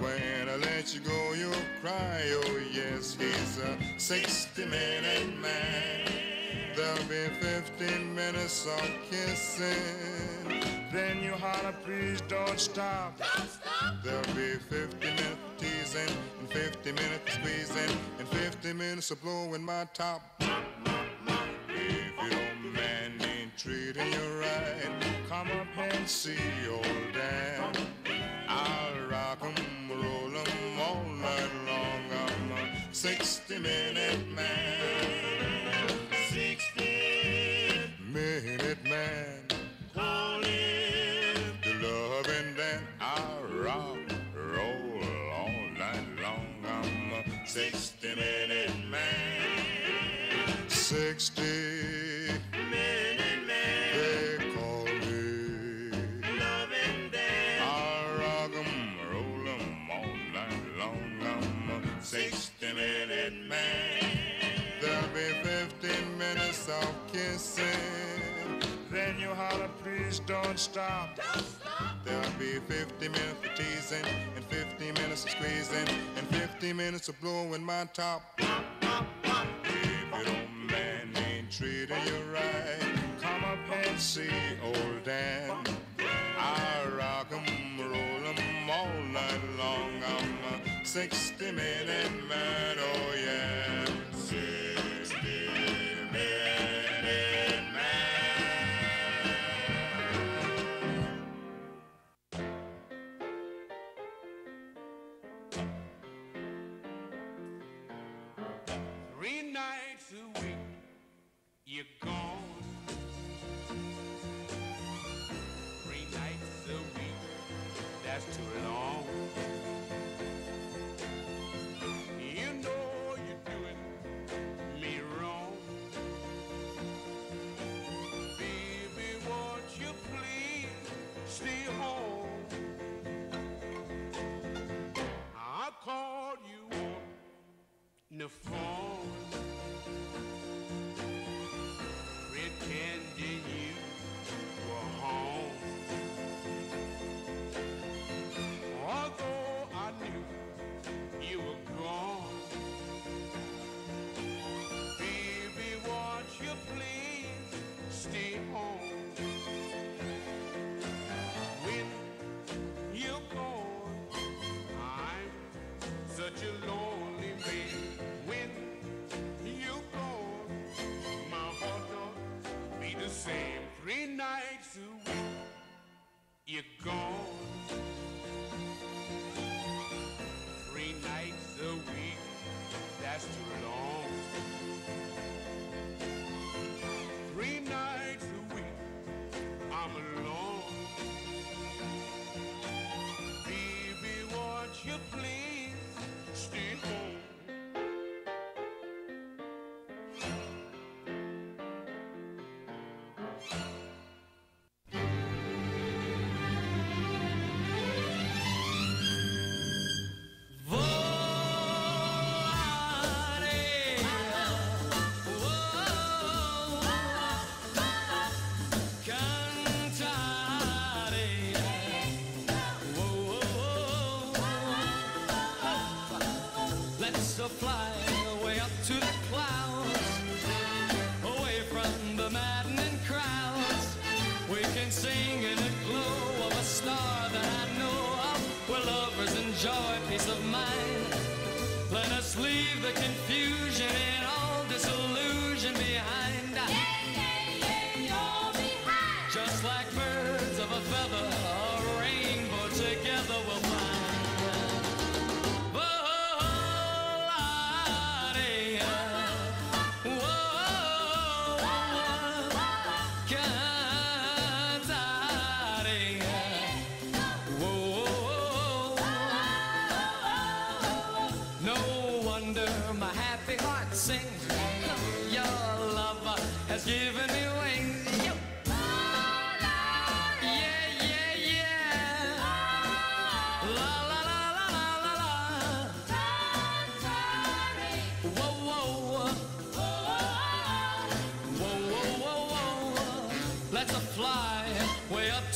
When I let you go, you'll cry, oh yes, he's a 60-minute man. There'll be 15 minutes of kissing, then you holler, please don't stop. Don't stop. There'll be 50 minutes of teasing, and 50 minutes of squeezing, and 50 minutes of blowing my top. If your man ain't treating you right, come up and see old Dan. I'll rock 'em, roll 'em all night long. I'm a 60-minute man. 60-minute man. Call him the loving Dan. I'll rock, roll all night long. I'm a 60-minute man. 60-minute man. They call me loving Dan. I'll rock 'em, roll 'em all night long. I'm a 60-minute man. There'll be 15 minutes of kissing, then you holler, please don't stop. Don't stop. There'll be 50 minutes of teasing, and 50 minutes of squeezing, and 50 minutes of blowing my top. If your man ain't treating you right, come up and see old Dan. I'll rock 'em, roll 'em all night long. I'm a 60-minute man, oh yeah. 60-minute man. 3 nights a week, you're gone. 3 nights a week, that's too long. You know you're doing me wrong. Baby, won't you please stay home? I called you on the phone, pretending you were home. Although I knew you were gone, baby, won't you please stay home? When you're gone, I'm such a lonely man. When you're gone, my heart don't be the same. 3 nights a week, you're gone. 3 nights a week, that's too long. 3 nights a week, I'm alone. Baby, won't you please stay home?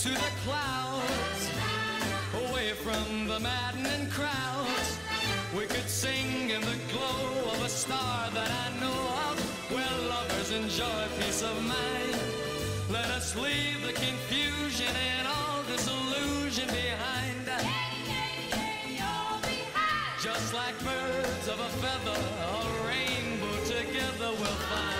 to the clouds, away from the maddening crowds. We could sing in the glow of a star that I know of, where lovers enjoy peace of mind. Let us leave the confusion and all disillusion behind. Just like birds of a feather, a rainbow together we'll find.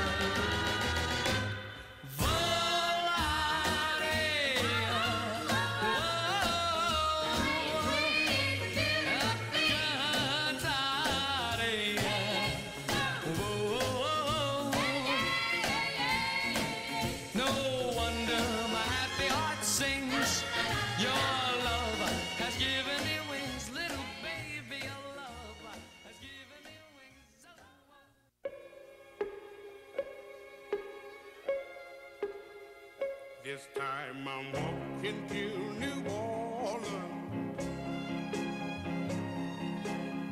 This time I'm walking to New Orleans.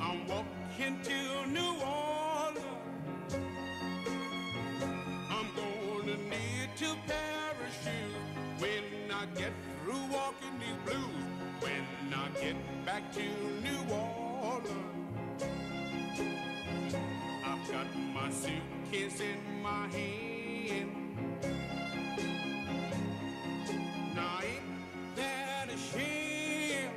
I'm walking to New Orleans. I'm gonna need to parachute when I get through walking these blues. When I get back to New Orleans, I've got my suitcase in my hand. Now ain't that a shame?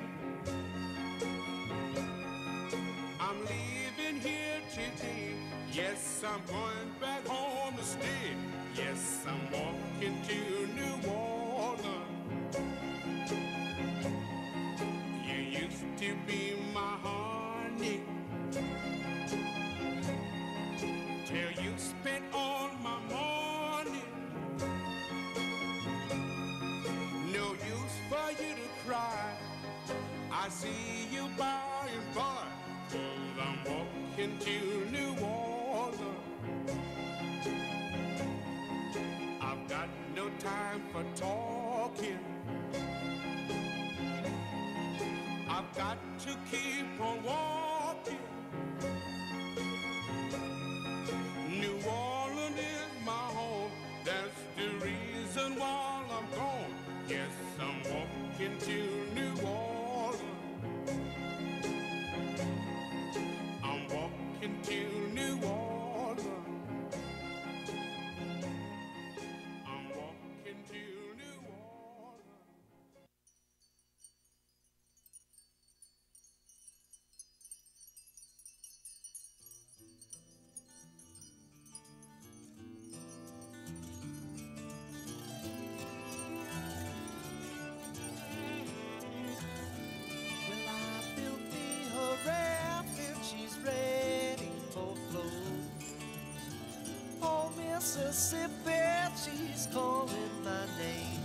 I'm leaving here today. Yes, I'm going back home to stay. Yes, I'm walking to New Orleans. You used to be my honey, till you spent all my money. No use for you to cry. I see you by and by. 'Cause I'm walking to New Orleans. I've got no time for talking. I've got to keep on walking. New Orleans is my home. That's the reason why I'm gone. Yes, I'm walking to New Orleans. I'm walking to New Orleans. I'm walking to New Orleans. Well, I built me her raft and she's ready for flow. Oh, Mississippi, she's calling my name.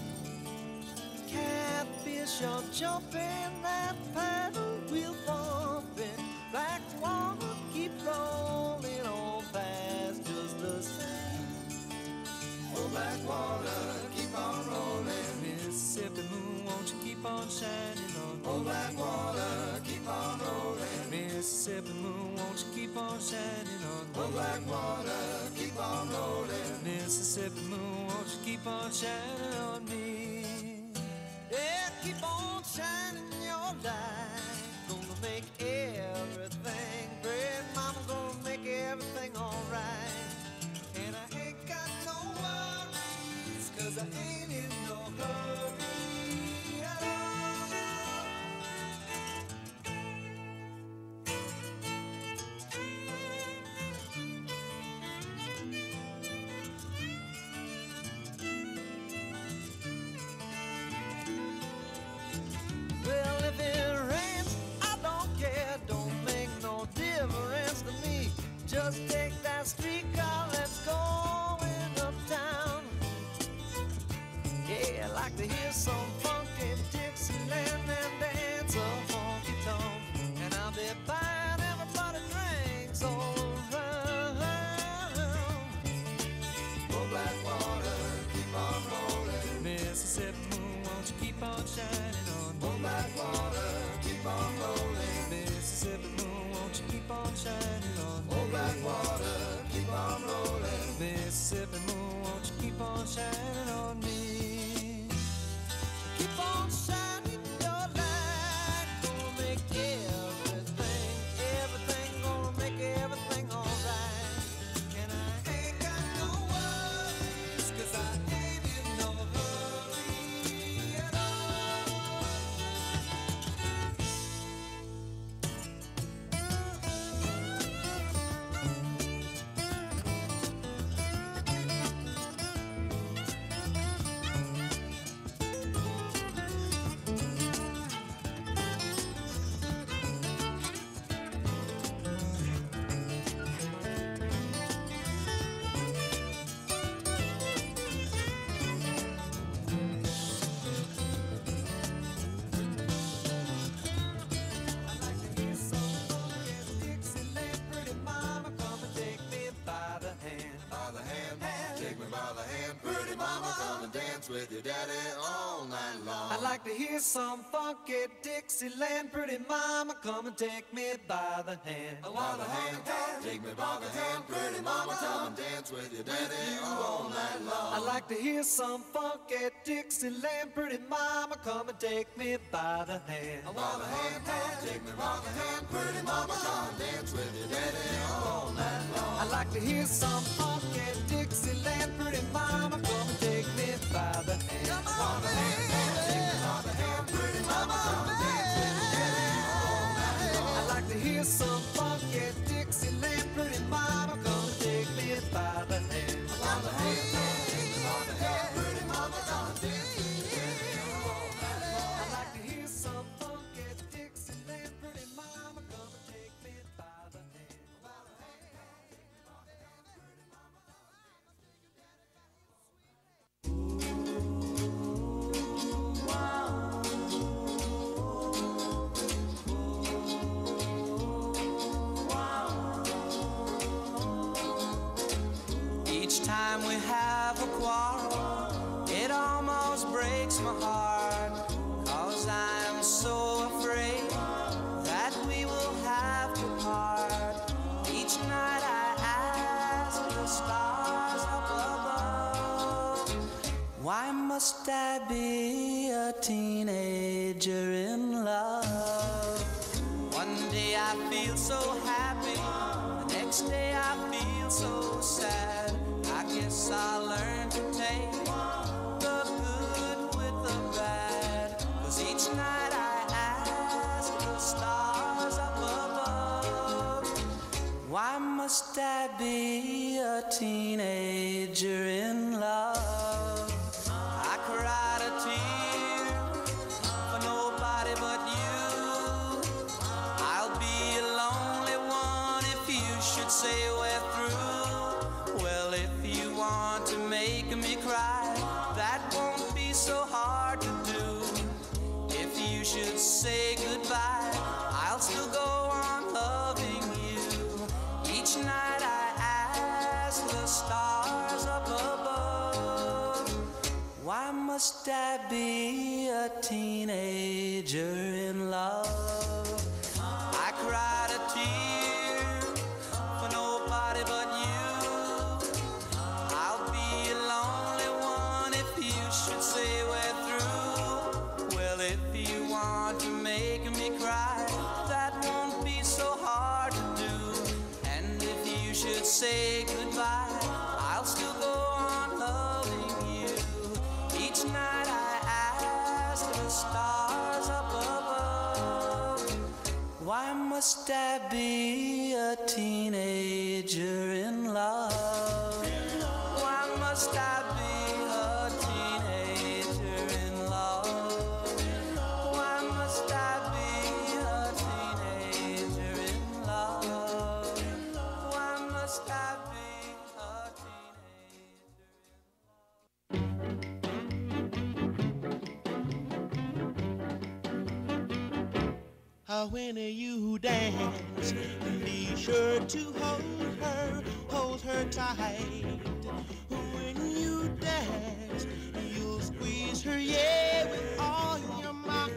Catfish are jumping, that paddle wheel bumping. Black water keep rolling on past just the same. Oh, black water keep on rolling. Mississippi moon, won't you keep on shining on me? Oh, black water keep on rolling. Mississippi moon, won't you keep on shining on me? Oh, black water keep on rolling. Mississippi moon, won't you keep on shining on me? Yeah, keep on shining your light. Gonna make everything great. Mama gonna make everything alright. And I ain't got no worries, 'cause I ain't in no hurry at all. Well, if it rains, I don't care. Don't make no difference to me. Just take that streetcar, let's go uptown. Yeah, I like to hear some funky Dixieland and dance a honky tonk. And I'll be buying everybody drinks all around. Oh, black water, keep on rolling. Mississippi moon, won't you keep on shining on me? Oh, black water, keep on rolling. Mississippi moon, won't you keep on shining on me? Oh, black water, keep on rolling. Mississippi moon, won't you keep on shining on me? Keep on by the hand. Pretty mama, come and dance with your daddy all night long. I'd like to hear some funky Dixieland. Pretty mama, come and take me by the hand. By the hand, take me by the hand. Pretty mama, come and dance with your daddy all night long. I'd like to hear some funky Dixieland. Pretty mama, come and take me by the hand. By the hand, take me by the hand. Pretty mama, come and dance with your daddy all night long. I'd like to hear some funky Dixieland. Pretty mama, come and take me by the hand. By the hand, take me by the hand. Pretty mama, come and dance with your daddy all night long. I'd like to hear some funky Dixieland. Pretty mama, come and take me by the hand. By the hand, take me by the hand. Pretty mama, come and dance with your daddy all night long. I'd like to hear some funky Dixieland. Pretty mama, come and take me by the hand. By the hand, by the hand, pretty mama, come and Each time we have a quarrel, it almost breaks my heart, 'cause I'm so afraid that we will have to part. Each night I ask the stars up above, why must I be a teenager in love? One day I feel so happy, the next day I feel so sad. I guess I'll learn to take the good with the bad, 'cause each night I ask the stars up above, why must I be a teenager in love? I cried a tear for nobody but you. I'll be a lonely one if you should say we're through. Well, if you want to make me cry, that won't be so hard to do. If you should say goodbye, I'll still go on loving you. Each night I ask the stars up above, why must I be a teenager in love? I cried a tear for nobody but you. I'll be a lonely one if you should say we're through. Well, if you want to make me cry, that won't be so hard to do. And if you should say goodbye, I'll still go on loving you. Each night I ask the stars up above, why must I be a teenager in love? Why must I be a teenager in love? Why must I be a teenager in love? Why must I be a When you dance, be sure to hold her tight. When you dance, you'll squeeze her, yeah, with all your might.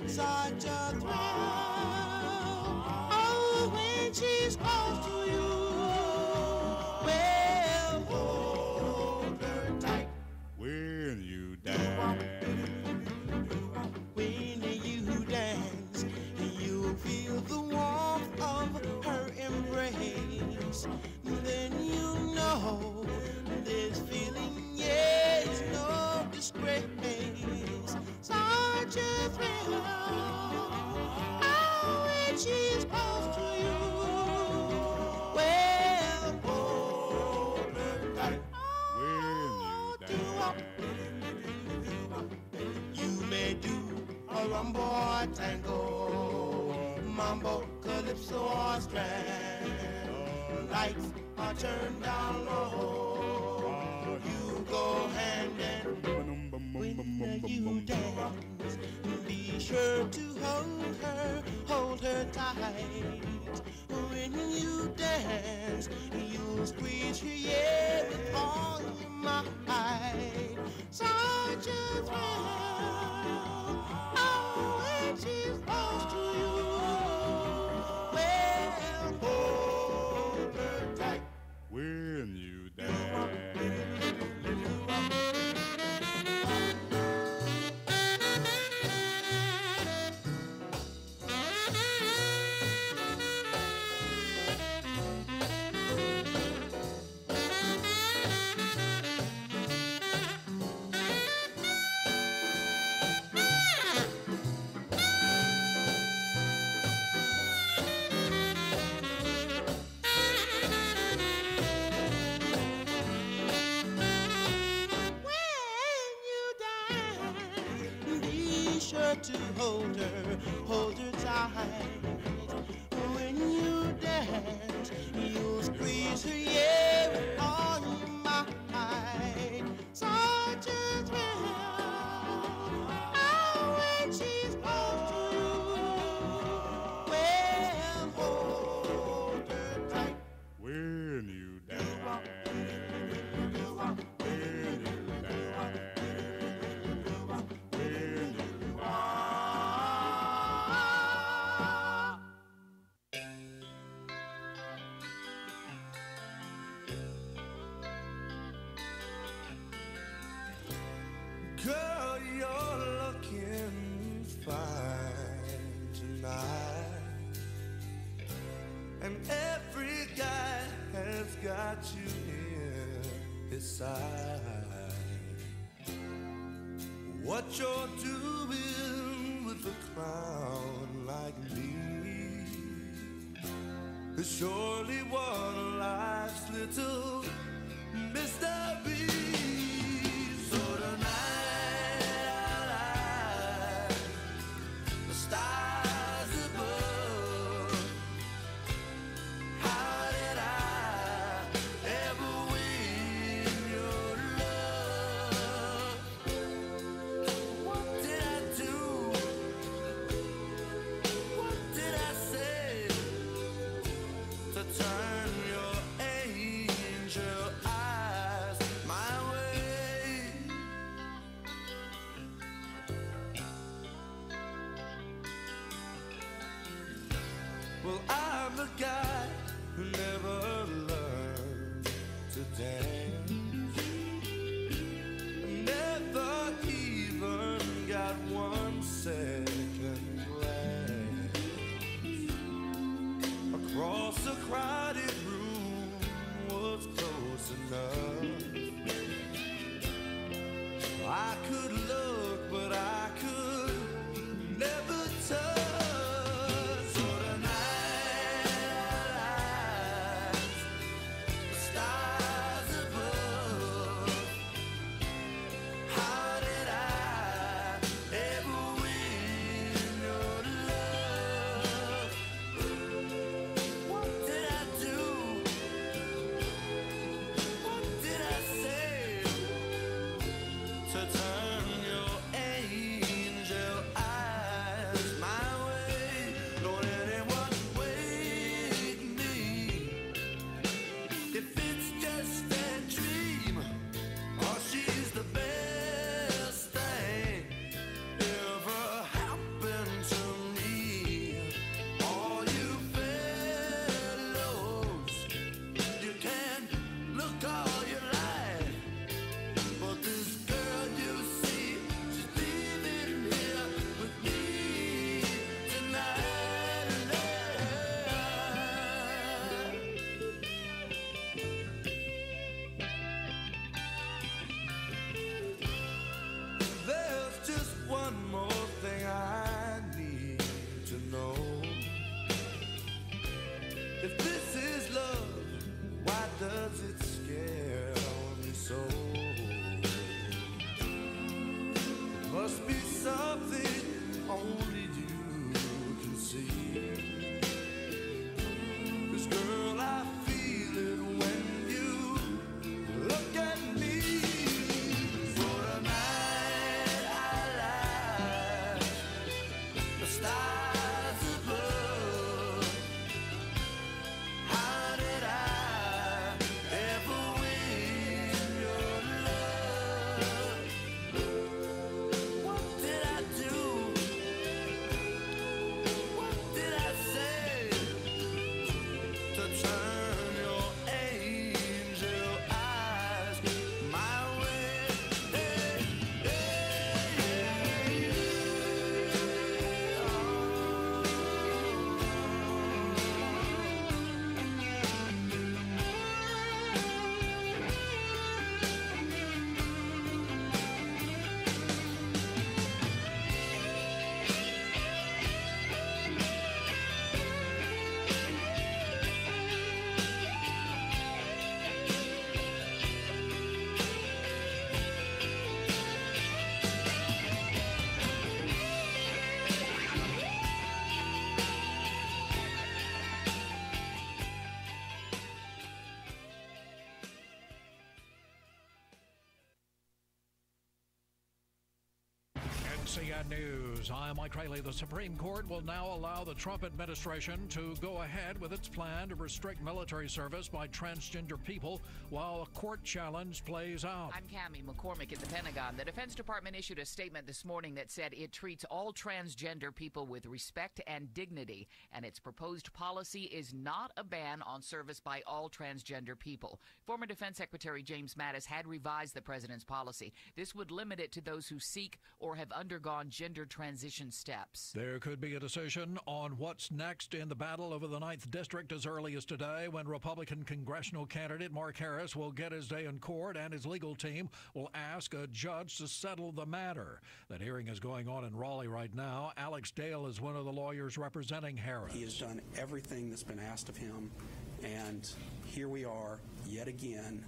Such a thrill, oh, when she's close to you. Well, hold her tight. When you dance. Feel the warmth of her embrace, then you know this feeling, yeah, it's no disgrace. Such a thrill, oh, when she's close to you. Well, hold her tight. You may do a rumba or tango, mambo, calypso, or strand. Lights are turned down low. You go hand in when you dance. Be sure to hold her tight. When you dance, you'll squeeze her, yeah, with all want to hold her tight. When you dance, you'll squeeze her, yeah, with all your might. Such a thrill, oh, when she's close to you. Well, hold her tight. When you dance. Girl, you're looking fine tonight, and every guy has got you in his sight. What you're doing with a clown like me is surely one of life's little mysteries. So tonight I'll light the stars above. How did I ever win your love? What did I do? What did I say to turn your angel eyes my way? Well, I'm the guy who never learned to dance, never even got one second glance across a crowded room was close enough. I could look, but I could never touch. So tonight I'll light the stars above. How did I ever win your love? What did I do? What did I say to turn your angel eyes my way? Don't anyone wake me if it's just a dream, or she's the best thing ever happened to me. All you fellows, you can look all you like, but this girl you see, she's leaving here with me tonight. There's just one more thing I need to know. If this is love, why does it scare me so? Must be something only you can see. 'Cause girl, I feel it when you look at me. So tonight I'll light the stars above. How did I ever win your love? What did I do? NCN News. I'm Mike Rayleigh. The Supreme Court will now allow the Trump administration to go ahead with its plan to restrict military service by transgender people while a court challenge plays out. I'm Cammie McCormick at the Pentagon. The Defense Department issued a statement this morning that said it treats all transgender people with respect and dignity, and its proposed policy is not a ban on service by all transgender people. Former Defense Secretary James Mattis had revised the president's policy. This would limit it to those who seek or have undergone gender transition steps. There could be a decision on what's next in the battle over the 9th District as early as today, when Republican congressional candidate Mark Harris will get his day in court and his legal team will ask a judge to settle the matter. That hearing is going on in Raleigh right now. Alex Dale is one of the lawyers representing Harris. He has done everything that's been asked of him, and here we are yet again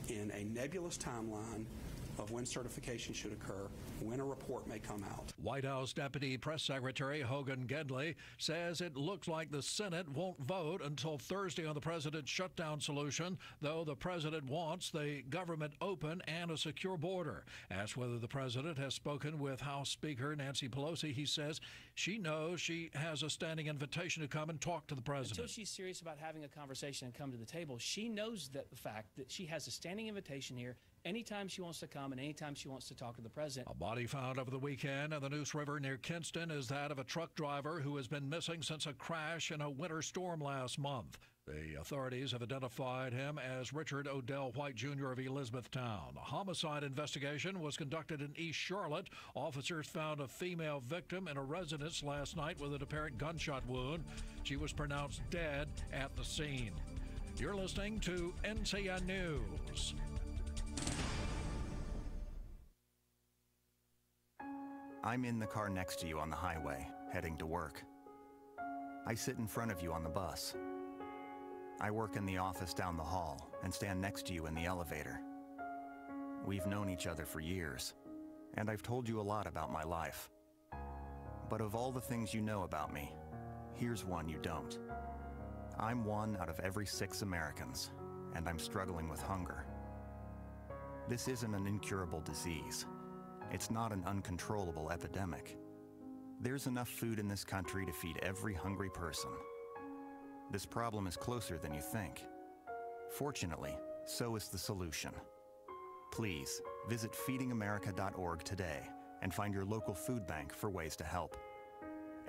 in a nebulous timeline of when certification should occur, when a report may come out. White House Deputy Press Secretary Hogan Gedley says it looks like the Senate won't vote until Thursday on the president's shutdown solution, though the president wants the government open and a secure border. Asked whether the president has spoken with House Speaker Nancy Pelosi, he says she knows she has a standing invitation to come and talk to the president. Until she's serious about having a conversation and come to the table, she knows that the fact that she has a standing invitation here anytime she wants to come and anytime she wants to talk to the president. A body found over the weekend in the Neuse River near Kinston is that of a truck driver who has been missing since a crash in a winter storm last month. The authorities have identified him as Richard Odell White, Jr. of Elizabethtown. A homicide investigation was conducted in East Charlotte. Officers found a female victim in a residence last night with an apparent gunshot wound. She was pronounced dead at the scene. You're listening to NCN News. I'm in the car next to you on the highway, heading to work. I sit in front of you on the bus. I work in the office down the hall and stand next to you in the elevator. We've known each other for years, and I've told you a lot about my life. But of all the things you know about me, here's one you don't. I'm one out of every 6 Americans, and I'm struggling with hunger. This isn't an incurable disease. It's not an uncontrollable epidemic. There's enough food in this country to feed every hungry person. This problem is closer than you think. Fortunately, so is the solution. Please visit feedingamerica.org today and find your local food bank for ways to help.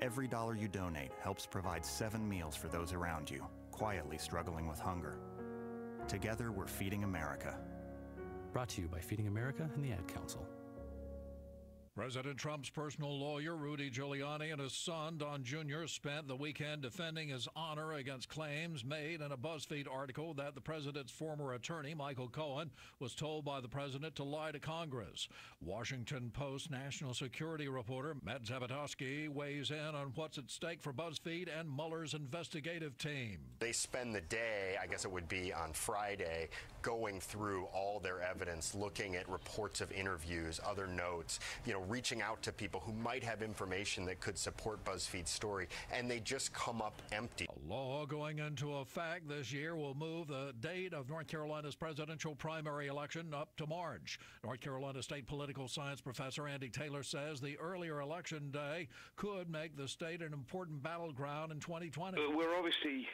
Every dollar you donate helps provide 7 meals for those around you, quietly struggling with hunger. Together, we're Feeding America. Brought to you by Feeding America and the Ad Council. President Trump's personal lawyer, Rudy Giuliani, and his son, Don Jr., spent the weekend defending his honor against claims made in a BuzzFeed article that the president's former attorney, Michael Cohen, was told by the president to lie to Congress. Washington Post national security reporter Matt Zabotowski weighs in on what's at stake for BuzzFeed and Mueller's investigative team. They spend the day, I guess it would be on Friday, going through all their evidence, looking at reports of interviews, other notes, reaching out to people who might have information that could support BuzzFeed's story, and they just come up empty. A law going into effect this year will move the date of North Carolina's presidential primary election up to March. North Carolina State political science professor Andy Taylor says the earlier election day could make the state an important battleground in 2020. We're obviously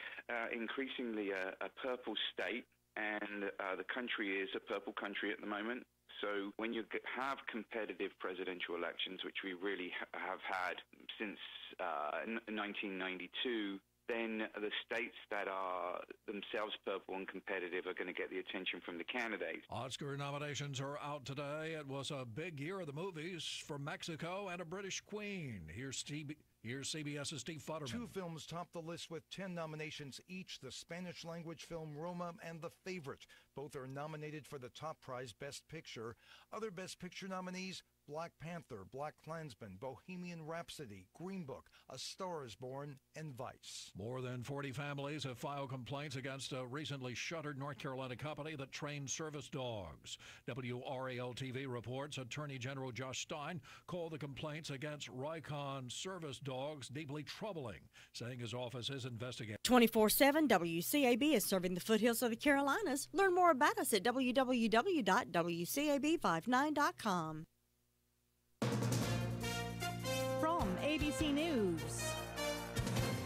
increasingly a purple state, and the country is a purple country at the moment. So when you have competitive presidential elections, which we really have had since 1992, then the states that are themselves purple and competitive are going to get the attention from the candidates. Oscar nominations are out today. It was a big year of the movies for Mexico and a British queen. Here's CBS's Steve Futterman. 2 films topped the list with 10 nominations each. The Spanish-language film Roma and The Favorite. Both are nominated for the top prize, Best Picture. Other Best Picture nominees: Black Panther, Black Klansman, Bohemian Rhapsody, Green Book, A Star is Born, and Vice. More than 40 families have filed complaints against a recently shuttered North Carolina company that trained service dogs. WRAL-TV reports Attorney General Josh Stein called the complaints against Rikon service dogs deeply troubling, saying his office is investigating. 24/7 WCAB is serving the foothills of the Carolinas. Learn more about us at www.wcab59.com. ABC News.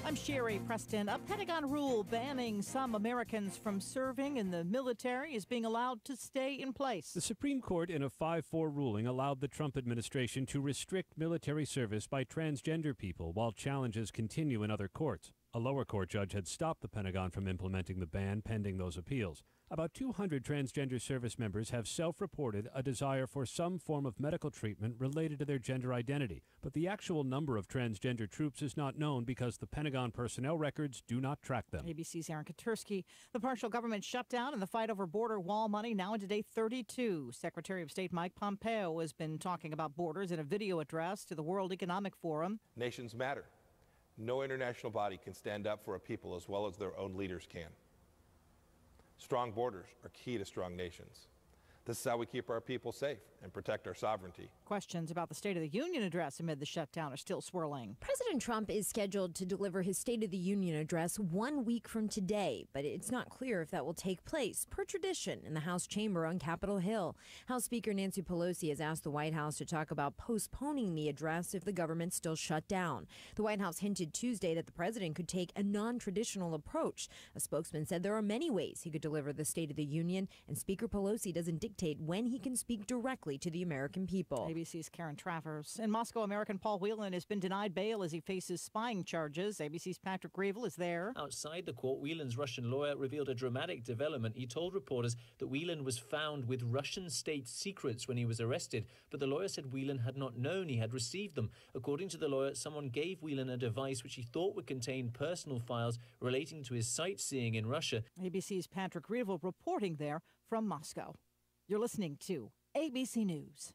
I'm Sherry Preston. A Pentagon rule banning some Americans from serving in the military is being allowed to stay in place. The Supreme Court, in a 5-4 ruling, allowed the Trump administration to restrict military service by transgender people while challenges continue in other courts. A lower court judge had stopped the Pentagon from implementing the ban pending those appeals. About 200 transgender service members have self-reported a desire for some form of medical treatment related to their gender identity, but the actual number of transgender troops is not known because the Pentagon personnel records do not track them. ABC's Aaron Katursky. The partial government shutdown and the fight over border wall money now into day 32. Secretary of State Mike Pompeo has been talking about borders in a video address to the World Economic Forum. Nations matter. No international body can stand up for a people as well as their own leaders can. Strong borders are key to strong nations. This is how we keep our people safe and protect our sovereignty. Questions about the State of the Union address amid the shutdown are still swirling. President Trump is scheduled to deliver his State of the Union address 1 week from today, but it's not clear if that will take place, per tradition, in the House chamber on Capitol Hill. House Speaker Nancy Pelosi has asked the White House to talk about postponing the address if the government's still shut down. The White House hinted Tuesday that the president could take a non-traditional approach. A spokesman said there are many ways he could deliver the State of the Union, and Speaker Pelosi doesn't dictate when he can speak directly to the American people. ABC's Karen Travers. In Moscow, American Paul Whelan has been denied bail as he faces spying charges. ABC's Patrick Grievel is there. Outside the court, Whelan's Russian lawyer revealed a dramatic development. He told reporters that Whelan was found with Russian state secrets when he was arrested, but the lawyer said Whelan had not known he had received them. According to the lawyer, someone gave Whelan a device which he thought would contain personal files relating to his sightseeing in Russia. ABC's Patrick Grievel reporting there from Moscow. You're listening to ABC News.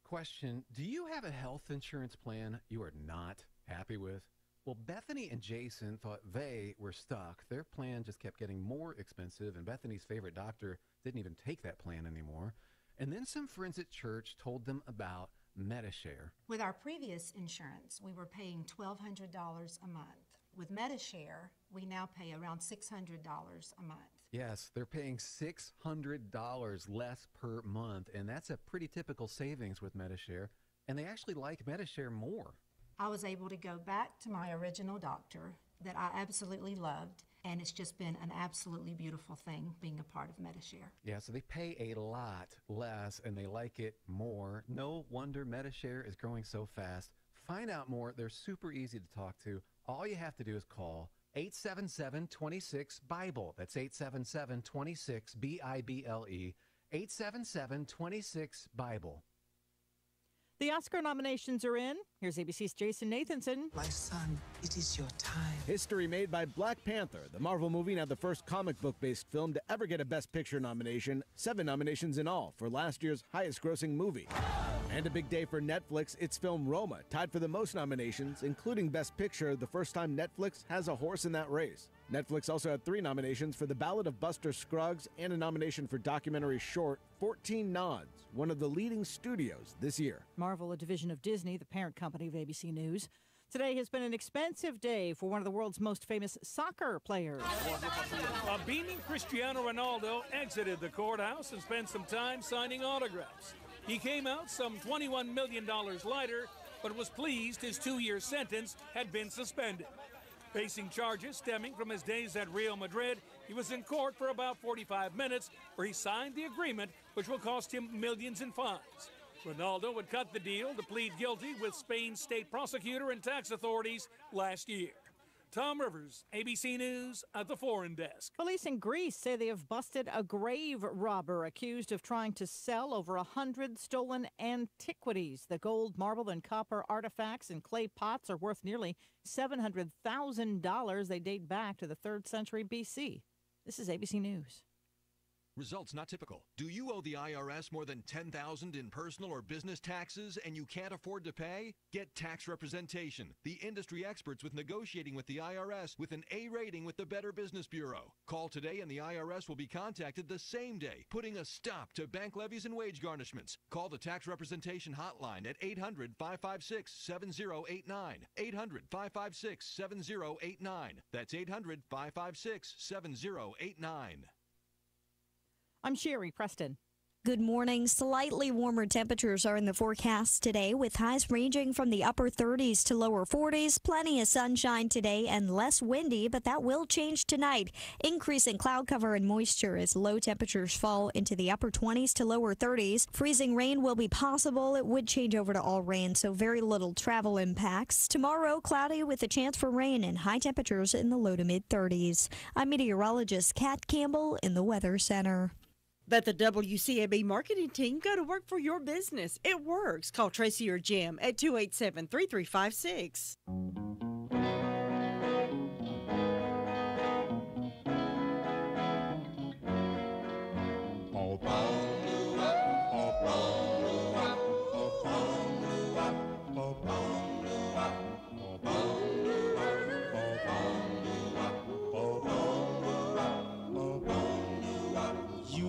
Question, do you have a health insurance plan you are not happy with? Well, Bethany and Jason thought they were stuck. Their plan just kept getting more expensive, and Bethany's favorite doctor didn't even take that plan anymore. And then some friends at church told them about MediShare. With our previous insurance, we were paying $1,200 a month. With MediShare, we now pay around $600 a month. Yes, they're paying $600 less per month, and that's a pretty typical savings with MediShare, and they actually like MediShare more. I was able to go back to my original doctor that I absolutely loved, and it's just been an absolutely beautiful thing being a part of MediShare. Yeah, so they pay a lot less, and they like it more. No wonder MediShare is growing so fast. Find out more. They're super easy to talk to. All you have to do is call 877-26-BIBLE. That's 877-26-BIBLE. 877-26-BIBLE. The Oscar nominations are in. Here's ABC's Jason Nathanson. My son, it is your time. History made by Black Panther, the Marvel movie, now the first comic book-based film to ever get a Best Picture nomination. 7 nominations in all for last year's highest-grossing movie. And a big day for Netflix. Its film Roma tied for the most nominations, including Best Picture, the first time Netflix has a horse in that race. Netflix also had 3 nominations for The Ballad of Buster Scruggs and a nomination for documentary short, 14 nods, one of the leading studios this year. Marvel, a division of Disney, the parent company of ABC News. Today has been an expensive day for one of the world's most famous soccer players. A beaming Cristiano Ronaldo exited the courthouse and spent some time signing autographs. He came out some $21 million lighter, but was pleased his 2-year sentence had been suspended. Facing charges stemming from his days at Real Madrid, he was in court for about 45 minutes, where he signed the agreement, which will cost him millions in fines. Ronaldo would cut the deal to plead guilty with Spain's state prosecutor and tax authorities last year. Tom Rivers, ABC News at the Foreign Desk. Police in Greece say they have busted a grave robber accused of trying to sell over 100 stolen antiquities. The gold, marble, and copper artifacts and clay pots are worth nearly $700,000. They date back to the 3rd century BC. This is ABC News. Results not typical. Do you owe the IRS more than $10,000 in personal or business taxes and you can't afford to pay? Get tax representation. The industry experts with negotiating with the IRS with an A rating with the Better Business Bureau. Call today and the IRS will be contacted the same day, putting a stop to bank levies and wage garnishments. Call the tax representation hotline at 800-556-7089. 800-556-7089. That's 800-556-7089. I'm Sherry Preston. Good morning. Slightly warmer temperatures are in the forecast today, with highs ranging from the upper 30s to lower 40s. Plenty of sunshine today and less windy, but that will change tonight. Increasing cloud cover and moisture as low temperatures fall into the upper 20s to lower 30s. Freezing rain will be possible. It would change over to all rain, so very little travel impacts. Tomorrow, cloudy with a chance for rain and high temperatures in the low to mid 30s. I'm meteorologist Kat Campbell in the Weather Center. Let the WCAB marketing team go to work for your business. It works. Call Tracy or Jim at 287-3356.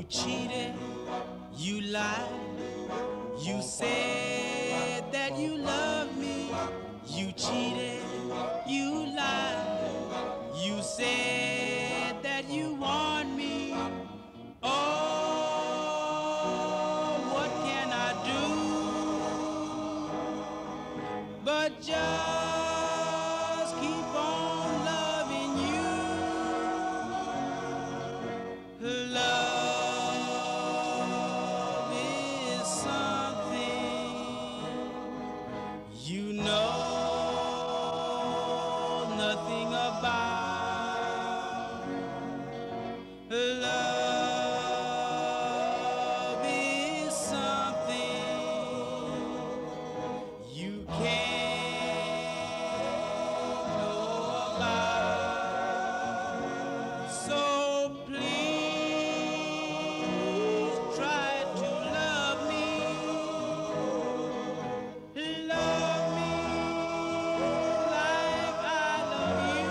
Cheated, you lied, you said that you loved me. You cheated, you lied, you said that you want me. Oh, what can I do but just keep on loving you? Love nothing about. Love is something you can't know about. So please try to love me. Love me like I love you.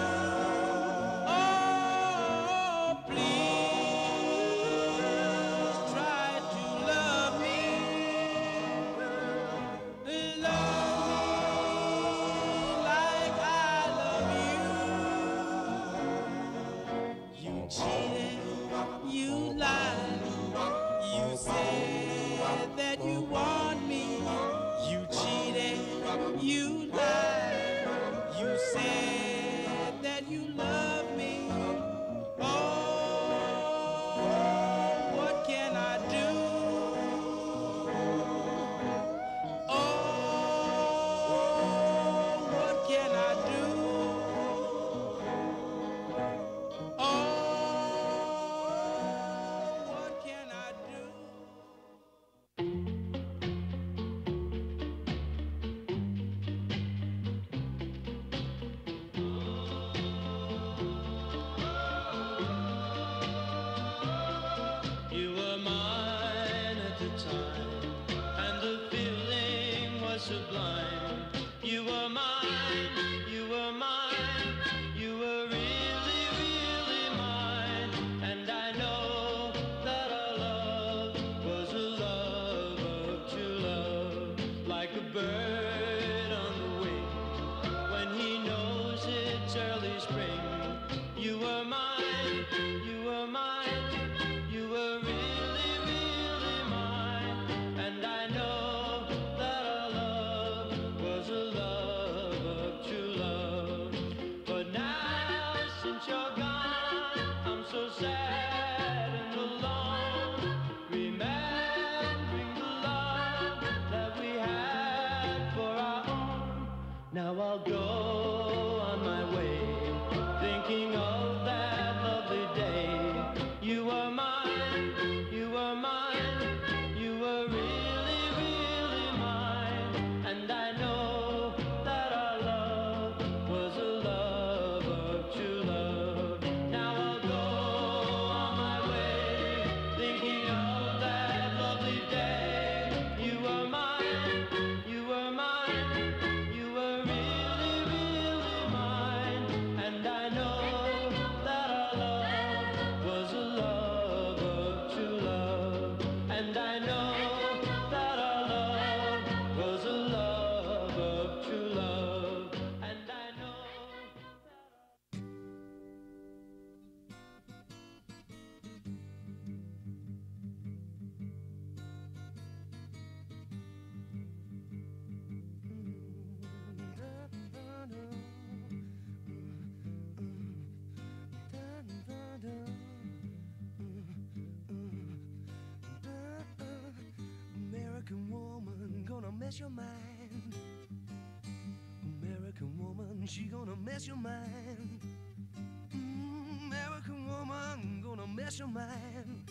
Oh, please try to love me. Love me like I love you. You cheated, you lied, you said that you want me. You cheated, you lied, you said that you love me. Oh, what can I do? Oh, what can I do? Oh, what can I do? You were mine at the time, and the feeling was sublime. You were mine, you were mine, you were really, really mine. And I know that our love was a love of true love, like a bird on the wing when he knows it's early spring. You were mine, you were mine, you were really, really mine. And I know that our love was a love mess your mind. American woman, she gonna mess your mind. American woman, gonna mess your mind.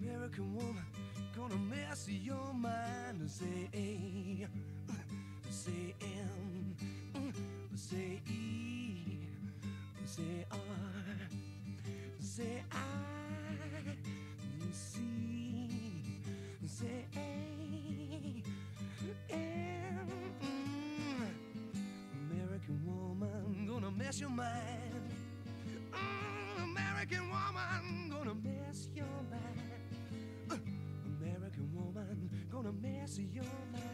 American woman, gonna mess your mind. Say A, say M, say E, say R, say I, C, say A, M. American woman, gonna mess your mind. American woman, gonna mess your mind. American woman, gonna mess your mind.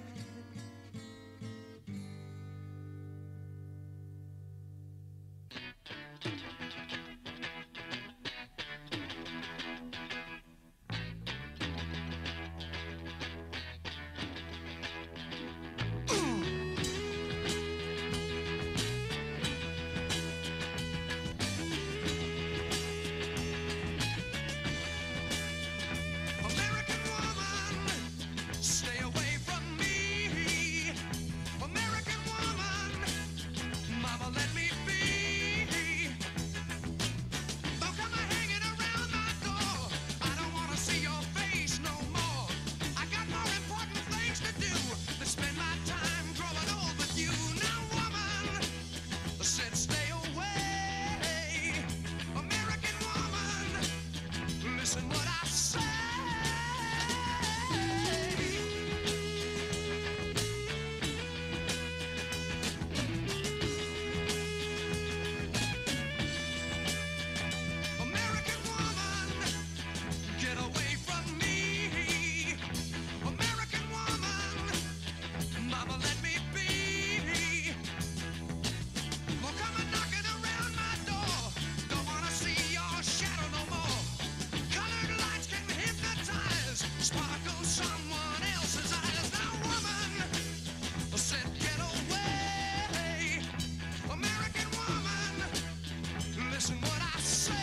Stay away from me. American woman, mama, let me be. Don't come hanging around my door. I don't want to see your face no more. I got more important things to do than spend my time growing old with you. Now, woman, I said stay away. American woman, listen what I say. American woman, get away from me. American woman, mama, let me be. Don't come knocking around my door. Don't wanna see your shadow no more. Colored lights can hypnotize, sparkle someone else's eyes. Now, woman, I said get away. American woman, listen what I say.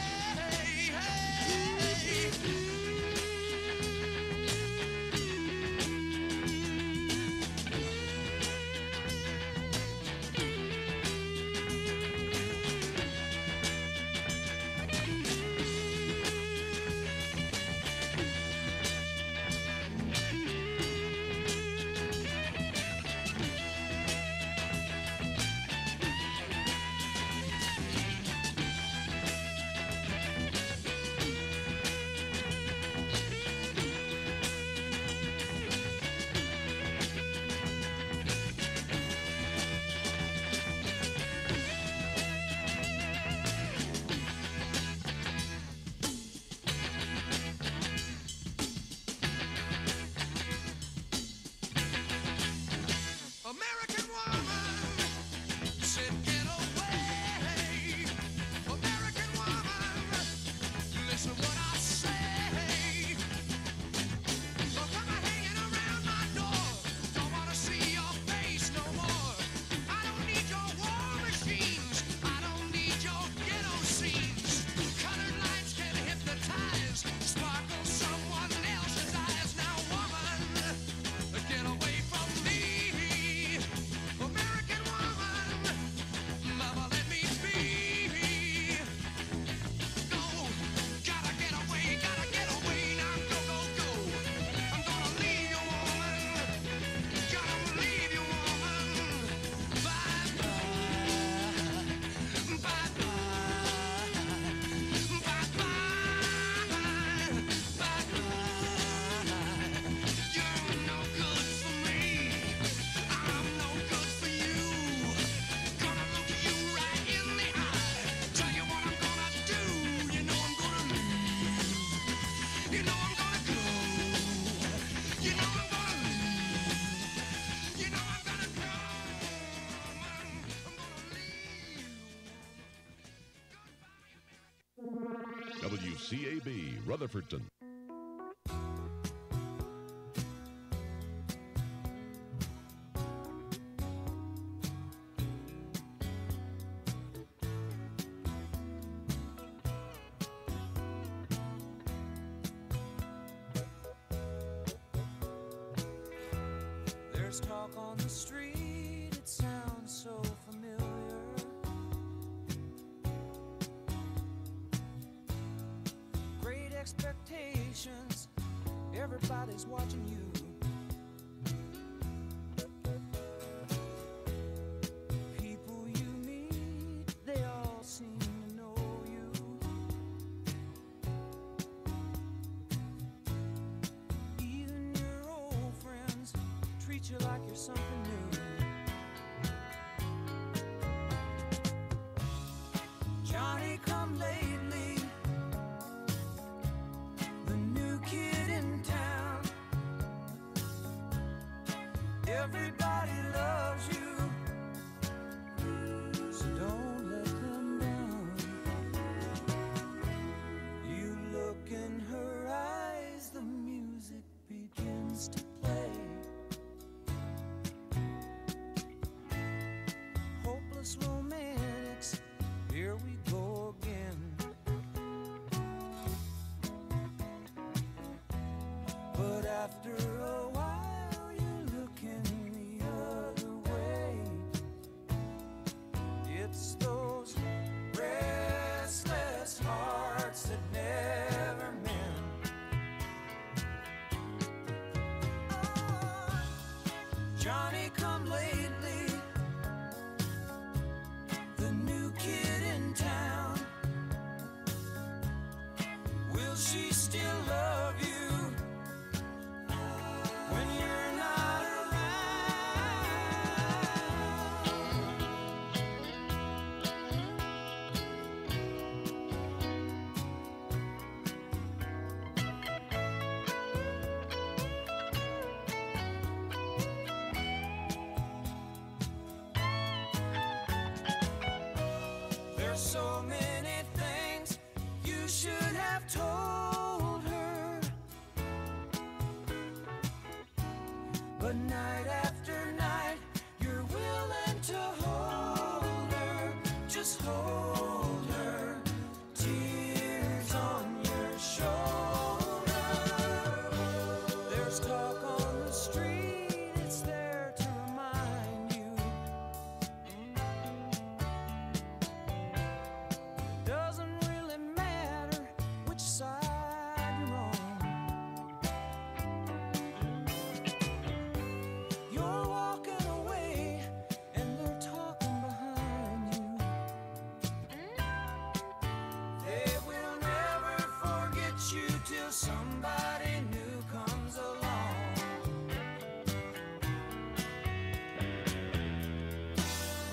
American woman, said get away. American woman, listen what I say. Don't come hanging around my door. Don't wanna see your face no more. I don't need your war machines. I don't need your ghetto scenes. Colored lights can hypnotize, sparkle someone else's eyes. Now, woman, get away from me. American woman, mama, let me be. Go, gotta get away, now go, go, go. I'm gonna leave you, woman. Gotta leave you, woman. Bye, bye. Bye, bye. Bye, bye. Bye, bye. You're no good for me. I'm no good for you. Gonna look you right in the eye. Tell you what I'm gonna do. You know I'm gonna leave. You know I'm gonna go. You know I'm gonna leave. You know I'm gonna go. WCAB Rutherfordton. There's talk on the street, it sounds so familiar. Great expectations, everybody's watching you. People you meet, they all seem to know you. Even your old friends treat you like you're something new. Johnny come lately, the new kid in town. Everybody loves you, so don't let them down. You look in her eyes, the music begins to play. Hopeless romantics, here we go again. But after a while, you're looking the other way. It's those restless hearts that never mend. Johnny come lately, the new kid in town. Will she still love you when you're not There's so many things you should have told her, but night after night you're willing to hold her, just hold her, tears on your shoulder. There's talk on the street, it's there to remind you. Doesn't really matter which side you're on. You're walking away and they're talking behind you. They will never forget you till somebody new comes along.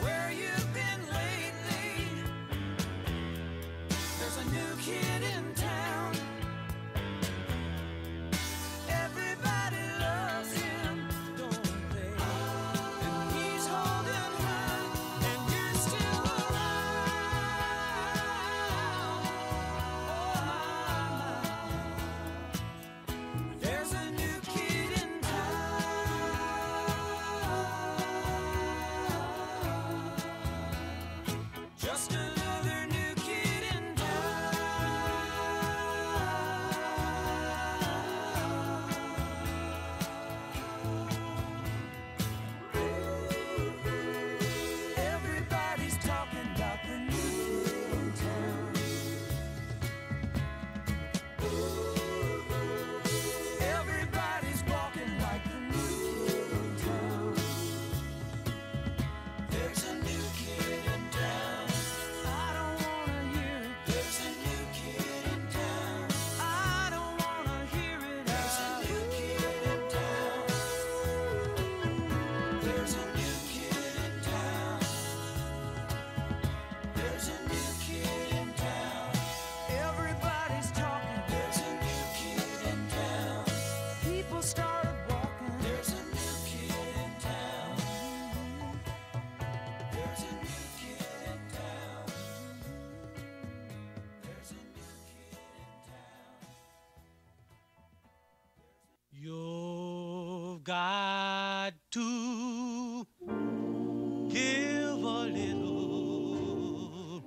Where you've been lately, there's a new kid in town. Everybody loves him, don't they? And he's holding her, and you're still around. There's a new kid in town. Just another new kid in Everybody's talking about the new kid in town. Everybody's walking like the new kid in town. There's a new kid in town. I don't wanna hear it. There's a new kid in town. I don't wanna hear it. There's a new kid in town. There's a new kid in town. There's a new kid in town. Everybody's talking. There's a new kid in town. People started walking. There's a new kid in town. There's a new kid in town. There's a new kid in town. You've got to give a little,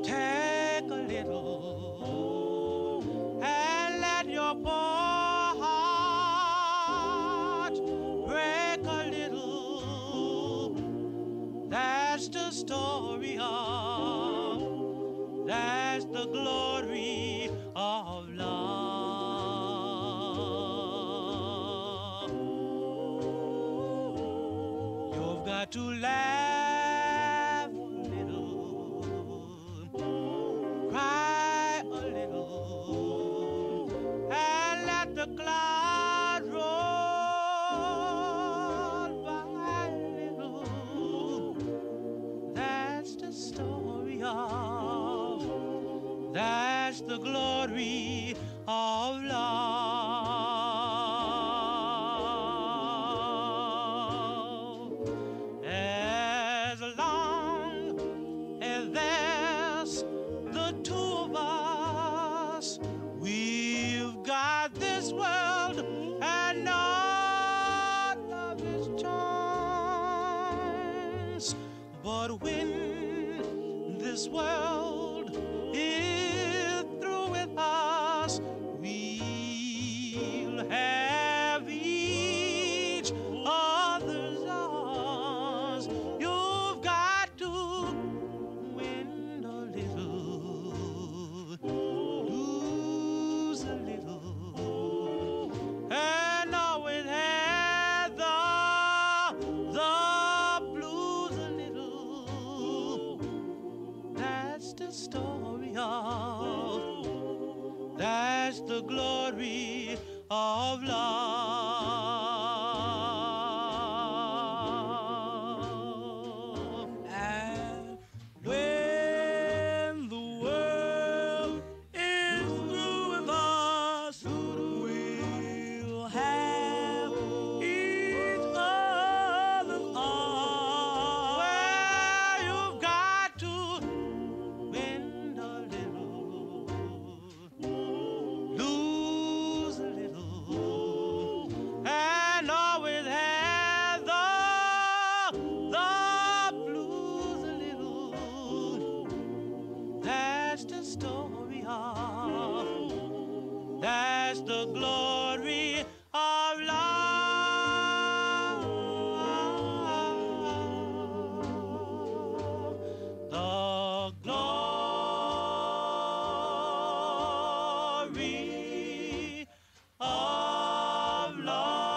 take a little, and let your poor heart break a story of, that's the glory of love. You've got to laugh a little, cry a little, and let the clouds roll by a little. That's the story of, that's the glory of love. As long as there's the two of us, we've got this world and all of its charms. But when this world is through with us, we'll have each other's arms. You've got to win a little, lose a little, and always have the blues a little. That's the story of, that's the glory of love. And when the world is through with us, we'll have each other's arms. Well, you've got to win a little, lose a little, and always have the blues a little. That's the story of, that's the glory of love. The glory of love.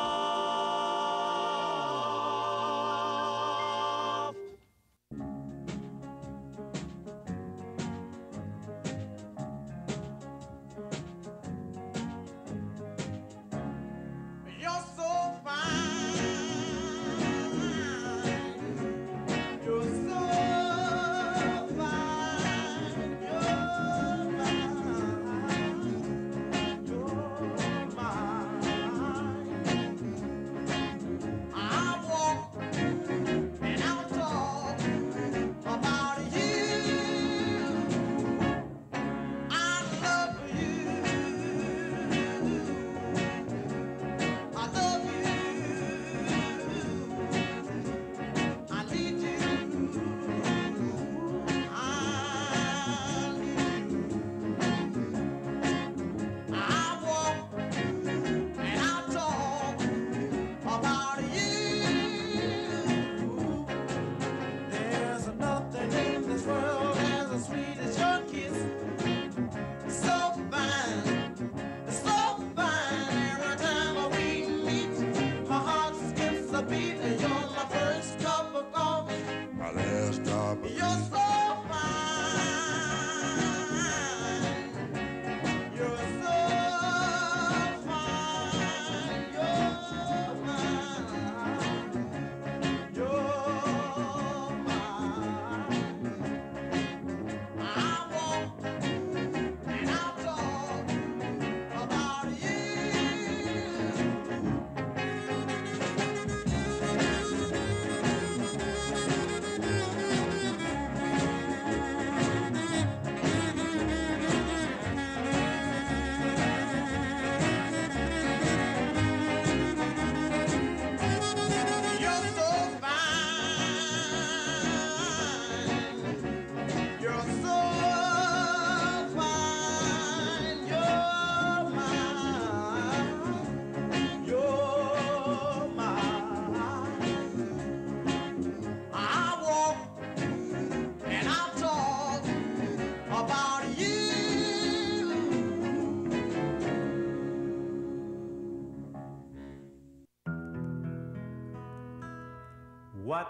What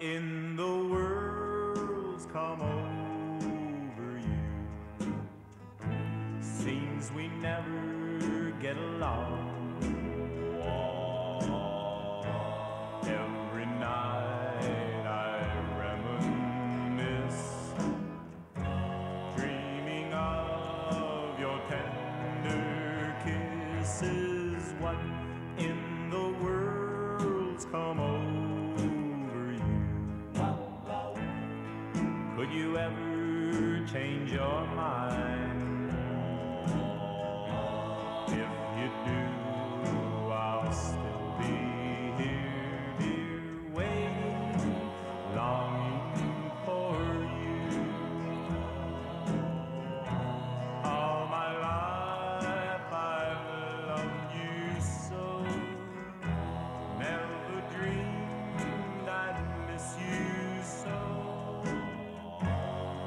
in the world's come over you? Seems we never get along. Every night I reminisce, dreaming of your tender kisses. What in the world's come over you? Could you ever change your mind? If you do, I'll still be here, dear, waiting, longing for you. All my life I've loved you so, never dreamed I'd miss you so.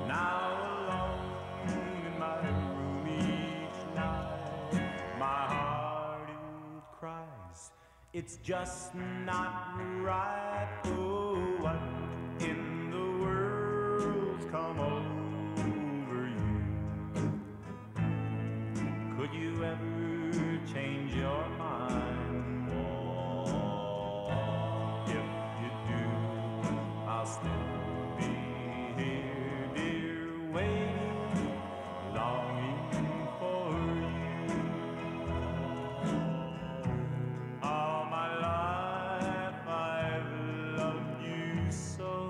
Now alone in my room each night, my heart it cries, it's just not right. Oh, what in the world's come over you? Could you ever change your mind? If you do, I'll still be here, dear, waiting, longing for you. All my life I've loved you so,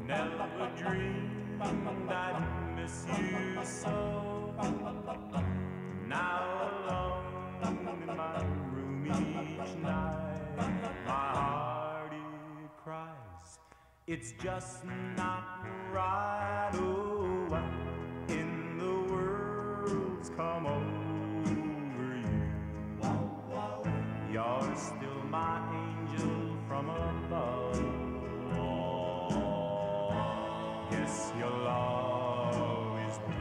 never dreamed I'd miss you so. Now alone in my room each night, my heart it cries, it's just not right. Oh, what in the world's come over you? You're still my angel from above. Yes, you'll always be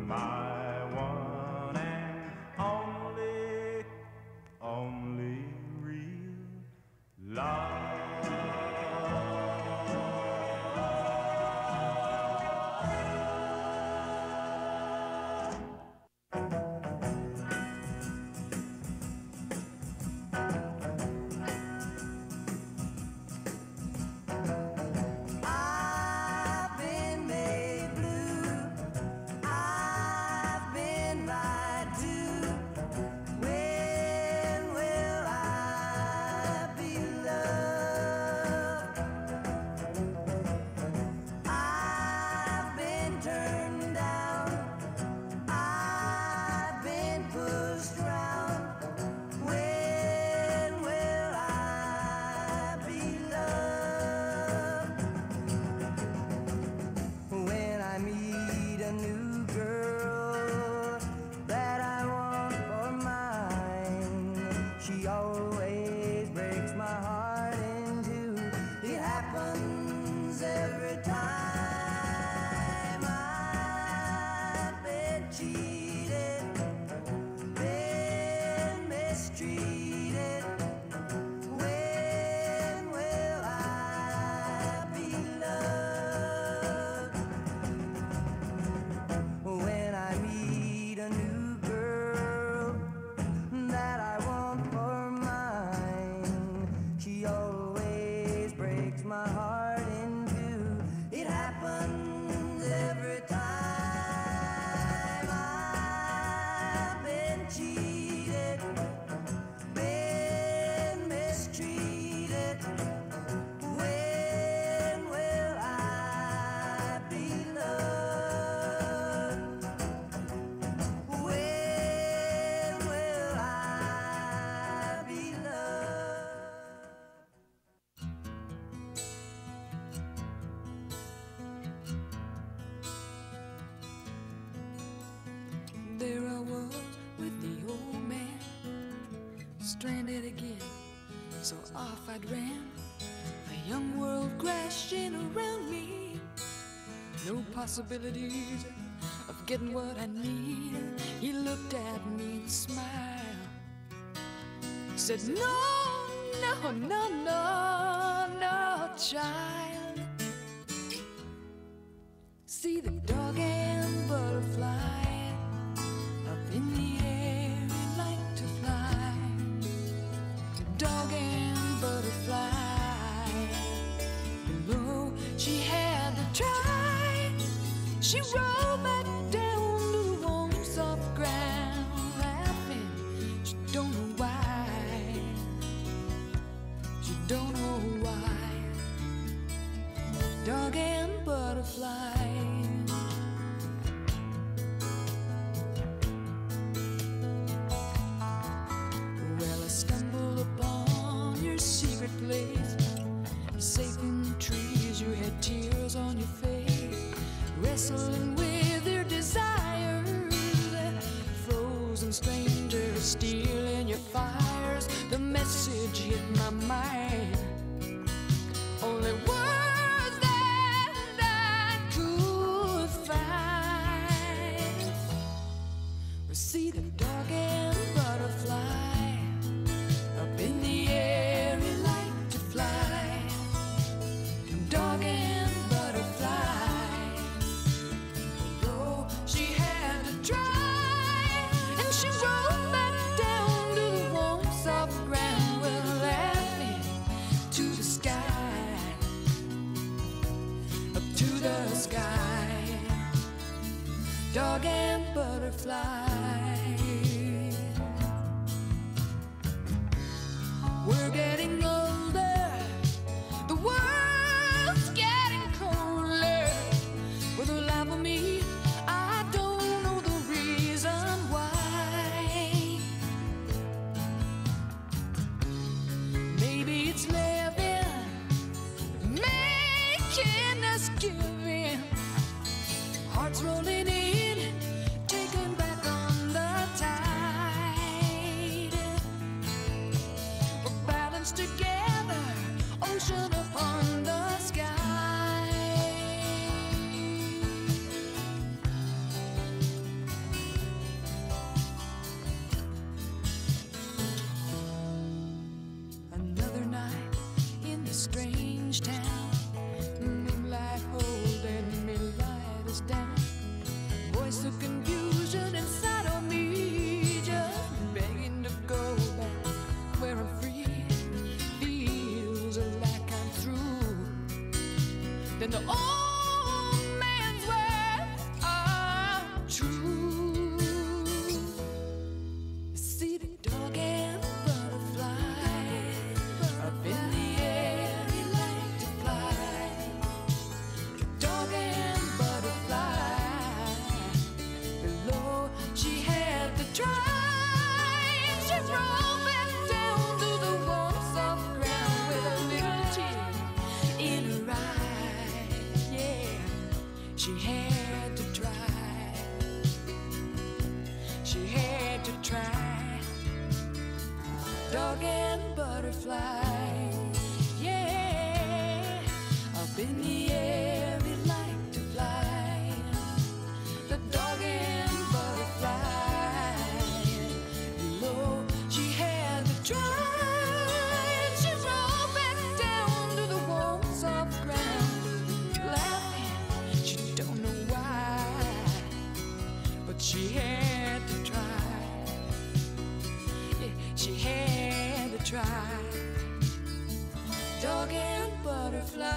my one and only real love. I've been made blue. I've been lied to. When will I be loved? I've been turned down. I've been pushed around. When will I be loved? When I meet a new girl that I want for mine, she always breaks my heart in two. It happens every time. I've been cheated, been mistreated. When will I be loved? When I meet a new girl that I want for mine, she always breaks my heart in two. It happens every time. I've been cheated, been mistreated. When will I be loved? When will I be loved? There I was with the old man, stranded again, so off I ran. A young world crashing around me, no possibilities of getting what I need. He looked at me and smiled, said, no, no, no, no, child. See the dog and butterfly up in the air, he'd like to fly. Dog and butterfly below, she had to try. She rolled back down to the warm, soft ground, laughing. She don't know why. She don't know why. Dog and butterfly. Well, I stumbled upon your secret place, safe in the trees. You had tears on your face, wrestling with your desires. Frozen strangers stealing your fires. The message hit my mind. Only words that I could find. See the dog and butterfly up in the air, he liked to fly. Dog and butterfly, though she had to try, and she rolled back down to the warm, soft ground, with laughing to the sky, up to the sky. Dog and butterfly. We're getting older, the world's getting colder. With a laugh at me, I don't know the reason why. Maybe it's living, making us give in. Hearts rolling in, taken back on the tide. We're balanced together, ocean upon the sky. Another night in this strange town, moonlight holding me, light us down. Voice of confusion inside of me, just begging to go back where I'm free. Feels like I'm through. Then the old man's words are true. See the dog and butterfly up in the air, he liked to fly. The dog and butterfly below, she had to try, and she rolled back down to the warm, soft ground with a little tear in her eye. Yeah, she had to try. She had to try. Dog and butterfly. Yeah, up in the air, he liked to fly. The dog and butterfly below, she had to try. She rolled back down to the warm, soft ground, laughing. She don't know why, but she had to try. Yeah, she had to try. Dog and butterfly.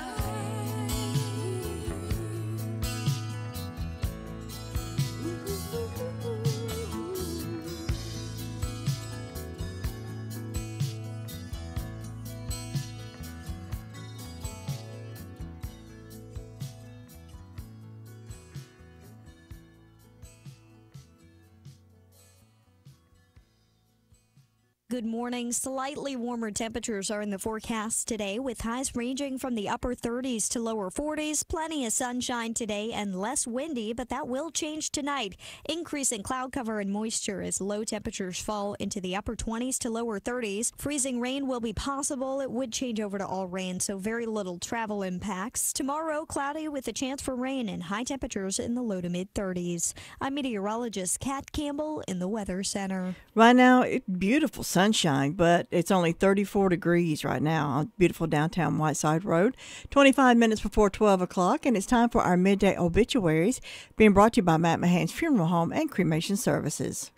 Good morning. Slightly warmer temperatures are in the forecast today, with highs ranging from the upper 30s to lower 40s. Plenty of sunshine today and less windy, but that will change tonight. Increasing cloud cover and moisture as low temperatures fall into the upper 20s to lower 30s. Freezing rain will be possible. It would change over to all rain, so very little travel impacts. Tomorrow, cloudy with a chance for rain and high temperatures in the low to mid 30s. I'm meteorologist Kat Campbell in the Weather Center. Right now, beautiful sunshine, but it's only 34 degrees right now on beautiful downtown Whiteside Road. 25 minutes before 12 o'clock, and it's time for our midday obituaries, being brought to you by Matt Mahan's Funeral Home and Cremation Services.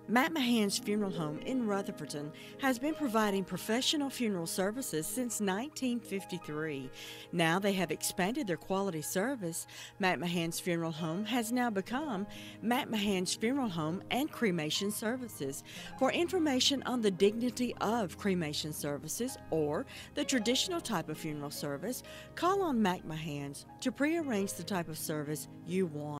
Matt Mahan's Funeral Home in Rutherfordton has been providing professional funeral services since 1953. Now they have expanded their quality service. Matt Mahan's Funeral Home has now become Matt Mahan's Funeral Home and Cremation Services. For information on the dignity of cremation services or the traditional type of funeral service, call on Matt Mahan's to prearrange the type of service you want.